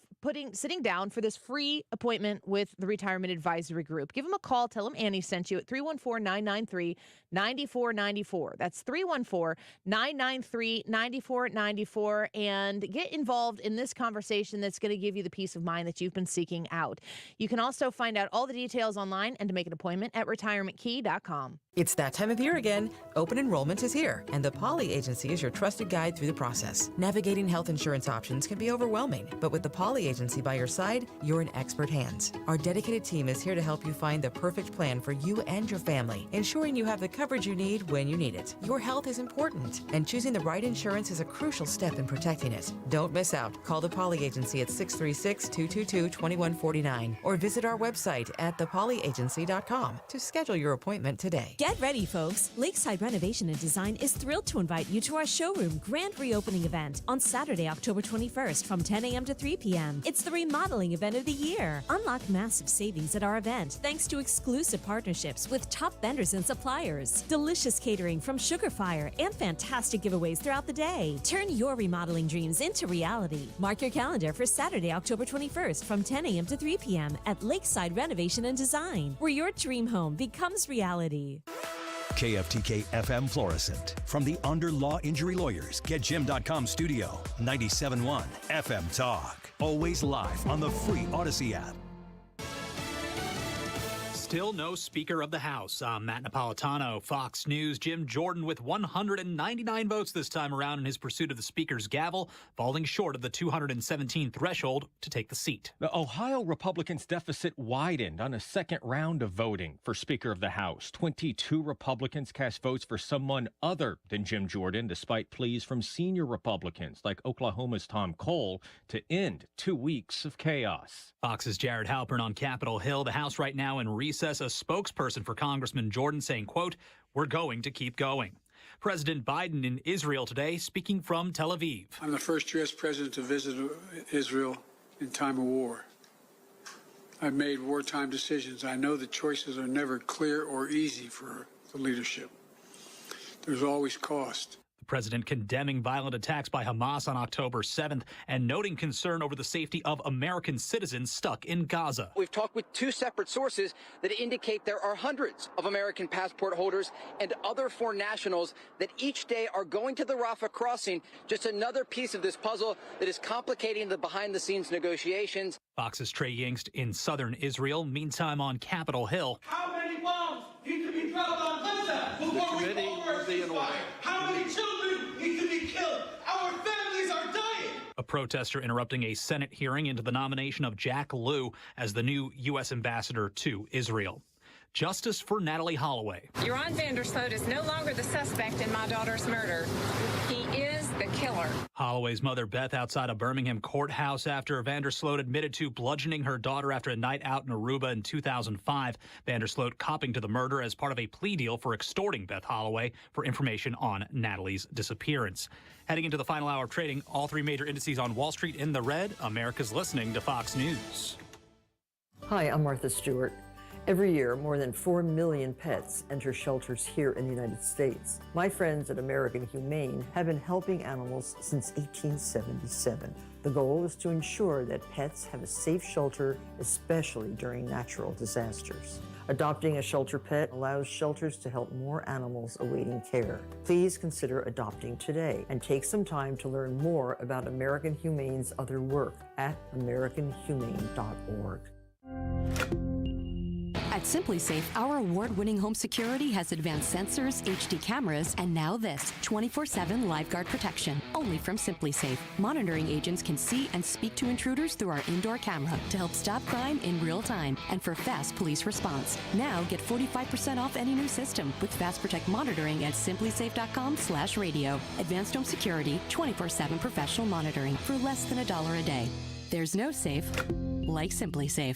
Speaker 11: sitting down for this free appointment with the Retirement Advisory Group. Give them a call. Tell them Annie sent you at 314-993-9494. That's 314-993-9494. And get involved in this conversation that's going to give you the peace of mind that you've been seeking out. You can also find out all the details online and to make an appointment at retirementkey.com.
Speaker 8: It's that time of year again. Open enrollment is here, and the Poly Agency is your trusted guide through the process. Navigating health insurance options can be overwhelming, but with the Poly Agency by your side, you're in expert hands. Our dedicated team is here to help you find the perfect plan for you and your family, ensuring you have the coverage you need when you need it. Your health is important, and choosing the right insurance is a crucial step in protecting it. Don't miss out. Call the Poly Agency at 636-222-2149 or visit our website at thepolyagency.com to schedule your appointment today.
Speaker 6: Get ready, folks. Lakeside Renovation and Design is thrilled to invite you to our showroom grand reopening event on Saturday, October 21st from 10 a.m. to 3 p.m. It's the remodeling event of the year. Unlock massive savings at our event thanks to exclusive partnerships with top vendors and suppliers, delicious catering from Sugar Fire, and fantastic giveaways throughout the day. Turn your remodeling dreams into reality. Mark your calendar for Saturday, October 21st from 10 a.m. to 3 p.m. at Lakeside Renovation and Design, where your dream home becomes reality.
Speaker 13: KFTK FM Florissant. From the Under Law Injury Lawyers, GetJim.com studio, 97.1 FM Talk. Always live on the free Odyssey app.
Speaker 14: Still no Speaker of the House. I'm Matt Napolitano, Fox News. Jim Jordan with 199 votes this time around in his pursuit of the Speaker's gavel, falling short of the 217 threshold to take the seat.
Speaker 21: The Ohio Republicans' deficit widened on a second round of voting for Speaker of the House. 22 Republicans cast votes for someone other than Jim Jordan, despite pleas from senior Republicans like Oklahoma's Tom Cole to end 2 weeks of chaos.
Speaker 14: Fox's Jared Halpern on Capitol Hill. The House right now in recess. A spokesperson for Congressman Jordan saying, quote, "We're going to keep going." President Biden in Israel today, speaking from Tel Aviv.
Speaker 24: I'm the first U.S. president to visit Israel in time of war. I've made wartime decisions. I know the choices are never clear or easy for the leadership. There's always cost.
Speaker 14: The president condemning violent attacks by Hamas on October 7th and noting concern over the safety of American citizens stuck in Gaza.
Speaker 25: We've talked with two separate sources that indicate there are hundreds of American passport holders and other foreign nationals that each day are going to the Rafah crossing, just another piece of this puzzle that is complicating the behind-the-scenes negotiations.
Speaker 14: Fox's Trey Yingst in southern Israel. Meantime, on Capitol Hill.
Speaker 15: How many bombs need to be dropped on Gaza before we call for a ceasefire? How many children need to be killed? Our families are dying.
Speaker 14: A protester interrupting a Senate hearing into the nomination of Jack Lew as the new U.S. ambassador to Israel. Justice for Natalie Holloway.
Speaker 26: Ron Vandersloot is no longer the suspect in my daughter's murder. He is the killer.
Speaker 14: Holloway's mother, Beth, outside a Birmingham courthouse after Vandersloot admitted to bludgeoning her daughter after a night out in Aruba in 2005. Vandersloot copping to the murder as part of a plea deal for extorting Beth Holloway for information on Natalie's disappearance. Heading into the final hour of trading, all three major indices on Wall Street in the red. America's listening to Fox News.
Speaker 27: Hi, I'm Martha Stewart. Every year, more than 4 million pets enter shelters here in the United States. My friends at American Humane have been helping animals since 1877. The goal is to ensure that pets have a safe shelter, especially during natural disasters. Adopting a shelter pet allows shelters to help more animals awaiting care. Please consider adopting today and take some time to learn more about American Humane's other work at americanhumane.org.
Speaker 2: At SimpliSafe, our award-winning home security has advanced sensors, HD cameras, and now this 24/7 LiveGuard protection. Only from SimpliSafe. Monitoring agents can see and speak to intruders through our indoor camera to help stop crime in real time and for fast police response. Now get 45% off any new system with Fast Protect monitoring at simplisafe.com/radio. Advanced home security, 24/7 professional monitoring for less than $1 a day. There's no safe like SimpliSafe.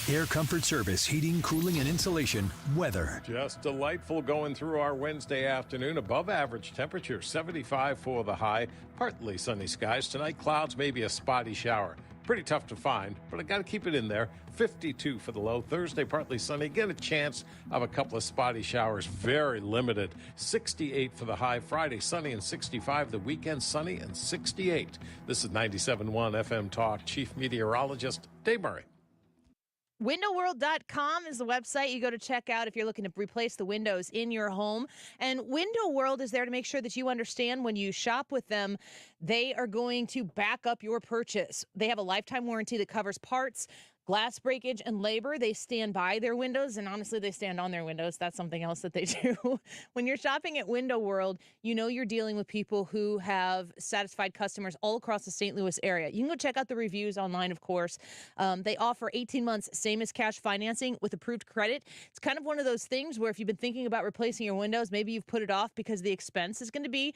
Speaker 13: Air Comfort Service, heating, cooling, and insulation, weather.
Speaker 4: Just delightful going through our Wednesday afternoon. Above average temperature, 75 for the high. Partly sunny skies. Tonight, clouds, maybe a spotty shower. Pretty tough to find, but I got to keep it in there. 52 for the low. Thursday, partly sunny. Get a chance of a couple of spotty showers. Very limited. 68 for the high. Friday, sunny and 65. The weekend, sunny and 68. This is 97.1 FM Talk. Chief Meteorologist Dave Murray.
Speaker 11: WindowWorld.com is the website you go to check out if you're looking to replace the windows in your home. And Window World is there to make sure that you understand when you shop with them, they are going to back up your purchase. They have a lifetime warranty that covers parts, glass breakage, and labor. They stand by their windows, and honestly, they stand on their windows. That's something else that they do. When you're shopping at Window World, you know you're dealing with people who have satisfied customers all across the St. Louis area. You can go check out the reviews online, of course. They offer 18 months same as cash financing with approved credit. It's kind of one of those things where if you've been thinking about replacing your windows, maybe you've put it off because the expense is going to be,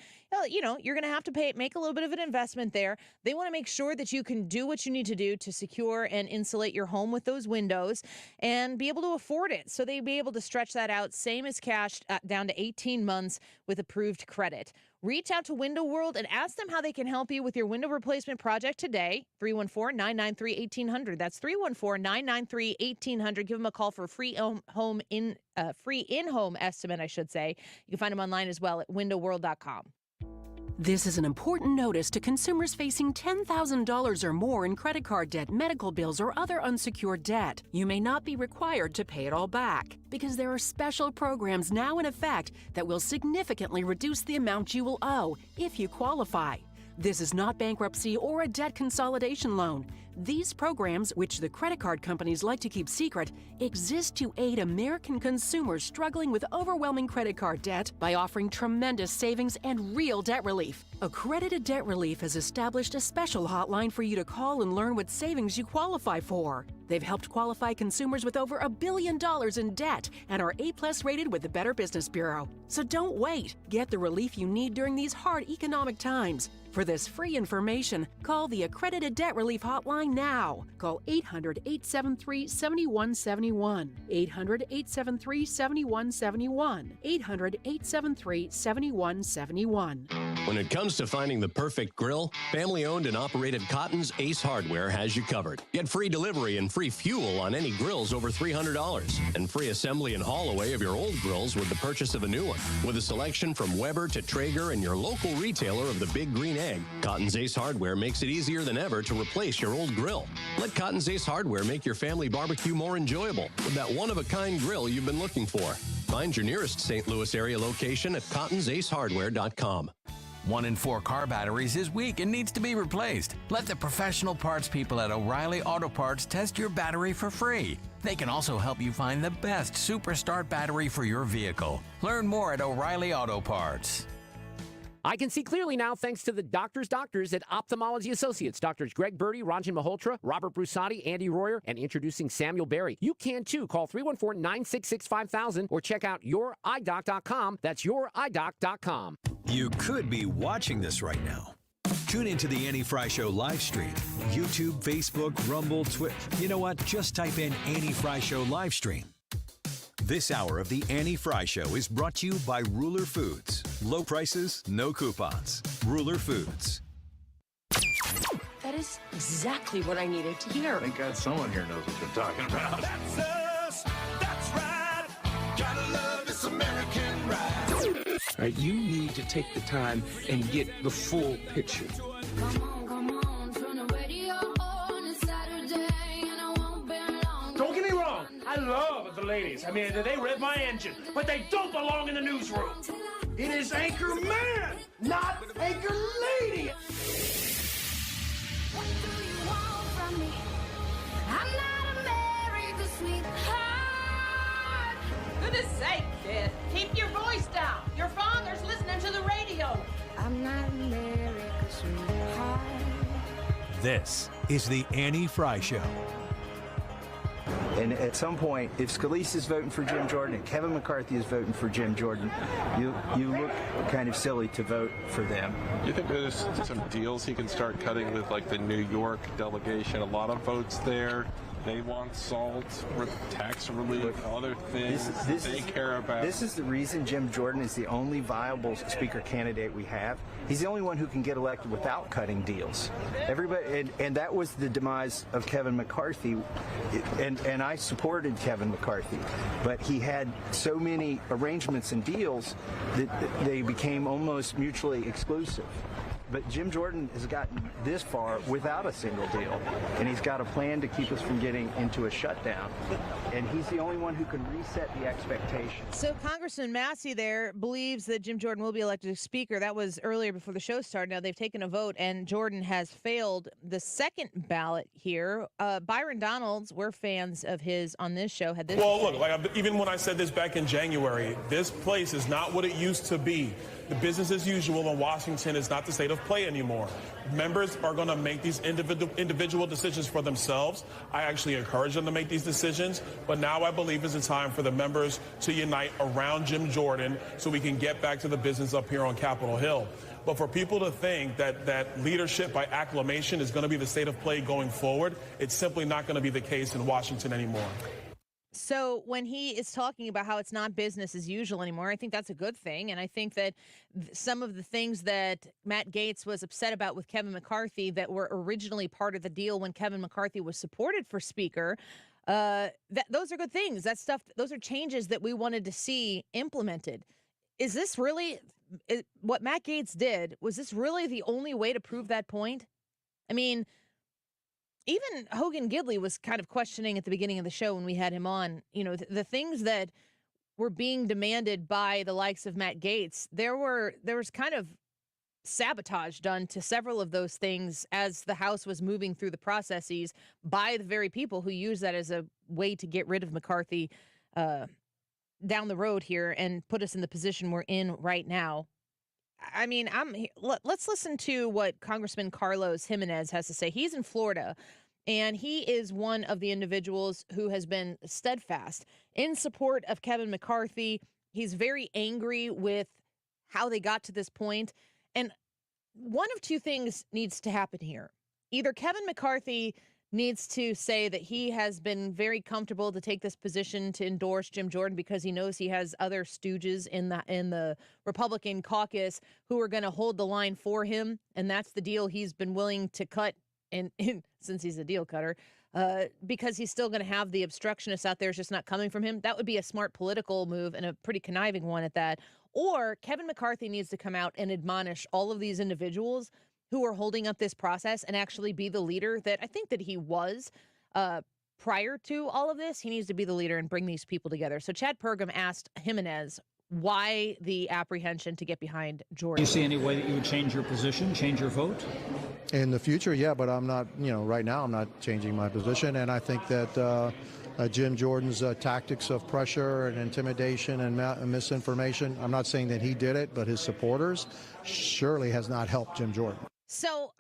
Speaker 11: you're going to have to make a little bit of an investment there. They want to make sure that you can do what you need to do to secure and insulate your home with those windows and be able to afford it. So they'd be able to stretch that out, same as cash, down to 18 months with approved credit. Reach out to Window World and ask them how they can help you with your window replacement project today. 314-993-1800. That's 314-993-1800. Give them a call for a free in-home estimate, I should say. You can find them online as well at windowworld.com.
Speaker 16: This is an important notice to consumers facing $10,000 or more in credit card debt, medical bills, or other unsecured debt. You may not be required to pay it all back because there are special programs now in effect that will significantly reduce the amount you will owe if you qualify. This is not bankruptcy or a debt consolidation loan. These programs, which the credit card companies like to keep secret, exist to aid American consumers struggling with overwhelming credit card debt by offering tremendous savings and real debt relief. Accredited Debt Relief has established a special hotline for you to call and learn what savings you qualify for. They've helped qualify consumers with over $1 billion in debt and are A+ rated with the Better Business Bureau. So don't wait. Get the relief you need during these hard economic times. For this free information, call the Accredited Debt Relief Hotline now. Call 800-873-7171. 800-873-7171. 800-873-7171.
Speaker 17: When it comes to finding the perfect grill, family-owned and operated Cotton's Ace Hardware has you covered. Get free delivery and free fuel on any grills over $300, and free assembly and haul away of your old grills with the purchase of a new one. With a selection from Weber to Traeger and your local retailer of the Big Green Egg, Cotton's Ace Hardware makes it easier than ever to replace your old grill. Let Cotton's Ace Hardware make your family barbecue more enjoyable with that one-of-a-kind grill you've been looking for. Find your nearest St. Louis area location at cottonsace.hardware.com.
Speaker 18: 1 in 4 car batteries is weak and needs to be replaced. Let the professional parts people at O'Reilly Auto Parts test your battery for free. They can also help you find the best Super Start battery for your vehicle. Learn more at O'Reilly Auto Parts.
Speaker 3: I can see clearly now thanks to the doctors at Ophthalmology Associates. Doctors Greg Birdie, Ranjan Malhotra, Robert Brusati, Andy Royer, and introducing Samuel Berry. You can too. Call 314-966-5000 or check out youridoc.com. That's youridoc.com.
Speaker 13: You could be watching this right now. Tune into the Annie Frey Show live stream. YouTube, Facebook, Rumble, Twitter. You know what? Just type in Annie Frey Show live stream. This hour of the Annie Frey Show is brought to you by Ruler Foods. Low prices, no coupons. Ruler Foods.
Speaker 19: That is exactly what I needed to hear.
Speaker 20: Thank God someone here knows what they're talking about.
Speaker 15: That's us. That's right. Gotta love this American ride.
Speaker 28: All right, you need to take the time and get the full picture.
Speaker 7: Don't get me wrong, I love the ladies. I mean, they rev my engine, but they don't belong in the newsroom. It is Anchor Man, not Anchor Lady.
Speaker 15: What do you want from me? I'm not America's sweetheart.
Speaker 1: goodness sake, kid. Keep your voice down. Your father's listening to the radio. I'm not America's sweetheart.
Speaker 13: This is the Annie Frey Show.
Speaker 5: And at some point, if Scalise is voting for Jim Jordan and Kevin McCarthy is voting for Jim Jordan, you look kind of silly to vote for them.
Speaker 8: You think there's some deals he can start cutting with, like the New York delegation? A lot of votes there. They want salt, tax relief, other things they care about.
Speaker 5: This is the reason Jim Jordan is the only viable speaker candidate we have. He's the only one who can get elected without cutting deals. Everybody, and that was the demise of Kevin McCarthy. And I supported Kevin McCarthy, but he had so many arrangements and deals that they became almost mutually exclusive. But Jim Jordan has gotten this far without a single deal, and he's got a plan to keep us from getting into a shutdown. And he's the only one who can reset the expectations.
Speaker 11: So Congressman Massey there believes that Jim Jordan will be elected as Speaker. That was earlier before the show started. Now they've taken a vote, and Jordan has failed the second ballot here. Byron Donalds, we're fans of his on this show, had this.
Speaker 9: Well, look, even when I said this back in January, this place is not what it used to be. The business as usual in Washington is not the state of play anymore. Members are going to make these individual decisions for themselves. I actually encourage them to make these decisions. But now I believe is the time for the members to unite around Jim Jordan so we can get back to the business up here on Capitol Hill. But for people to think that leadership by acclamation is going to be the state of play going forward, it's simply not going to be the case in Washington anymore.
Speaker 11: So when he is talking about how it's not business as usual anymore, I think that's a good thing. And I think that some of the things that Matt Gaetz was upset about with Kevin McCarthy that were originally part of the deal when Kevin McCarthy was supported for Speaker, those are good things. That stuff, those are changes that we wanted to see implemented. Is this really what Matt Gaetz did? Was this really the only way to prove that point? I mean, even Hogan Gidley was kind of questioning at the beginning of the show when we had him on, you know, the things that were being demanded by the likes of Matt Gaetz. There was kind of sabotage done to several of those things as the House was moving through the processes by the very people who use that as a way to get rid of McCarthy down the road here and put us in the position we're in right now. I mean, let's listen to what Congressman Carlos Jimenez has to say. He's in Florida, and he is one of the individuals who has been steadfast in support of Kevin McCarthy. He's very angry with how they got to this point. And one of two things needs to happen here. Either Kevin McCarthy needs to say that he has been very comfortable to take this position to endorse Jim Jordan because he knows he has other stooges in the Republican caucus who are going to hold the line for him, and that's the deal he's been willing to cut in since he's a deal cutter, because he's still going to have the obstructionists out there. It's just not coming from him. That would be a smart political move and a pretty conniving one at that. Or Kevin McCarthy needs to come out and admonish all of these individuals who are holding up this process and actually be the leader that I think that he was prior to all of this. He needs to be the leader and bring these people together. So Chad Pergam asked Jimenez why the apprehension to get behind Jordan.
Speaker 10: Do you see any way that you would change your position, change your vote?
Speaker 12: In the future, yeah, but I'm not, right now I'm not changing my position. And I think that Jim Jordan's tactics of pressure and intimidation and misinformation, I'm not saying that he did it, but his supporters surely has not helped Jim Jordan.
Speaker 11: So,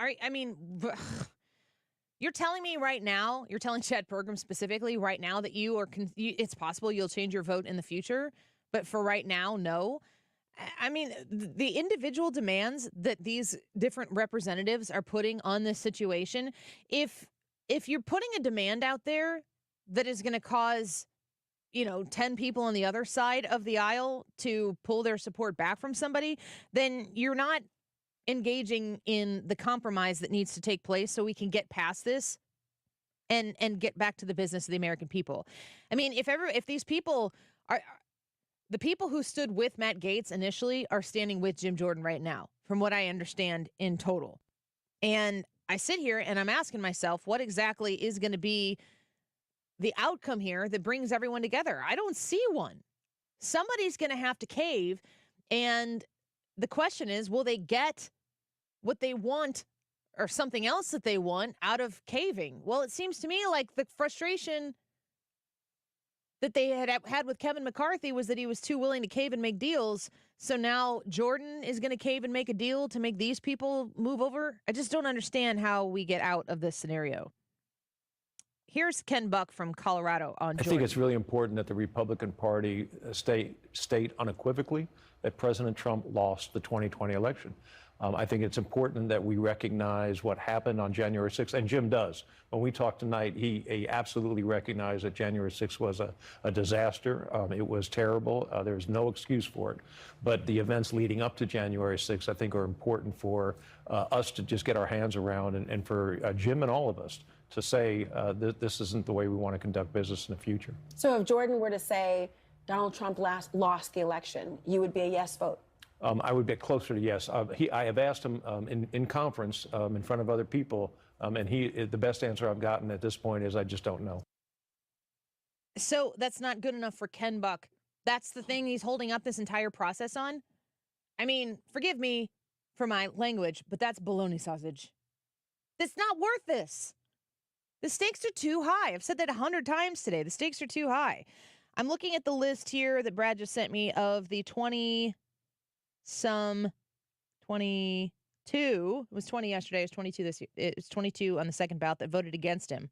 Speaker 11: you're telling me right now, you're telling Chad Pergam specifically right now that it's possible you'll change your vote in the future, but for right now, no. I mean, the individual demands that these different representatives are putting on this situation, if you're putting a demand out there that is going to cause, 10 people on the other side of the aisle to pull their support back from somebody, then you're not engaging in the compromise that needs to take place so we can get past this and get back to the business of the American people. I mean, if these people are the people who stood with Matt Gaetz initially are standing with Jim Jordan right now, from what I understand in total. And I sit here and I'm asking myself, what exactly is going to be the outcome here that brings everyone together? I don't see one. Somebody's going to have to cave. And the question is, will they get what they want or something else that they want out of caving? Well, it seems to me like the frustration that they had with Kevin McCarthy was that he was too willing to cave and make deals. So now Jordan is going to cave and make a deal to make these people move over. I just don't understand how we get out of this scenario. Here's Ken Buck from Colorado on Jordan.
Speaker 6: I think it's really important that the Republican Party state unequivocally that President Trump lost the 2020 election. I think it's important that we recognize what happened on January 6th, and Jim does. When we talked tonight, he absolutely recognized that January 6th was a disaster. It was terrible. There's no excuse for it. But the events leading up to January 6th, I think, are important for us to just get our hands around, and for Jim and all of us to say this isn't the way we want to conduct business in the future.
Speaker 14: So if Jordan were to say Donald Trump lost the election, you would be a yes vote?
Speaker 6: I would get closer to yes. I have asked him in conference in front of other people, and the best answer I've gotten at this point is I just don't know.
Speaker 11: So that's not good enough for Ken Buck. That's the thing he's holding up this entire process on. I mean, forgive me for my language, but that's baloney sausage. It's not worth this. The stakes are too high. I've said that 100 times today. The stakes are too high. I'm looking at the list here that Brad just sent me of the 22. It was 20 yesterday. It was 22 this year. It was 22 on the second ballot that voted against him.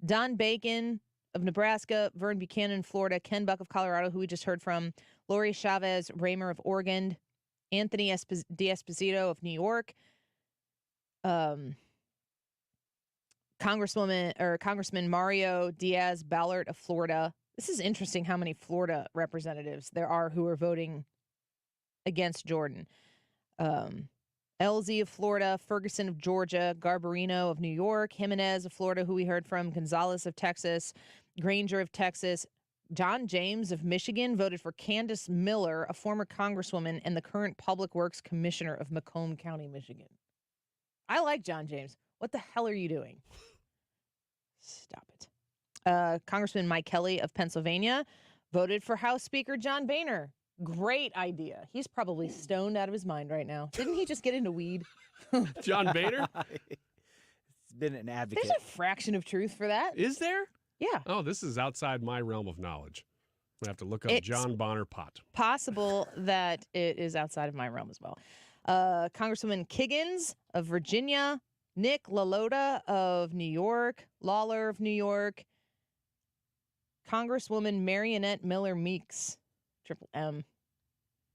Speaker 11: Don Bacon of Nebraska, Vern Buchanan, Florida, Ken Buck of Colorado, who we just heard from, Lori Chavez Raymer of Oregon, Anthony D'Esposito of New York, Congressman Mario Diaz-Balart of Florida. This is interesting how many Florida representatives there are who are voting against Jordan. LZ of Florida, Ferguson of Georgia, Garbarino of New York, Jimenez of Florida, who we heard from, Gonzalez of Texas, Granger of Texas, John James of Michigan voted for Candace Miller, a former congresswoman and the current Public Works Commissioner of Macomb County, Michigan. I like John James. What the hell are you doing? Stop it. Congressman Mike Kelly of Pennsylvania voted for House Speaker John Boehner. Great idea. He's probably stoned out of his mind right now. Didn't he just get into weed?
Speaker 21: John Boehner?
Speaker 22: He's been an advocate.
Speaker 11: There's a fraction of truth for that.
Speaker 21: Is there?
Speaker 11: Yeah.
Speaker 21: Oh, this is outside my realm of knowledge. I have to look up
Speaker 11: It's
Speaker 21: John Bonner Pot.
Speaker 11: Possible that it is outside of my realm as well. Congresswoman Kiggins of Virginia, Nick LaLota of New York, Lawler of New York, Congresswoman Marionette Miller Meeks, Triple M,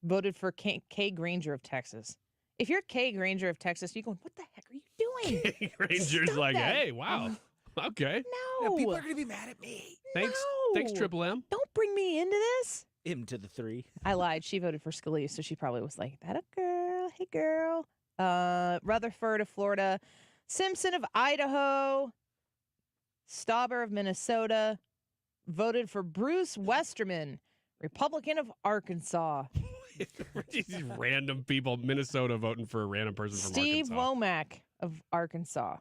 Speaker 11: voted for Kay Granger of Texas. If you're Kay Granger of Texas, you're going, what the heck are you doing?
Speaker 21: Kay Granger's
Speaker 11: Stop
Speaker 21: like,
Speaker 11: that.
Speaker 21: hey, wow. Okay.
Speaker 11: No.
Speaker 22: People are going to be mad at me.
Speaker 21: Thanks, Triple M.
Speaker 11: Don't bring me into this.
Speaker 22: Him to the 3.
Speaker 11: I lied. She voted for Scalise, so she probably was like, that a girl. Hey, girl. Rutherford of Florida, Simpson of Idaho, Stauber of Minnesota, voted for Bruce Westerman, Republican of Arkansas.
Speaker 21: These random people, Minnesota voting for a random person from
Speaker 11: Steve
Speaker 21: Arkansas.
Speaker 11: Womack of Arkansas.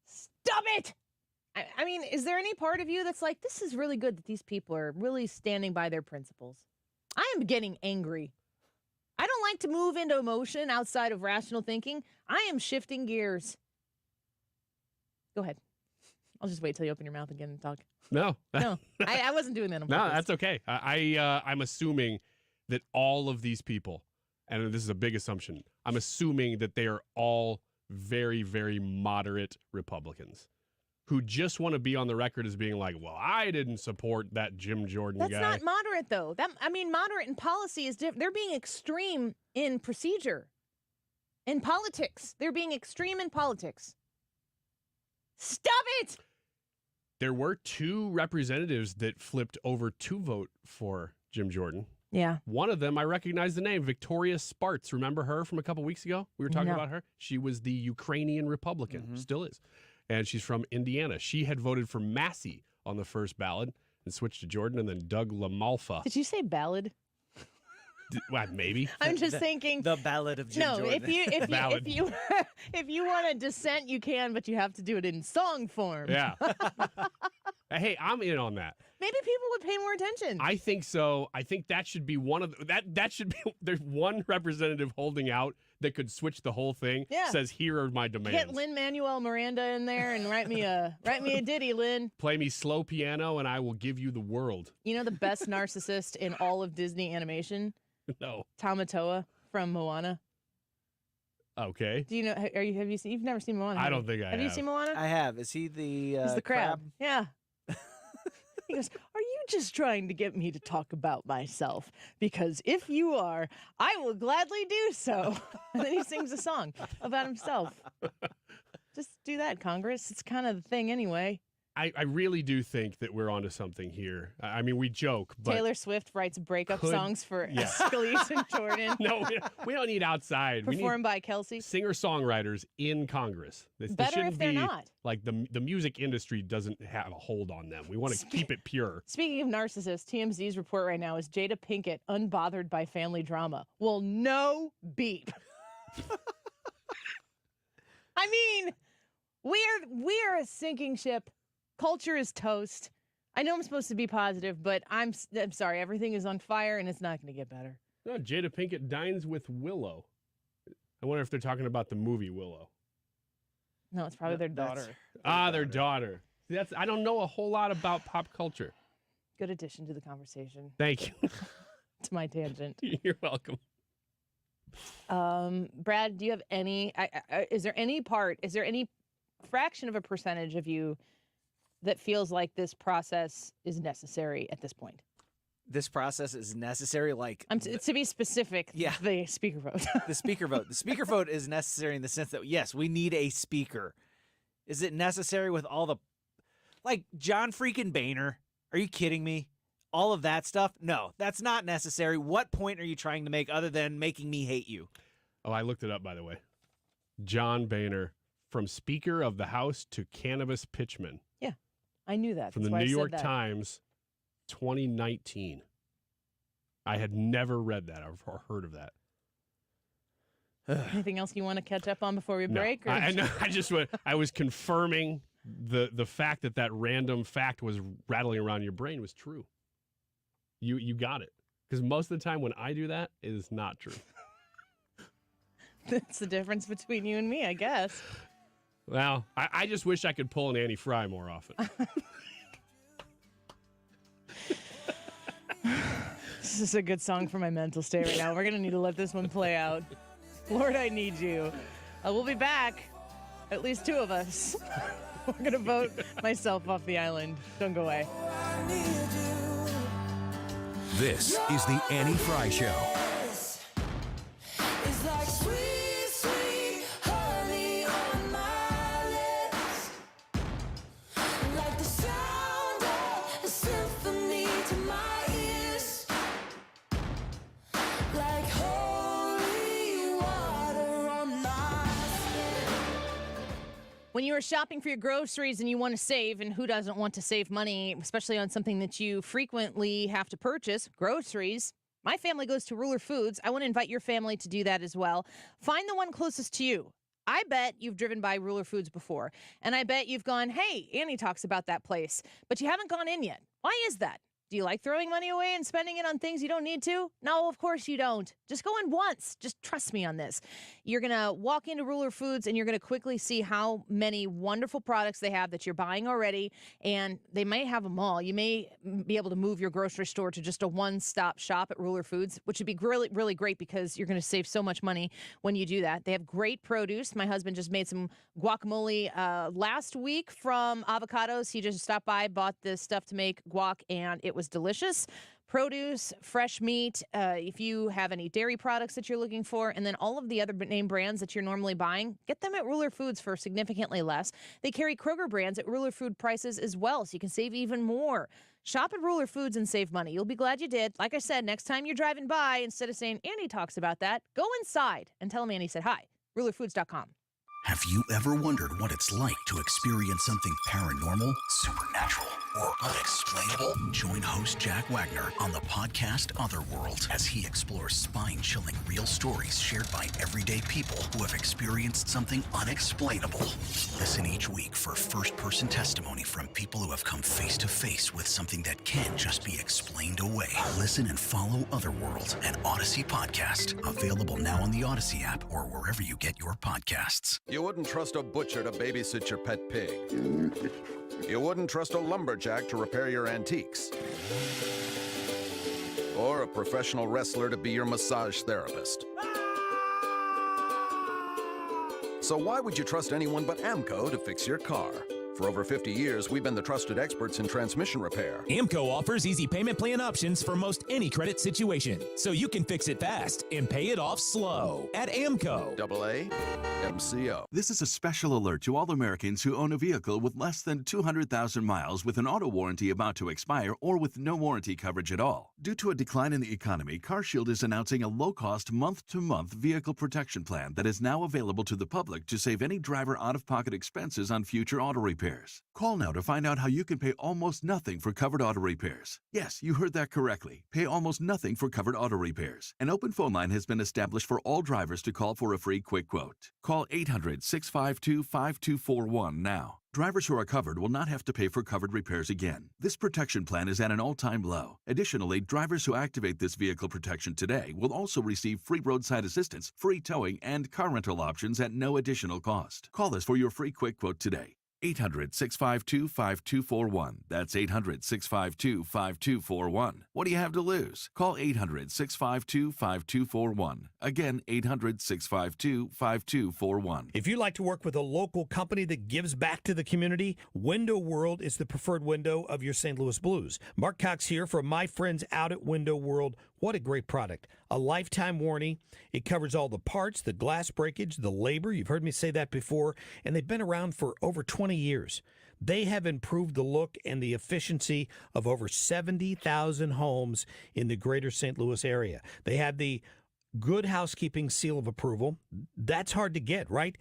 Speaker 11: Stop it! I mean, is there any part of you that's like, this is really good that these people are really standing by their principles? I am getting angry. I don't like to move into emotion outside of rational thinking. I am shifting gears. Go ahead. I'll just wait till you open your mouth again and talk.
Speaker 21: No.
Speaker 11: No, I wasn't doing that on
Speaker 21: No,
Speaker 11: purpose.
Speaker 21: that's okay. I'm assuming that all of these people, and this is a big assumption, I'm assuming that they are all very, very moderate Republicans who just want to be on the record as being like, well, I didn't support that Jim Jordan
Speaker 11: That's
Speaker 21: guy.
Speaker 11: not moderate, though. Moderate in policy is different. They're being extreme in procedure. In politics. They're being extreme in politics. Stop it!
Speaker 21: There were 2 representatives that flipped over to vote for Jim Jordan.
Speaker 11: Yeah.
Speaker 21: One of them, I recognize the name, Victoria Spartz. Remember her from a couple weeks ago? We were talking about her. She was the Ukrainian Republican, still is. And she's from Indiana. She had voted for Massey on the first ballot and switched to Jordan, and then Doug LaMalfa.
Speaker 11: Did you say ballad?
Speaker 21: Well, maybe.
Speaker 11: I'm just thinking.
Speaker 22: The Ballad of Jim Jordan.
Speaker 11: if you want a dissent, you can, but you have to do it in song form.
Speaker 21: Yeah. Hey, I'm in on that.
Speaker 11: Maybe people would pay more attention.
Speaker 21: I think so. I think that should be one of that should be. There's one representative holding out that could switch the whole thing
Speaker 11: Yeah.
Speaker 21: says, "Here are my demands."
Speaker 11: Get Lin-Manuel Miranda in there and write me a ditty, Lin.
Speaker 21: Play me slow piano, and I will give you the world.
Speaker 11: You know the best narcissist in all of Disney animation?
Speaker 21: No.
Speaker 11: Tamatoa from Moana.
Speaker 21: Okay.
Speaker 11: Do you know? You've never seen Moana?
Speaker 21: I
Speaker 11: have
Speaker 21: don't
Speaker 11: you?
Speaker 21: think I
Speaker 11: Have you
Speaker 21: have.
Speaker 11: seen Moana?
Speaker 22: I have. Is he the
Speaker 11: He's the crab. Yeah. He goes, "Are you just trying to get me to talk about myself? Because if you are, I will gladly do so." And then he sings a song about himself. Just do that, Congress. It's kind of the thing anyway.
Speaker 21: I really do think that we're onto something here. I mean, we joke, but
Speaker 11: Taylor Swift writes breakup
Speaker 21: could-
Speaker 11: songs for
Speaker 21: yeah.
Speaker 11: Scalise and Jordan.
Speaker 21: No, we don't need outside.
Speaker 11: Performed
Speaker 21: we
Speaker 11: by Kelsey.
Speaker 21: need singer-songwriters in Congress. This
Speaker 11: Better
Speaker 21: shouldn't
Speaker 11: if they're
Speaker 21: be
Speaker 11: not.
Speaker 21: like the music industry doesn't have a hold on them. We want to keep it pure.
Speaker 11: Speaking of narcissists, TMZ's report right now is Jada Pinkett unbothered by family drama. Well, no beep. I mean, we're a sinking ship. Culture is toast. I know I'm supposed to be positive, but I'm sorry. Everything is on fire, and it's not going to get better.
Speaker 21: No, Jada Pinkett dines with Willow. I wonder if they're talking about the movie Willow.
Speaker 11: No, it's probably their daughter.
Speaker 21: Their daughter. See, I don't know a whole lot about pop culture.
Speaker 11: Good addition to the conversation.
Speaker 21: Thank you.
Speaker 11: To my tangent.
Speaker 21: You're welcome.
Speaker 11: Brad, do you have any? Is there any fraction of a percentage of you that feels like this process is necessary at this point?
Speaker 22: This process is necessary,
Speaker 11: to be specific,
Speaker 22: Yeah.
Speaker 11: the speaker vote.
Speaker 22: The speaker vote. The speaker vote is necessary in the sense that, yes, we need a speaker. Is it necessary with all the, John freaking Boehner? Are you kidding me? All of that stuff? No, that's not necessary. What point are you trying to make other than making me hate you?
Speaker 21: Oh, I looked it up, by the way. John Boehner, from Speaker of the House to cannabis pitchman.
Speaker 11: Yeah, I knew that.
Speaker 21: From
Speaker 11: That's
Speaker 21: the
Speaker 11: why I
Speaker 21: New
Speaker 11: said
Speaker 21: York
Speaker 11: that.
Speaker 21: Times, 2019. I had never read that or heard of that.
Speaker 11: Anything else you want to catch up on before we
Speaker 21: No,
Speaker 11: break? Or
Speaker 21: I was confirming the fact that random fact was rattling around your brain was true. You got it. Because most of the time when I do that, it is not true.
Speaker 11: That's the difference between you and me, I guess.
Speaker 21: Well, I just wish I could pull an Annie Frey more often.
Speaker 11: This is a good song for my mental state right now. We're going to need to let this one play out. Lord, I need you. We'll be back. At least two of us. We're going to vote myself off the island. Don't go away.
Speaker 13: This is the Annie Frey Show.
Speaker 15: It's like sweet, sweet honey on my lips. Like the sound of a symphony to my ears. Like holy water on my skin.
Speaker 11: When you are shopping for your groceries and you want to save, and who doesn't want to save money, especially on something that you frequently have to purchase, groceries. My family goes to Ruler Foods. I want to invite your family to do that as well. Find the one closest to you. I bet you've driven by Ruler Foods before, and I bet you've gone, hey, Annie talks about that place, but you haven't gone in yet. Why is that? Do you like throwing money away and spending it on things you don't need to? No, of course you don't. Just go in once. Just trust me on this. You're going to walk into Ruler Foods and you're going to quickly see how many wonderful products they have that you're buying already, and they may have them all. You may be able to move your grocery store to just a one-stop shop at Ruler Foods, which would be really, really great because you're going to save so much money when you do that. They have great produce. My husband just made some guacamole last week from avocados. He just stopped by, bought this stuff to make guac, and it was delicious. Produce, fresh meat, if you have any dairy products that you're looking for, and then all of the other name brands that you're normally buying, get them at Ruler Foods for significantly less. They carry Kroger brands at Ruler Food prices as well, so you can save even more. Shop at Ruler Foods and save money. You'll be glad you did. Like I said, next time you're driving by, instead of saying, Annie talks about that, go inside and tell them Annie said hi. RulerFoods.com.
Speaker 2: Have you ever wondered what it's like to experience something paranormal, supernatural, or unexplainable? Join host Jack Wagner on the podcast Otherworld as he explores spine-chilling real stories shared by everyday people who have experienced something unexplainable. Listen each week for first-person testimony from people who have come face-to-face with something that can't just be explained away. Listen and follow Otherworld, an Odyssey podcast. Available now on the Odyssey app or wherever you get your podcasts.
Speaker 4: You wouldn't trust a butcher to babysit your pet pig. You wouldn't trust a lumberjack to repair your antiques. Or a professional wrestler to be your massage therapist. So why would you trust anyone but AMCO to fix your car? For over 50 years, we've been the trusted experts in transmission repair.
Speaker 16: AMCO offers easy payment plan options for most any credit situation, so you can fix it fast and pay it off slow at AMCO.
Speaker 4: AA MCO.
Speaker 23: This is a special alert to all Americans who own a vehicle with less than 200,000 miles with an auto warranty about to expire or with no warranty coverage at all. Due to a decline in the economy, CarShield is announcing a low-cost month-to-month vehicle protection plan that is now available to the public to save any driver out-of-pocket expenses on future auto repairs. Call now to find out how you can pay almost nothing for covered auto repairs. Yes, you heard that correctly. Pay almost nothing for covered auto repairs. An open phone line has been established for all drivers to call for a free quick quote. Call 800-652-5241 now. Drivers who are covered will not have to pay for covered repairs again. This protection plan is at an all-time low. Additionally, drivers who activate this vehicle protection today will also receive free roadside assistance, free towing, and car rental options at no additional cost. Call us for your free quick quote today. 800-652-5241. That's 800-652-5241. What do you have to lose? Call 800-652-5241. Again, 800-652-5241.
Speaker 24: If you like to work with a local company that gives back to the community, Window World is the preferred window of your St. Louis Blues. Mark Cox here from my friends out at Window World. What a great product. A lifetime warranty. It covers all the parts, the glass breakage, the labor. You've heard me say that before. And they've been around for over 20 years. They have improved the look and the efficiency of over 70,000 homes in the greater St. Louis area. They have the Good Housekeeping seal of approval. That's hard to get, right?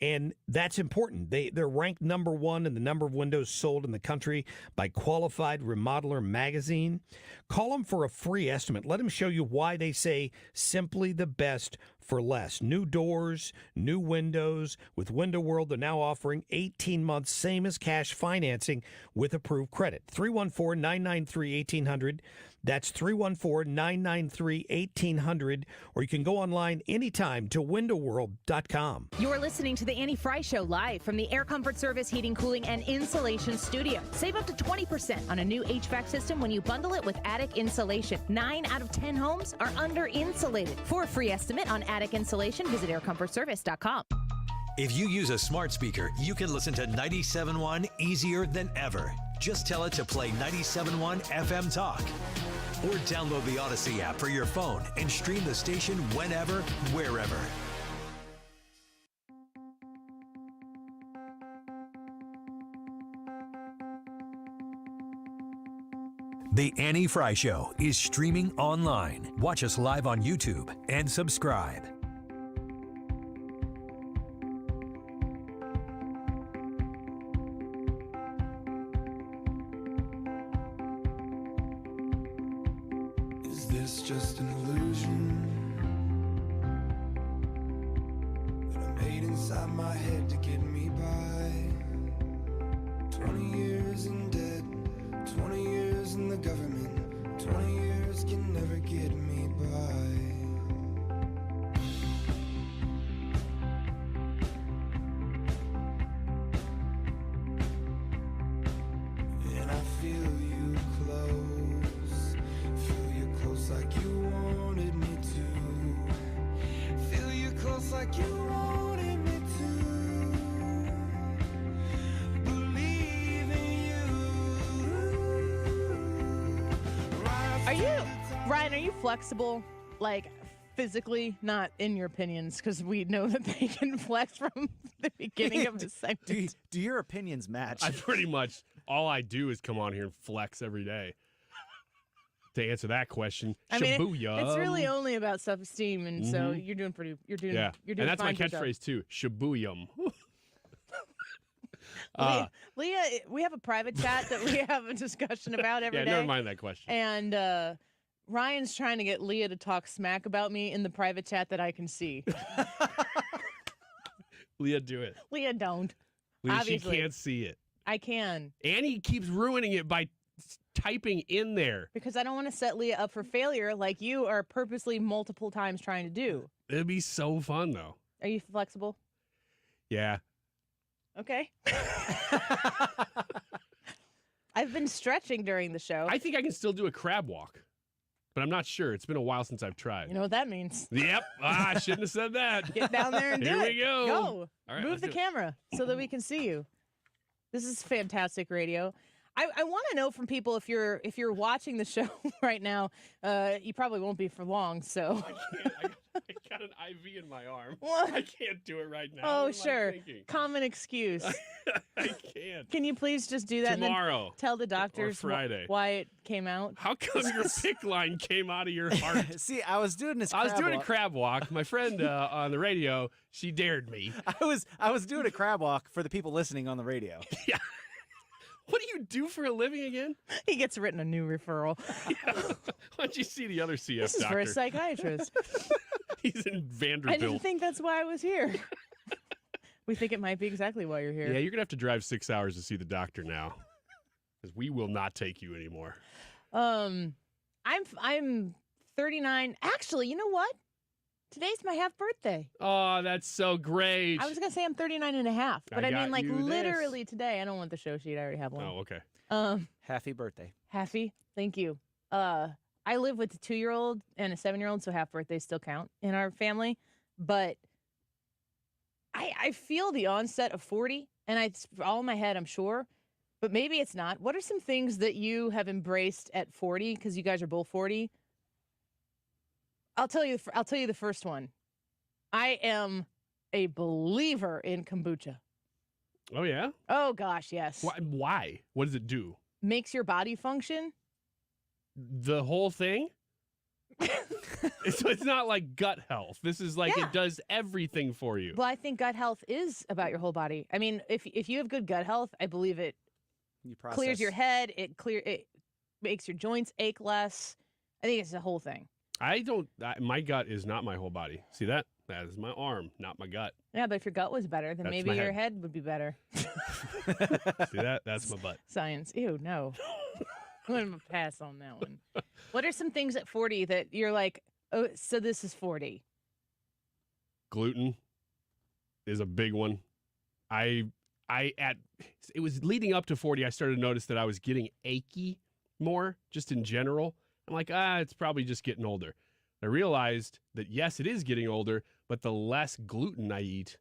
Speaker 24: And that's important. They're ranked number one in the number of windows sold in the country by Qualified Remodeler magazine. Call them for a free estimate. Let them show you why they say simply the best for less. New doors, new windows. With Window World, they're now offering 18 months, same as cash financing with approved credit. 314-993-1800. That's 314-993-1800. Or you can go online anytime to windowworld.com.
Speaker 11: You're listening to the Annie Frey Show live from the Air Comfort Service Heating, Cooling, and Insulation Studio. Save up to 20% on a new HVAC system when you bundle it with attic insulation. 9 out of 10 homes are under insulated. For a free estimate on attic insulation, visit aircomfortservice.com.
Speaker 13: If you use a smart speaker, you can listen to 97.1 easier than ever. Just tell it to play 97.1 FM Talk. Or download the Odyssey app for your phone and stream the station whenever, wherever. The Annie Frey Show is streaming online. Watch us live on YouTube and subscribe.
Speaker 15: Is this just an illusion that I made inside my head to get me by? 20 years in debt, 20 years in the government, 20 years can never get me by. And I feel you close like you wanted me to. Feel you close like you wanted me to. Believe in you.
Speaker 11: Ryan, are you flexible? Like, physically, not in your opinions, because we know that they can flex from the beginning of the sentence.
Speaker 22: Do your opinions match?
Speaker 21: I pretty much, all I do is come on here and flex every day. to answer that question.
Speaker 11: I mean,
Speaker 21: Shabuya.
Speaker 11: it's really only about self-esteem, and so
Speaker 21: Mhm.
Speaker 11: you're doing
Speaker 21: You're
Speaker 11: doing
Speaker 21: and that's my
Speaker 11: fine for yourself.
Speaker 21: catchphrase too. Shabuyum.
Speaker 11: Leah, we have a private chat that we have a discussion about every
Speaker 21: yeah,
Speaker 11: day.
Speaker 21: never mind that question.
Speaker 11: And Ryan's trying to get Leah to talk smack about me in the private chat that I can see.
Speaker 21: Leah, do it.
Speaker 11: Leah, don't.
Speaker 21: Leah,
Speaker 11: Obviously.
Speaker 21: she can't see it.
Speaker 11: I can.
Speaker 21: Annie keeps ruining it by typing in there.
Speaker 11: Because I don't want to set Leah up for failure like you are purposely multiple times trying to do.
Speaker 21: It'd be so fun, though.
Speaker 11: Are you flexible?
Speaker 21: Yeah.
Speaker 11: Okay. I've been stretching during the show.
Speaker 21: I think I can still do a crab walk, but I'm not sure. It's been a while since I've tried.
Speaker 11: You know what that means.
Speaker 21: Yep. I shouldn't have said that.
Speaker 11: Get down there and do
Speaker 21: Here
Speaker 11: it.
Speaker 21: we go.
Speaker 11: Go.
Speaker 21: All right,
Speaker 11: Move
Speaker 21: let's
Speaker 11: the
Speaker 21: do it.
Speaker 11: camera so that we can see you. This is fantastic radio. I want to know from people if you're watching the show right now. You probably won't be for long. So.
Speaker 21: I got an IV in my arm.
Speaker 11: What?
Speaker 21: I can't do it right now.
Speaker 11: Oh,
Speaker 21: What am I
Speaker 11: sure.
Speaker 21: thinking?
Speaker 11: Common excuse.
Speaker 21: I can't.
Speaker 11: Can you please just do that
Speaker 21: Tomorrow.
Speaker 11: and then tell the doctors
Speaker 21: Friday.
Speaker 11: why it came out?
Speaker 21: How come your pick line came out of your heart?
Speaker 22: See, I was doing this.
Speaker 21: I was doing a
Speaker 22: walk.
Speaker 21: crab walk. My friend on the radio, she dared me.
Speaker 22: I was doing a crab walk for the people listening on the radio.
Speaker 21: Yeah. What do you do for a living again?
Speaker 11: He gets written a new referral.
Speaker 21: Yeah. Why don't you see the other CF
Speaker 11: This is
Speaker 21: doctor?
Speaker 11: for a psychiatrist.
Speaker 21: He's in
Speaker 11: I
Speaker 21: Vanderbilt.
Speaker 11: didn't think that's why I was here. We think it might be exactly why you're here.
Speaker 21: Yeah, you're going to have to drive 6 hours to see the doctor now. Because we will not take you anymore.
Speaker 11: I'm 39. Actually, you know what? Today's my half birthday.
Speaker 21: Oh, that's so great.
Speaker 11: I was going to say I'm 39 and a half, but
Speaker 21: I
Speaker 11: I
Speaker 21: got
Speaker 11: mean like
Speaker 21: you this.
Speaker 11: literally today. I don't want the show sheet. I already have one.
Speaker 21: Oh, okay.
Speaker 22: Happy birthday.
Speaker 11: Happy. Thank you. I live with a 2-year-old and a 7-year-old, so half birthdays still count in our family. But I feel the onset of 40, and it's all in my head, I'm sure. But maybe it's not. What are some things that you have embraced at 40? Because you guys are both 40. I'll tell you the first one. I am a believer in kombucha.
Speaker 21: Oh, yeah?
Speaker 11: Oh gosh, yes.
Speaker 21: Why? What does it do?
Speaker 11: Makes your body function.
Speaker 21: The whole thing? So it's not like gut health. This is like it does everything for you.
Speaker 11: Well, I think gut health is about your whole body. I mean, if you have good gut health, I believe it clears your head. It makes your joints ache less. I think it's the whole thing.
Speaker 21: My gut is not my whole body. See that? That is my arm, not my gut.
Speaker 11: Yeah, but if your gut was better, then
Speaker 21: That's
Speaker 11: maybe
Speaker 21: my
Speaker 11: your
Speaker 21: head.
Speaker 11: head would be better.
Speaker 21: See that? That's my butt.
Speaker 11: Science. Ew, no. I'm going to pass on that one. What are some things at 40 that you're like, oh, so this is 40?
Speaker 21: Gluten is a big one. It was leading up to 40, I started to notice that I was getting achy more just in general. I'm like, it's probably just getting older. I realized that, yes, it is getting older, but the less gluten I eat,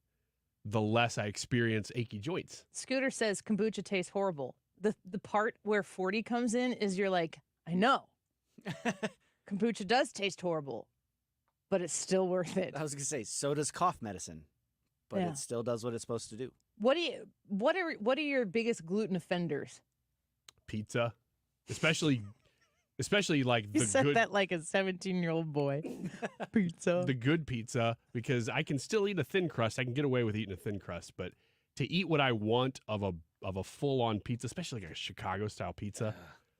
Speaker 21: the less I experience achy joints.
Speaker 11: Scooter says kombucha tastes horrible. The part where 40 comes in is you're like, I know. Kombucha does taste horrible, but it's still worth it.
Speaker 22: I was going to say, so does cough medicine, but
Speaker 11: Yeah.
Speaker 22: it still does what it's supposed to do.
Speaker 11: What are your biggest gluten offenders?
Speaker 21: Pizza, especially like
Speaker 11: You
Speaker 21: the
Speaker 11: said
Speaker 21: good
Speaker 11: that like a 17-year-old boy. Pizza.
Speaker 21: the good pizza, because I can still eat a thin crust. I can get away with eating a thin crust, but to eat what I want of a full-on pizza, especially like a Chicago-style pizza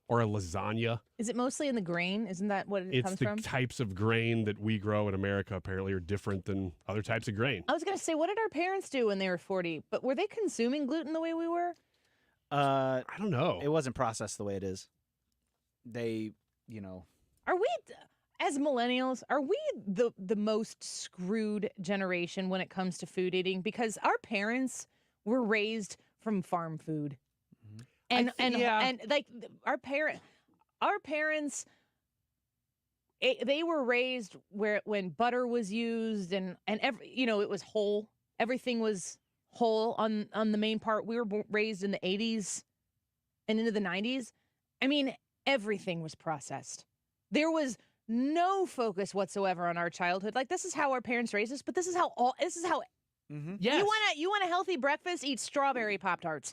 Speaker 21: or a lasagna.
Speaker 11: Is it mostly in the grain? Isn't that what it comes
Speaker 21: It's the
Speaker 11: from?
Speaker 21: types of grain that we grow in America apparently are different than other types of grain.
Speaker 11: I was going to say, what did our parents do when they were 40? But were they consuming gluten the way we were?
Speaker 21: I don't know.
Speaker 22: It wasn't processed the way it is. They,
Speaker 11: Are we, as millennials, are we the most screwed generation when it comes to food eating? Because our parents were raised from farm food. And like our parents, they were raised when butter was used and it was whole. Everything was whole on the main part. We were raised in the 80s and into the 90s. I mean, everything was processed. There was no focus whatsoever on our childhood. Like, this is how our parents raised us, but this is how
Speaker 22: Mm-hmm.
Speaker 11: you want a healthy breakfast, eat strawberry Pop-Tarts.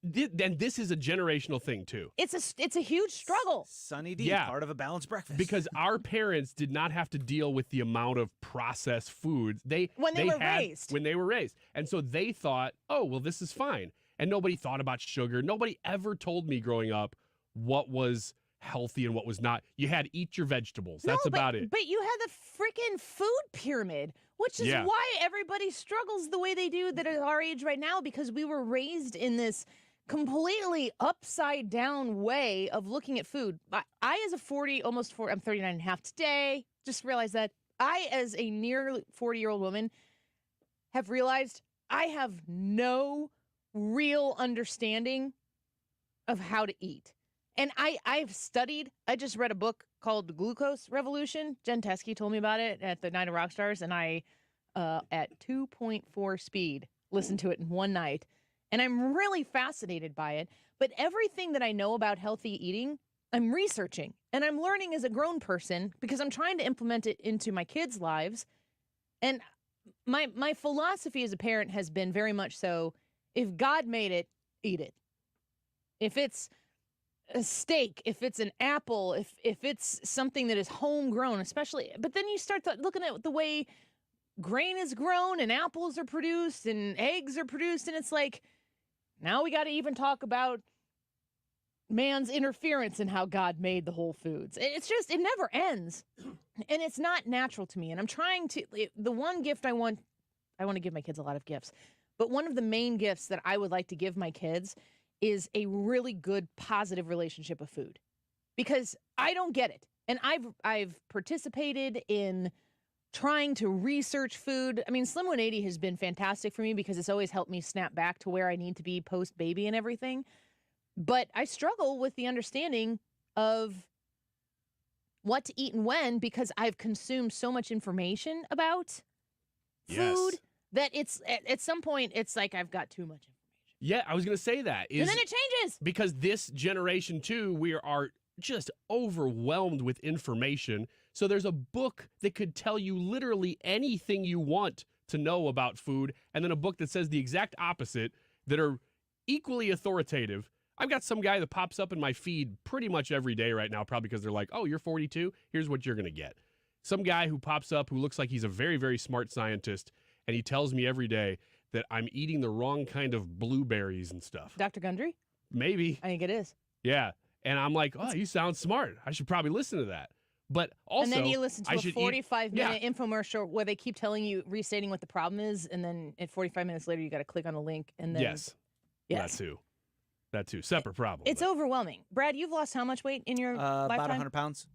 Speaker 21: And this is a generational thing too.
Speaker 11: It's a huge struggle.
Speaker 22: Sunny D, part of a balanced breakfast.
Speaker 21: Because our parents did not have to deal with the amount of processed foods
Speaker 11: when they were raised.
Speaker 21: And so they thought, oh, well, this is fine. And nobody thought about sugar. Nobody ever told me growing up what was healthy and what was not. You had eat your vegetables. That's about it.
Speaker 11: But you had the freaking food pyramid, which is why everybody struggles the way they do that at our age right now, because we were raised in this completely upside down way of looking at food. I as a I'm 39 and a half today, just realized that I, as a near 40-year-old woman, have realized I have no real understanding of how to eat. And I've studied, I just read a book called The Glucose Revolution. Jen Teskey told me about it at the Night of Rockstars, and I, at 2.4 speed, listened to it in one night. And I'm really fascinated by it. But everything that I know about healthy eating, I'm researching. And I'm learning as a grown person because I'm trying to implement it into my kids' lives. And my philosophy as a parent has been very much so, if God made it, eat it. If it's a steak, if it's an apple, if it's something that is homegrown, especially. But then you start looking at the way grain is grown and apples are produced and eggs are produced. And it's like, now we got to even talk about man's interference in how God made the whole foods. It's just, it never ends. And it's not natural to me. And I'm trying to, the one gift I want to give my kids a lot of gifts. But one of the main gifts that I would like to give my kids is a really good, positive relationship with food. Because I don't get it. And I've participated in trying to research food. I mean, Slim 180 has been fantastic for me because it's always helped me snap back to where I need to be post-baby and everything. But I struggle with the understanding of what to eat and when because I've consumed so much information about food that it's at some point it's like I've got too much information.
Speaker 21: Yeah, I was going to say that.
Speaker 11: And then it changes.
Speaker 21: Because this generation, too, we are just overwhelmed with information. So there's a book that could tell you literally anything you want to know about food, and then a book that says the exact opposite that are equally authoritative. I've got some guy that pops up in my feed pretty much every day right now, probably because they're like, oh, you're 42? Here's what you're going to get. Some guy who pops up who looks like he's a very, very smart scientist, and he tells me every day that I'm eating the wrong kind of blueberries and stuff.
Speaker 11: Dr. Gundry?
Speaker 21: Maybe.
Speaker 11: I think it is.
Speaker 21: Yeah. And I'm like, oh, you sound smart. I should probably listen to that. But also,
Speaker 11: and then you listen to a 45-minute infomercial where they keep telling you, restating what the problem is, and then at 45 minutes later, you got to click on a link. And then
Speaker 21: Yes. That too. Separate problem.
Speaker 11: It's overwhelming. Brad, you've lost how much weight in your lifetime?
Speaker 22: About 100 pounds.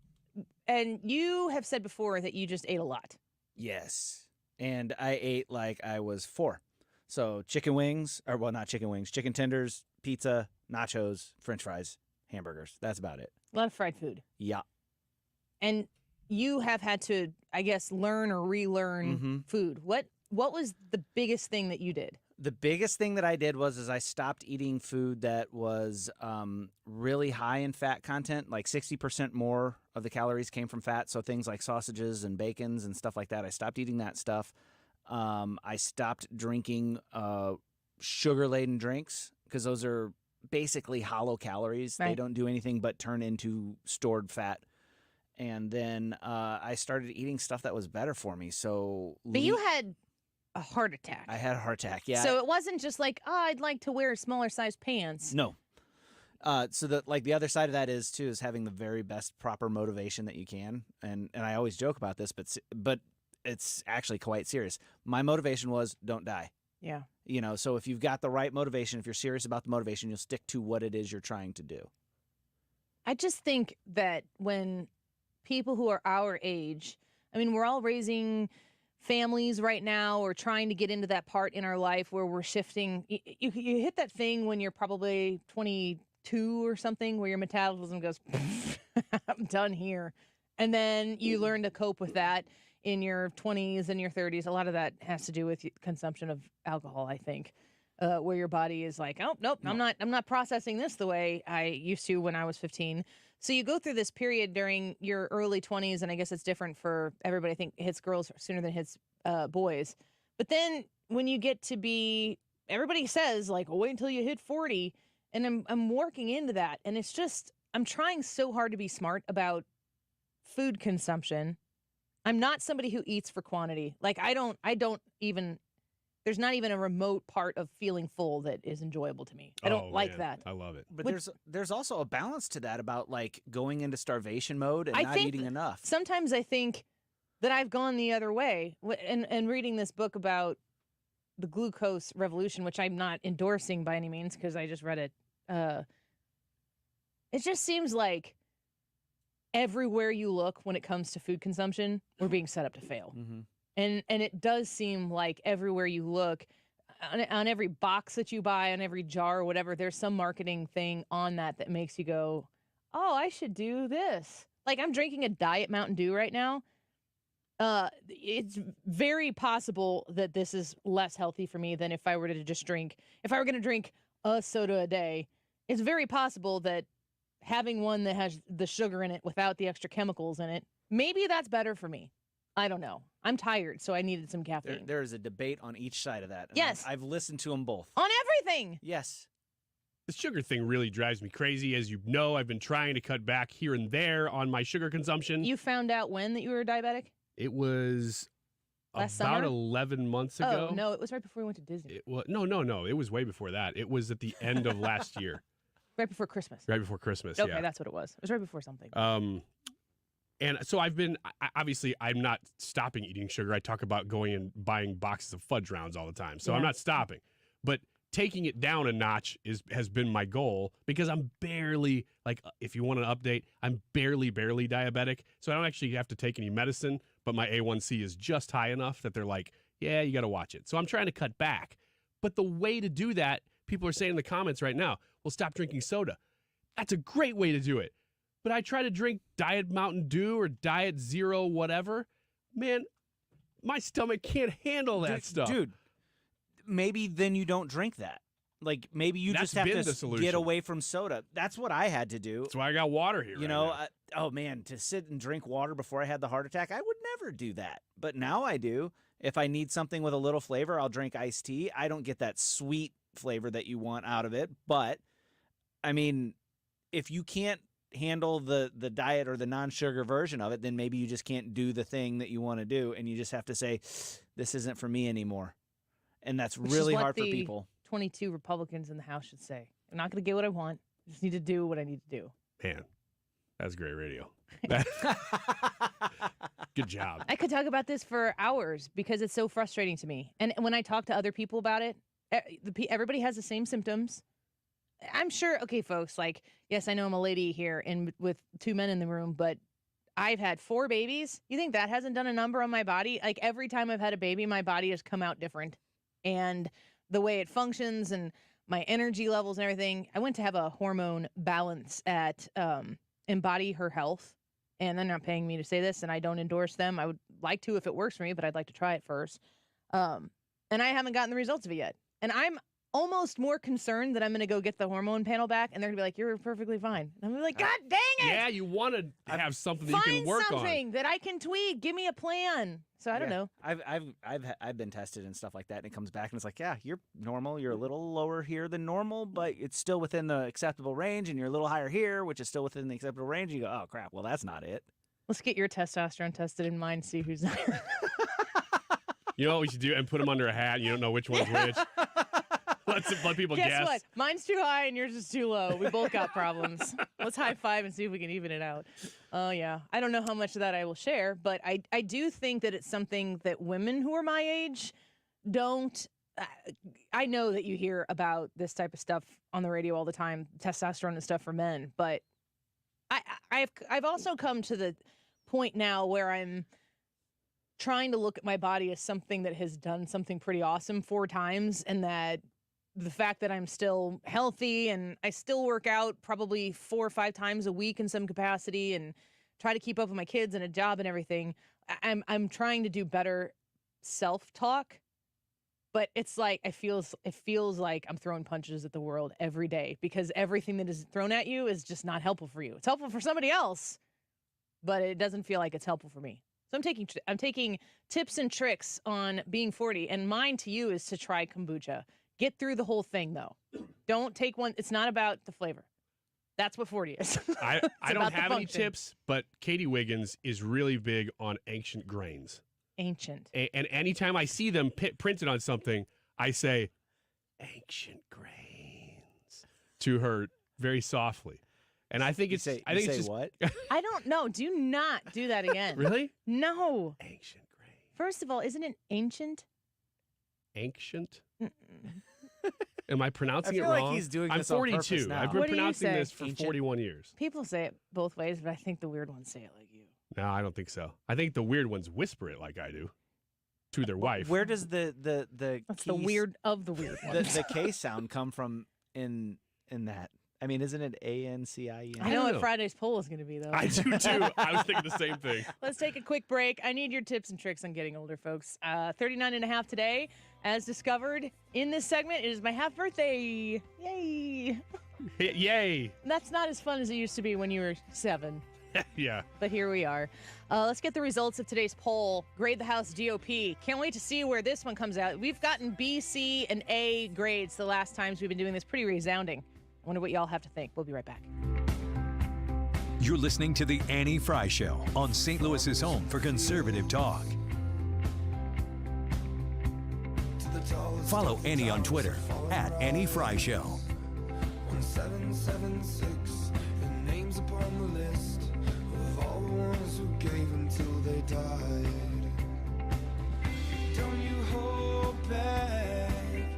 Speaker 11: And you have said before that you just ate a lot.
Speaker 22: Yes. And I ate like I was 4. So chicken wings, or well, not chicken wings, chicken tenders, pizza, nachos, French fries, hamburgers. That's about it.
Speaker 11: A lot of fried food.
Speaker 22: Yeah.
Speaker 11: And you have had to, I guess, learn or relearn food. What was the biggest thing that you did?
Speaker 22: The biggest thing that I did was I stopped eating food that was really high in fat content. Like 60% more of the calories came from fat. So things like sausages and bacons and stuff like that. I stopped eating that stuff. I stopped drinking sugar-laden drinks because those are basically hollow calories.
Speaker 11: Right.
Speaker 22: They don't do anything but turn into stored fat. And then I started eating stuff that was better for me. So,
Speaker 11: But you had a heart attack.
Speaker 22: I had a heart attack, yeah.
Speaker 11: So it wasn't just like, oh, I'd like to wear smaller size pants.
Speaker 22: No. So the other side of that is having the very best proper motivation that you can. And I always joke about this, but it's actually quite serious. My motivation was don't die.
Speaker 11: Yeah.
Speaker 22: You know, so if you've got the right motivation, if you're serious about the motivation, you'll stick to what it is you're trying to do.
Speaker 11: I just think that when people who are our age, I mean, we're all raising families right now or trying to get into that part in our life where we're shifting. You hit that thing when you're probably 22 or something where your metabolism goes, I'm done here. And then you learn to cope with that in your 20s and your 30s. A lot of that has to do with consumption of alcohol, I think, where your body is like, oh, nope, no. I'm not processing this the way I used to when I was 15. So you go through this period during your early 20s, and I guess it's different for everybody. I think it hits girls sooner than it hits boys. But then when you get to be, everybody says, like, oh, wait until you hit 40, And I'm working into that. And it's just, I'm trying so hard to be smart about food consumption. I'm not somebody who eats for quantity. Like I don't even, there's not even a remote part of feeling full that is enjoyable to me. I don't like that.
Speaker 21: I love it.
Speaker 22: But there's also a balance to that about like going into starvation mode and not eating enough.
Speaker 11: Sometimes I think that I've gone the other way. And reading this book about the glucose revolution, which I'm not endorsing by any means because I just read it. It just seems like everywhere you look when it comes to food consumption, we're being set up to fail.
Speaker 22: Mm-hmm.
Speaker 11: And it does seem like everywhere you look, on every box that you buy, on every jar or whatever, there's some marketing thing on that makes you go, oh, I should do this. Like I'm drinking a Diet Mountain Dew right now. It's very possible that this is less healthy for me than if I were to just drink. If I were going to drink a soda a day, it's very possible that having one that has the sugar in it without the extra chemicals in it, maybe that's better for me. I don't know. I'm tired, so I needed some caffeine.
Speaker 22: There is a debate on each side of that. And
Speaker 11: Yes.
Speaker 22: I've listened to them both.
Speaker 11: On everything.
Speaker 22: Yes.
Speaker 21: The sugar thing really drives me crazy. As you know, I've been trying to cut back here and there on my sugar consumption.
Speaker 11: You found out when that you were diabetic?
Speaker 21: It was
Speaker 11: Last
Speaker 21: about
Speaker 11: summer?
Speaker 21: 11 months ago.
Speaker 11: Oh, no, it was right before we went to Disney.
Speaker 21: No. It was way before that. It was at the end of last year.
Speaker 11: Right before Christmas.
Speaker 21: Right before Christmas,
Speaker 11: Okay,
Speaker 21: yeah.
Speaker 11: that's what it was. It was right before something.
Speaker 21: And so I've been, obviously, I'm not stopping eating sugar. I talk about going and buying boxes of fudge rounds all the time. So I'm
Speaker 11: Yeah.
Speaker 21: not stopping. But taking it down a notch has been my goal because I'm barely, like, if you want an update, I'm barely diabetic. So I don't actually have to take any medicine, but my A1C is just high enough that they're like, yeah, you got to watch it. So I'm trying to cut back. But the way to do that, people are saying in the comments right now, well, stop drinking soda. That's a great way to do it. But I try to drink Diet Mountain Dew or Diet Zero, whatever. Man, my stomach can't handle that stuff.
Speaker 22: Dude, maybe then you don't drink that. Like maybe you
Speaker 21: That's
Speaker 22: just have
Speaker 21: been the
Speaker 22: to
Speaker 21: solution.
Speaker 22: get away from soda. That's what I had to do.
Speaker 21: That's why I got water here.
Speaker 22: You know, oh man, to sit and drink water before I had the heart attack, I would never do that. But now I do. If I need something with a little flavor, I'll drink iced tea. I don't get that sweet flavor that you want out of it. But, I mean, if you can't handle the diet or the non-sugar version of it, then maybe you just can't do the thing that you want to do. And you just have to say, this isn't for me anymore. And that's
Speaker 11: Which
Speaker 22: really
Speaker 11: is what
Speaker 22: hard for
Speaker 11: the
Speaker 22: people.
Speaker 11: 22 Republicans in the House should say. I'm not going to get what I want. I just need to do what I need to do.
Speaker 21: Man, that's great radio. Good job.
Speaker 11: I could talk about this for hours because it's so frustrating to me. And when I talk to other people about it, everybody has the same symptoms. I'm sure, okay, folks, like, yes, I know I'm a lady here and with two men in the room, but I've had 4 babies. You think that hasn't done a number on my body? Like every time I've had a baby, my body has come out different. And the way it functions and my energy levels and everything. I went to have a hormone balance at Embody Her Health. And they're not paying me to say this, and I don't endorse them. I would like to if it works for me, but I'd like to try it first. And I haven't gotten the results of it yet. And I'm almost more concerned that I'm going to go get the hormone panel back, and they're going to be like, you're perfectly fine. And I'm gonna be like, God dang it!
Speaker 21: Yeah, you want to have something that you
Speaker 11: Find
Speaker 21: can work
Speaker 11: something
Speaker 21: on.
Speaker 11: that I can tweak. Give me a plan. So I don't know.
Speaker 22: I've been tested and stuff like that, and it comes back and it's like, yeah, you're normal. You're a little lower here than normal, but it's still within the acceptable range, and you're a little higher here, which is still within the acceptable range. You go, oh crap, well that's not it.
Speaker 11: Let's get your testosterone tested in mine, see who's
Speaker 21: You know what we should do? And put them under a hat. You don't know which one's which. Let people guess.
Speaker 11: Guess what? Mine's too high and yours is too low. We both got problems. Let's high five and see if we can even it out. Oh, yeah. I don't know how much of that I will share, but I do think that it's something that women who are my age don't. I know that you hear about this type of stuff on the radio all the time, testosterone and stuff for men, but I've also come to the point now where I'm trying to look at my body as something that has done something pretty awesome 4 times, and that the fact that I'm still healthy and I still work out probably 4 or 5 times a week in some capacity and try to keep up with my kids and a job and everything. I'm trying to do better self-talk, but it's like it feels like I'm throwing punches at the world every day because everything that is thrown at you is just not helpful for you. It's helpful for somebody else, but it doesn't feel like it's helpful for me. So I'm taking tips and tricks on being 40, and mine to you is to try kombucha. Get through the whole thing, though. Don't take one. It's not about the flavor. That's what 40 is.
Speaker 21: I don't have any tips, but Katie Wiggins is really big on ancient grains.
Speaker 11: Ancient.
Speaker 21: And anytime I see them printed on something, I say, ancient grains to her very softly. And I think it's just
Speaker 22: what?
Speaker 11: I don't know. Do not do that again.
Speaker 21: Really?
Speaker 11: No.
Speaker 21: Ancient grains.
Speaker 11: First of all, isn't it ancient?
Speaker 21: Ancient? Am I pronouncing
Speaker 22: I feel
Speaker 21: it wrong?
Speaker 22: like he's doing
Speaker 21: I'm
Speaker 22: this on
Speaker 21: 42.
Speaker 22: purpose now.
Speaker 21: I've been
Speaker 11: What do you
Speaker 21: pronouncing
Speaker 11: say?
Speaker 21: this for 41 years.
Speaker 11: People say it both ways, but I think the weird ones say it like you.
Speaker 21: No, I don't think so. I think the weird ones whisper it like I do to their wife.
Speaker 22: Where does the
Speaker 11: That's the weird of the weird ones.
Speaker 22: the K sound come from in that? I mean, isn't it ANCIE?
Speaker 11: I know what Friday's poll is going to be, though.
Speaker 21: I do, too. I was thinking the same thing.
Speaker 11: Let's take a quick break. I need your tips and tricks on getting older, folks. 39 and a half today. As discovered in this segment, it is my half birthday. Yay.
Speaker 21: Yay.
Speaker 11: That's not as fun as it used to be when you were 7.
Speaker 21: Yeah.
Speaker 11: But here we are. Let's get the results of today's poll. Grade the House GOP. Can't wait to see where this one comes out. We've gotten B, C, and A grades the last times we've been doing this. Pretty resounding. I wonder what y'all have to think. We'll be right back.
Speaker 13: You're listening to The Annie Frey Show on St. Louis's home for conservative talk. Follow Annie on Twitter @Annie Frey Show.
Speaker 15: 1776, your name's upon the list of all the ones who gave until they died. Don't you hold back.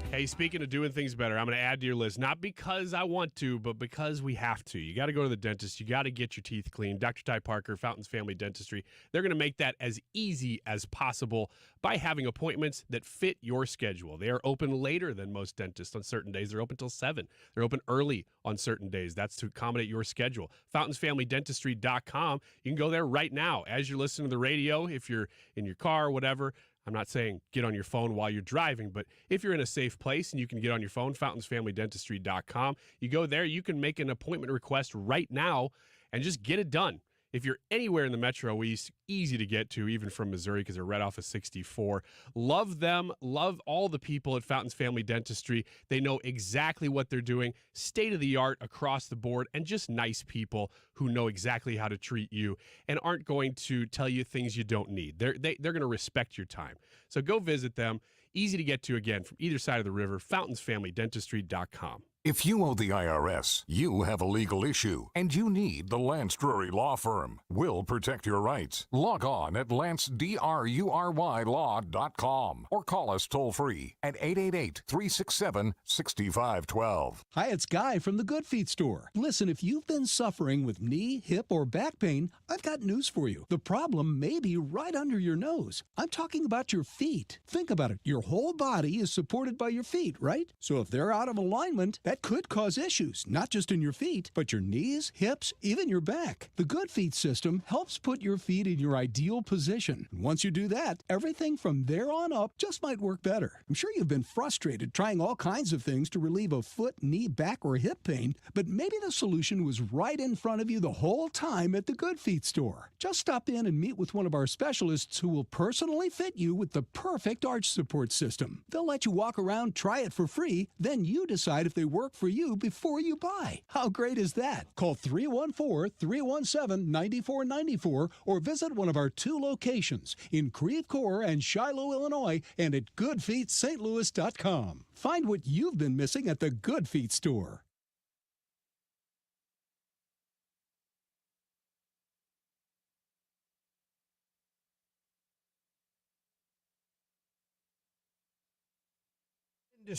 Speaker 21: Hey, speaking of doing things better, I'm going to add to your list, not because I want to, but because we have to. You got to go to the dentist. You got to get your teeth cleaned. Dr. Ty Parker, Fountains Family Dentistry, they're going to make that as easy as possible by having appointments that fit your schedule. They are open later than most dentists on certain days. They're open till 7. They're open early on certain days. That's to accommodate your schedule. FountainsFamilyDentistry.com. You can go there right now as you're listening to the radio, if you're in your car or whatever. I'm not saying get on your phone while you're driving, but if you're in a safe place and you can get on your phone, FountainsFamilyDentistry.com, you go there, you can make an appointment request right now and just get it done. If you're anywhere in the Metro East, easy to get to, even from Missouri, because they're right off of 64. Love them. Love all the people at Fountains Family Dentistry. They know exactly what they're doing, state-of-the-art across the board, and just nice people who know exactly how to treat you and aren't going to tell you things you don't need. They're going to respect your time. So go visit them. Easy to get to, again, from either side of the river, FountainsFamilyDentistry.com.
Speaker 3: If you owe the IRS, you have a legal issue, and you need the Lance Drury Law Firm. We'll protect your rights. Log on at lancedrurylaw.com or call us toll-free at 888-367-6512.
Speaker 17: Hi, it's Guy from the Good Feet store. Listen, if you've been suffering with knee, hip, or back pain, I've got news for you. The problem may be right under your nose. I'm talking about your feet. Think about it. Your whole body is supported by your feet, right? So if they're out of alignment, that could cause issues, not just in your feet, but your knees, hips, even your back. The Good Feet system helps put your feet in your ideal position. And once you do that, everything from there on up just might work better. I'm sure you've been frustrated trying all kinds of things to relieve a foot, knee, back, or hip pain, but maybe the solution was right in front of you the whole time at the Good Feet store. Just stop in and meet with one of our specialists who will personally fit you with the perfect arch support system. They'll let you walk around, try it for free, then you decide if they work for you before you buy. How great is that? Call 314-317-9494 or visit one of our 2 locations in Creve Coeur and Shiloh, Illinois, and at goodfeetstlouis.com. Find what you've been missing at the Good Feet store.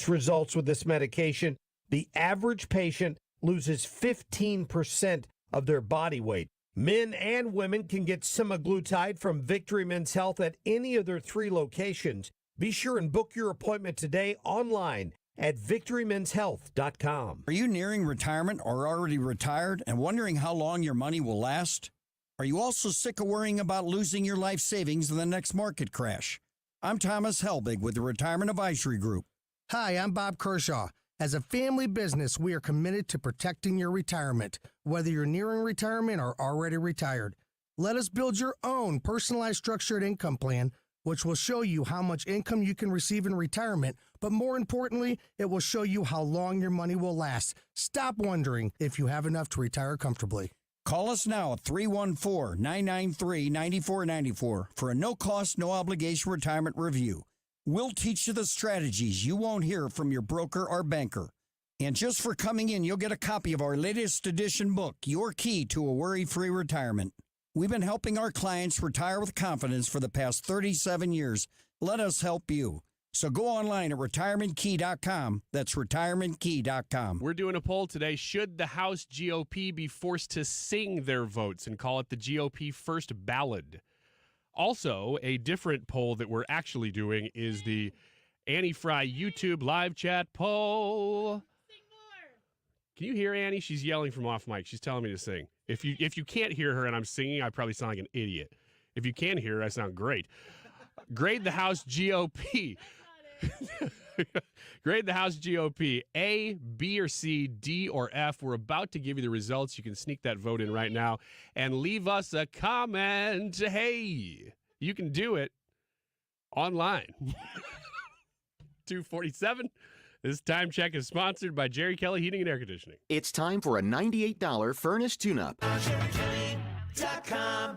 Speaker 24: Results with this medication. The average patient loses 15% of their body weight. Men and women can get semaglutide from Victory Men's Health at any of their 3 locations. Be sure and book your appointment today online at victorymenshealth.com.
Speaker 18: Are you nearing retirement or already retired and wondering how long your money will last? Are you also sick of worrying about losing your life savings in the next market crash? I'm Thomas Helbig with the Retirement Advisory Group.
Speaker 19: Hi, I'm Bob Kershaw. As a family business, we are committed to protecting your retirement, whether you're nearing retirement or already retired. Let us build your own personalized structured income plan which will show you how much income you can receive in retirement, but more importantly, it will show you how long your money will last. Stop wondering if you have enough to retire comfortably.
Speaker 18: Call us now at 314-993-9494 for a no-cost, no-obligation retirement review. We'll teach you the strategies you won't hear from your broker or banker. And just for coming in, you'll get a copy of our latest edition book, Your Key to a Worry-Free Retirement. We've been helping our clients retire with confidence for the past 37 years. Let us help you. So go online at retirementkey.com. That's retirementkey.com.
Speaker 21: We're doing a poll today. Should the House GOP be forced to sing their votes and call it the GOP First Ballad? Also, a different poll that we're actually doing is the Annie Frey YouTube live chat poll. Can you hear Annie? She's yelling from off mic. She's telling me to sing. If you can't hear her and I'm singing, I probably sound like an idiot. If you can hear her, I sound great. Grade the House GOP. Grade the House GOP. A, B, or C, D, or F. We're about to give you the results. You can sneak that vote in right now and leave us a comment. Hey, you can do it online. 247. This time check is sponsored by Jerry Kelly Heating and Air Conditioning.
Speaker 1: It's time for a $98 furnace tune-up.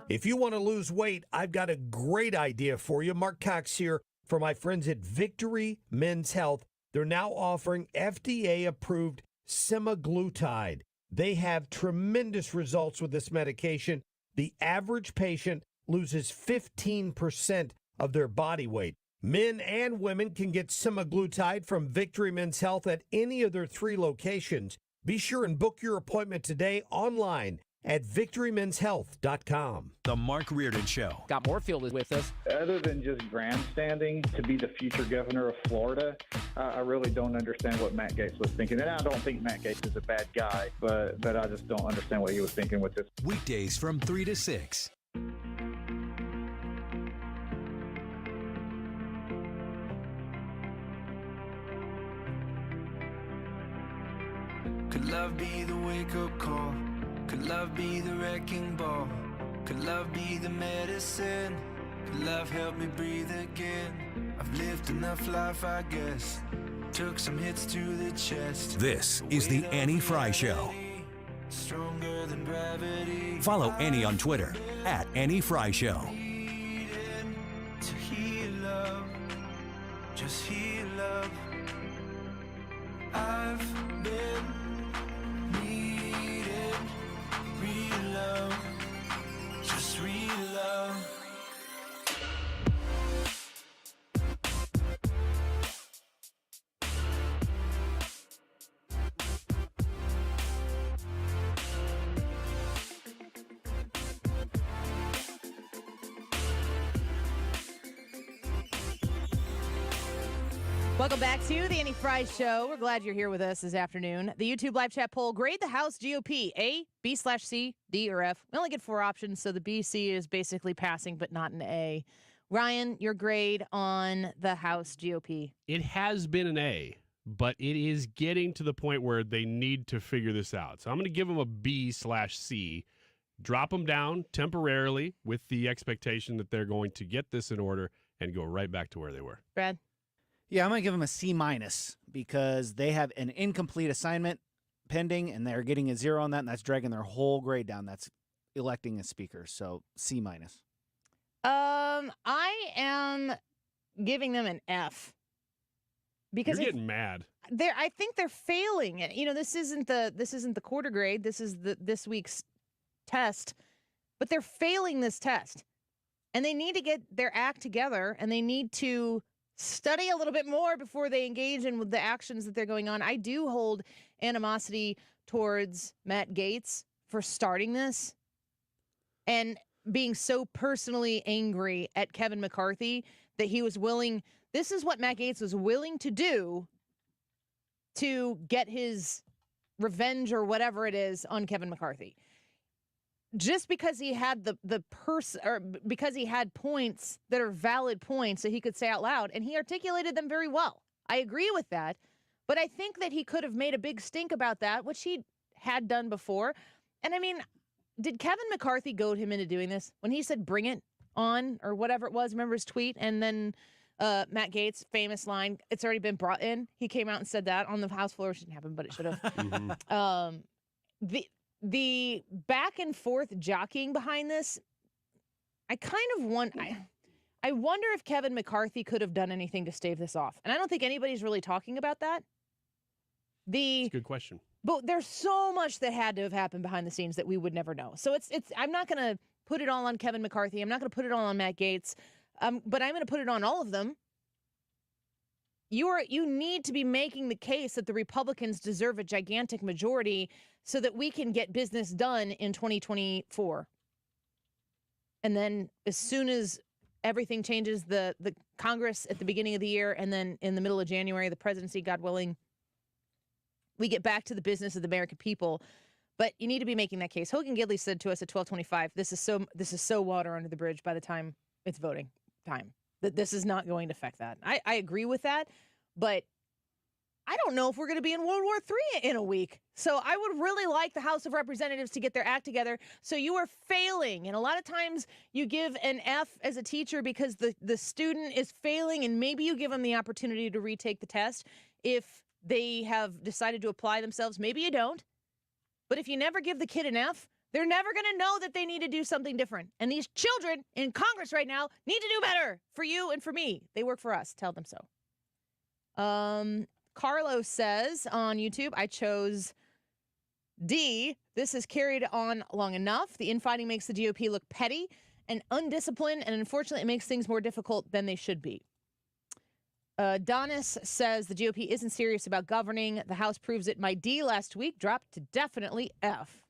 Speaker 24: If you want to lose weight, I've got a great idea for you. Mark Cox here for my friends at Victory Men's Health. They're now offering FDA-approved semaglutide. They have tremendous results with this medication. The average patient loses 15% of their body weight. Men and women can get semaglutide from Victory Men's Health at any of their 3 locations. Be sure and book your appointment today online at victorymenshealth.com.
Speaker 13: The Mark Reardon Show.
Speaker 7: Scott Moorfield is with us.
Speaker 8: Other than just grandstanding to be the future governor of Florida, I really don't understand what Matt Gaetz was thinking. And I don't think Matt Gaetz is a bad guy, but I just don't understand what he was thinking with this.
Speaker 13: Weekdays from 3 to 6.
Speaker 15: Could love be the wake-up call? Could love be the wrecking ball? Could love be the medicine? Could love help me breathe again? I've lived enough life, I guess. Took some hits to the chest.
Speaker 13: This is the Annie Frey Show.
Speaker 15: Stronger than gravity.
Speaker 13: Follow Annie on Twitter at Annie Frey Show.
Speaker 15: To heal up, just heal up. I've been needing real love, just real love.
Speaker 11: Welcome back to the Annie Frey Show. We're glad you're here with us this afternoon. The YouTube live chat poll, grade the House GOP, A, B/C, D, or F. We only get 4 options, so the B, C is basically passing, but not an A. Ryan, your grade on the House GOP.
Speaker 21: It has been an A, but it is getting to the point where they need to figure this out. So I'm going to give them a B/C, drop them down temporarily with the expectation that they're going to get this in order and go right back to where they were.
Speaker 11: Brad?
Speaker 22: Yeah, I'm going to give them a C- because they have an incomplete assignment pending, and they're getting a 0 on that, and that's dragging their whole grade down. That's electing a speaker, so C-.
Speaker 11: I am giving them an F. Because
Speaker 21: you're getting mad.
Speaker 11: I think they're failing it. You know, this isn't the quarter grade. This is this week's test, but they're failing this test, and they need to get their act together, and they need to study a little bit more before they engage in the actions that they're going on. I do hold animosity towards Matt Gaetz for starting this and being so personally angry at Kevin McCarthy that he was willing. This is what Matt Gaetz was willing to do to get his revenge or whatever it is on Kevin McCarthy. Just because he had because he had points that are valid points that he could say out loud, and he articulated them very well. I agree with that, but I think that he could have made a big stink about that, which he had done before. And I mean, did Kevin McCarthy goad him into doing this? When he said, bring it, on or whatever it was. Remember his tweet? And then Matt Gaetz, famous line, it's already been brought in. He came out and said that on the House floor. It shouldn't happen, but it should have. The back and forth jockeying behind this, I kind of want... I wonder if Kevin McCarthy could have done anything to stave this off. And I don't think anybody's really talking about that.
Speaker 21: That's a good question.
Speaker 11: But there's so much that had to have happened behind the scenes that we would never know. So it's I'm not going to put it all on Kevin McCarthy. I'm not going to put it all on Matt Gaetz. But I'm going to put it on all of them. You need to be making the case that the Republicans deserve a gigantic majority so that we can get business done in 2024. And then as soon as everything changes, the Congress at the beginning of the year, and then in the middle of January, the presidency, God willing, we get back to the business of the American people. But you need to be making that case. Hogan Gidley said to us at 12:25, this is so water under the bridge by the time it's voting time. That this is not going to affect that. I agree with that, but I don't know if we're going to be in World War III in a week. So I would really like the House of Representatives to get their act together. So you are failing. And a lot of times you give an F as a teacher because the student is failing, and maybe you give them the opportunity to retake the test if they have decided to apply themselves. Maybe you don't. But if you never give the kid an F, they're never going to know that they need to do something different. And these children in Congress right now need to do better for you and for me. They work for us. Tell them so. Carlos says on YouTube, I chose D. This has carried on long enough. The infighting makes the GOP look petty and undisciplined, and unfortunately, it makes things more difficult than they should be. Donis says the GOP isn't serious about governing. The House proves it. My D last week dropped to definitely F.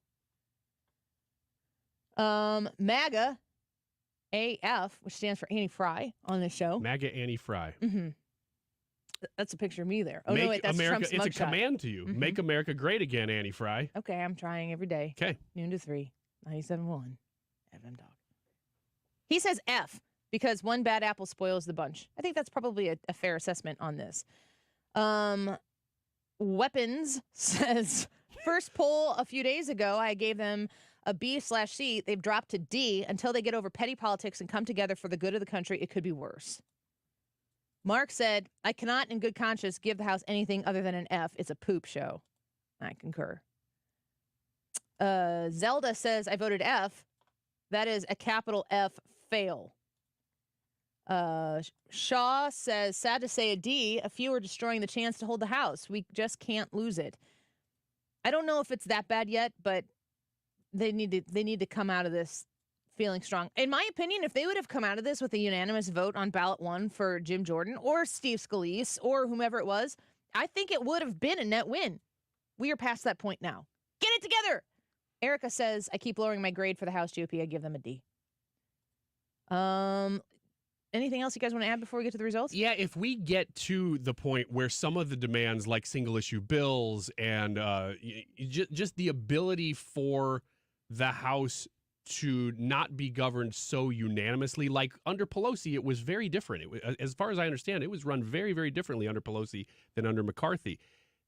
Speaker 11: MAGA AF, which stands for Annie Frey on this show.
Speaker 21: MAGA Annie Frey.
Speaker 11: Mm-hmm. That's a picture of me there. Oh,
Speaker 21: Make
Speaker 11: no, wait, that's
Speaker 21: America,
Speaker 11: Trump's
Speaker 21: it's a
Speaker 11: mugshot.
Speaker 21: command to you. Make America great again, Annie Frey.
Speaker 11: Okay, I'm trying every day.
Speaker 21: Okay.
Speaker 11: Noon to 3, 97.1, FM Talk. He says F because one bad apple spoils the bunch. I think that's probably a fair assessment on this. Weapons says, first poll a few days ago, I gave them a B/C. They've dropped to D. Until they get over petty politics and come together for the good of the country, it could be worse. Mark said, I cannot in good conscience give the House anything other than an F. It's a poop show. I concur. Zelda says, I voted F. That is a capital F fail. Shaw says, sad to say a D. A few are destroying the chance to hold the House. We just can't lose it. I don't know if it's that bad yet, but they need to come out of this feeling strong. In my opinion, if they would have come out of this with a unanimous vote on ballot 1 for Jim Jordan or Steve Scalise or whomever it was, I think it would have been a net win. We are past that point now. Get it together. Erica says, I keep lowering my grade for the House GOP. I give them a D. Anything else you guys want to add before we get to the results?
Speaker 21: Yeah, if we get to the point where some of the demands like single issue bills and just the ability for the House to not be governed so unanimously, like under Pelosi, it was very different. As far as I understand, it was run very, very differently under Pelosi than under McCarthy.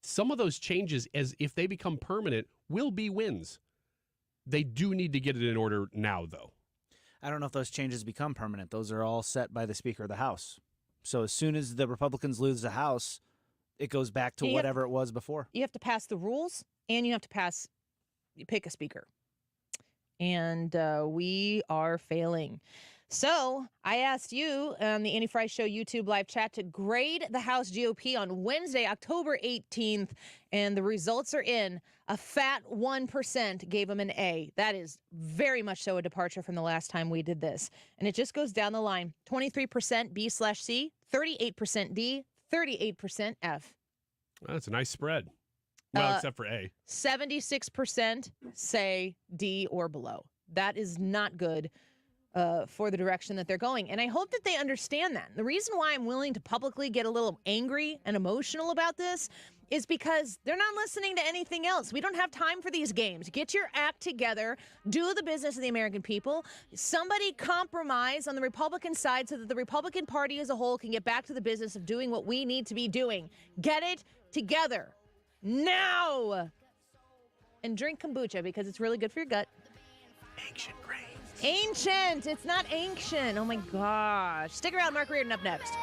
Speaker 21: Some of those changes, as if they become permanent, will be wins. They do need to get it in order now, though.
Speaker 22: I don't know if those changes become permanent. Those are all set by the Speaker of the House. So as soon as the Republicans lose the House, it goes back to whatever it was before.
Speaker 11: You have to pass the rules, and you have to pick a speaker. And we are failing. So I asked you on the Annie Frey Show YouTube live chat to grade the House GOP on Wednesday, October 18th, and the results are in. A fat 1% gave them an A. That is very much so a departure from the last time we did this. And it just goes down the line. 23% B/C, 38% D, 38% F.
Speaker 21: That's a nice spread. Well, except for A.
Speaker 11: 76% say D or below. That is not good for the direction that they're going. And I hope that they understand that. The reason why I'm willing to publicly get a little angry and emotional about this is because they're not listening to anything else. We don't have time for these games. Get your act together. Do the business of the American people. Somebody compromise on the Republican side so that the Republican Party as a whole can get back to the business of doing what we need to be doing. Get it together. Now! And drink kombucha because it's really good for your gut.
Speaker 21: Ancient grains.
Speaker 11: Ancient. It's not ancient. Oh my gosh. Stick around. Mark Reardon up next.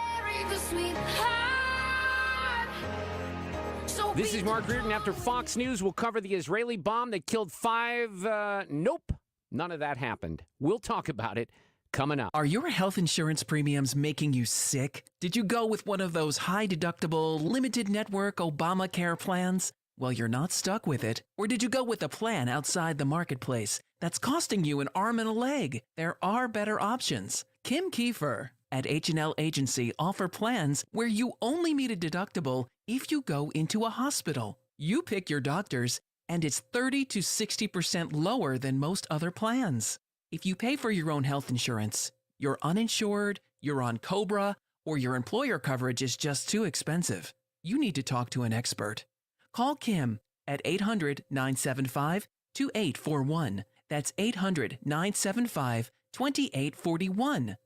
Speaker 5: This is Mark Reardon. After Fox News will cover the Israeli bomb that killed 5. Nope. None of that happened. We'll talk about it coming up.
Speaker 7: Are your health insurance premiums making you sick? Did you go with one of those high-deductible, limited network Obamacare plans? Well, you're not stuck with it. Or did you go with a plan outside the marketplace that's costing you an arm and a leg? There are better options. Kim Kiefer at H&L Agency offer plans where you only meet a deductible if you go into a hospital. You pick your doctors, and it's 30 to 60% lower than most other plans. If you pay for your own health insurance, you're uninsured, you're on COBRA, or your employer coverage is just too expensive, you need to talk to an expert. Call Kim at 800-975-2841. That's 800-975-2841.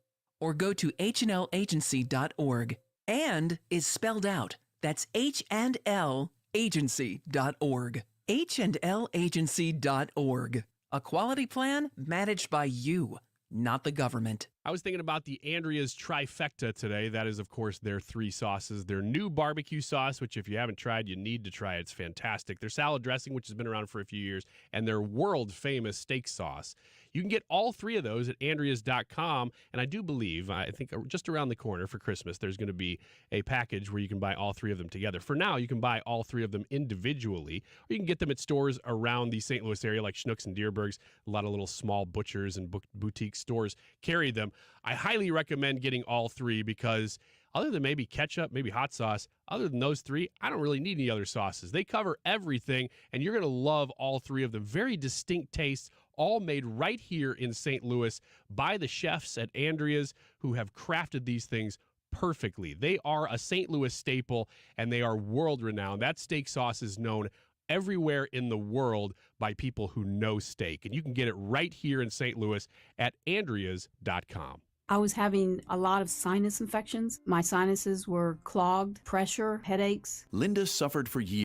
Speaker 7: Or go to hnlagency.org. And is spelled out. That's hnlagency.org. hnlagency.org. A quality plan managed by you, not the government.
Speaker 21: I was thinking about the Andrea's trifecta today. That is, of course, their 3 sauces. Their new barbecue sauce, which if you haven't tried, you need to try. It's fantastic. Their salad dressing, which has been around for a few years, and their world-famous steak sauce. You can get all 3 of those at Andreas.com, and I do believe, I think just around the corner for Christmas, there's going to be a package where you can buy all 3 of them together. For now, you can buy all 3 of them individually, or you can get them at stores around the St. Louis area like Schnucks and Deerbergs. A lot of little small butchers and boutique stores carry them. I highly recommend getting all 3 because other than maybe ketchup, maybe hot sauce, other than those 3, I don't really need any other sauces. They cover everything, and you're going to love all 3 of them. Very distinct tastes, all made right here in St. Louis by the chefs at Andrea's who have crafted these things perfectly. They are a St. Louis staple, and they are world-renowned. That steak sauce is known everywhere in the world by people who know steak, and you can get it right here in St. Louis at Andreas.com.
Speaker 9: I was having a lot of sinus infections. My sinuses were clogged, pressure, headaches.
Speaker 23: Linda suffered for years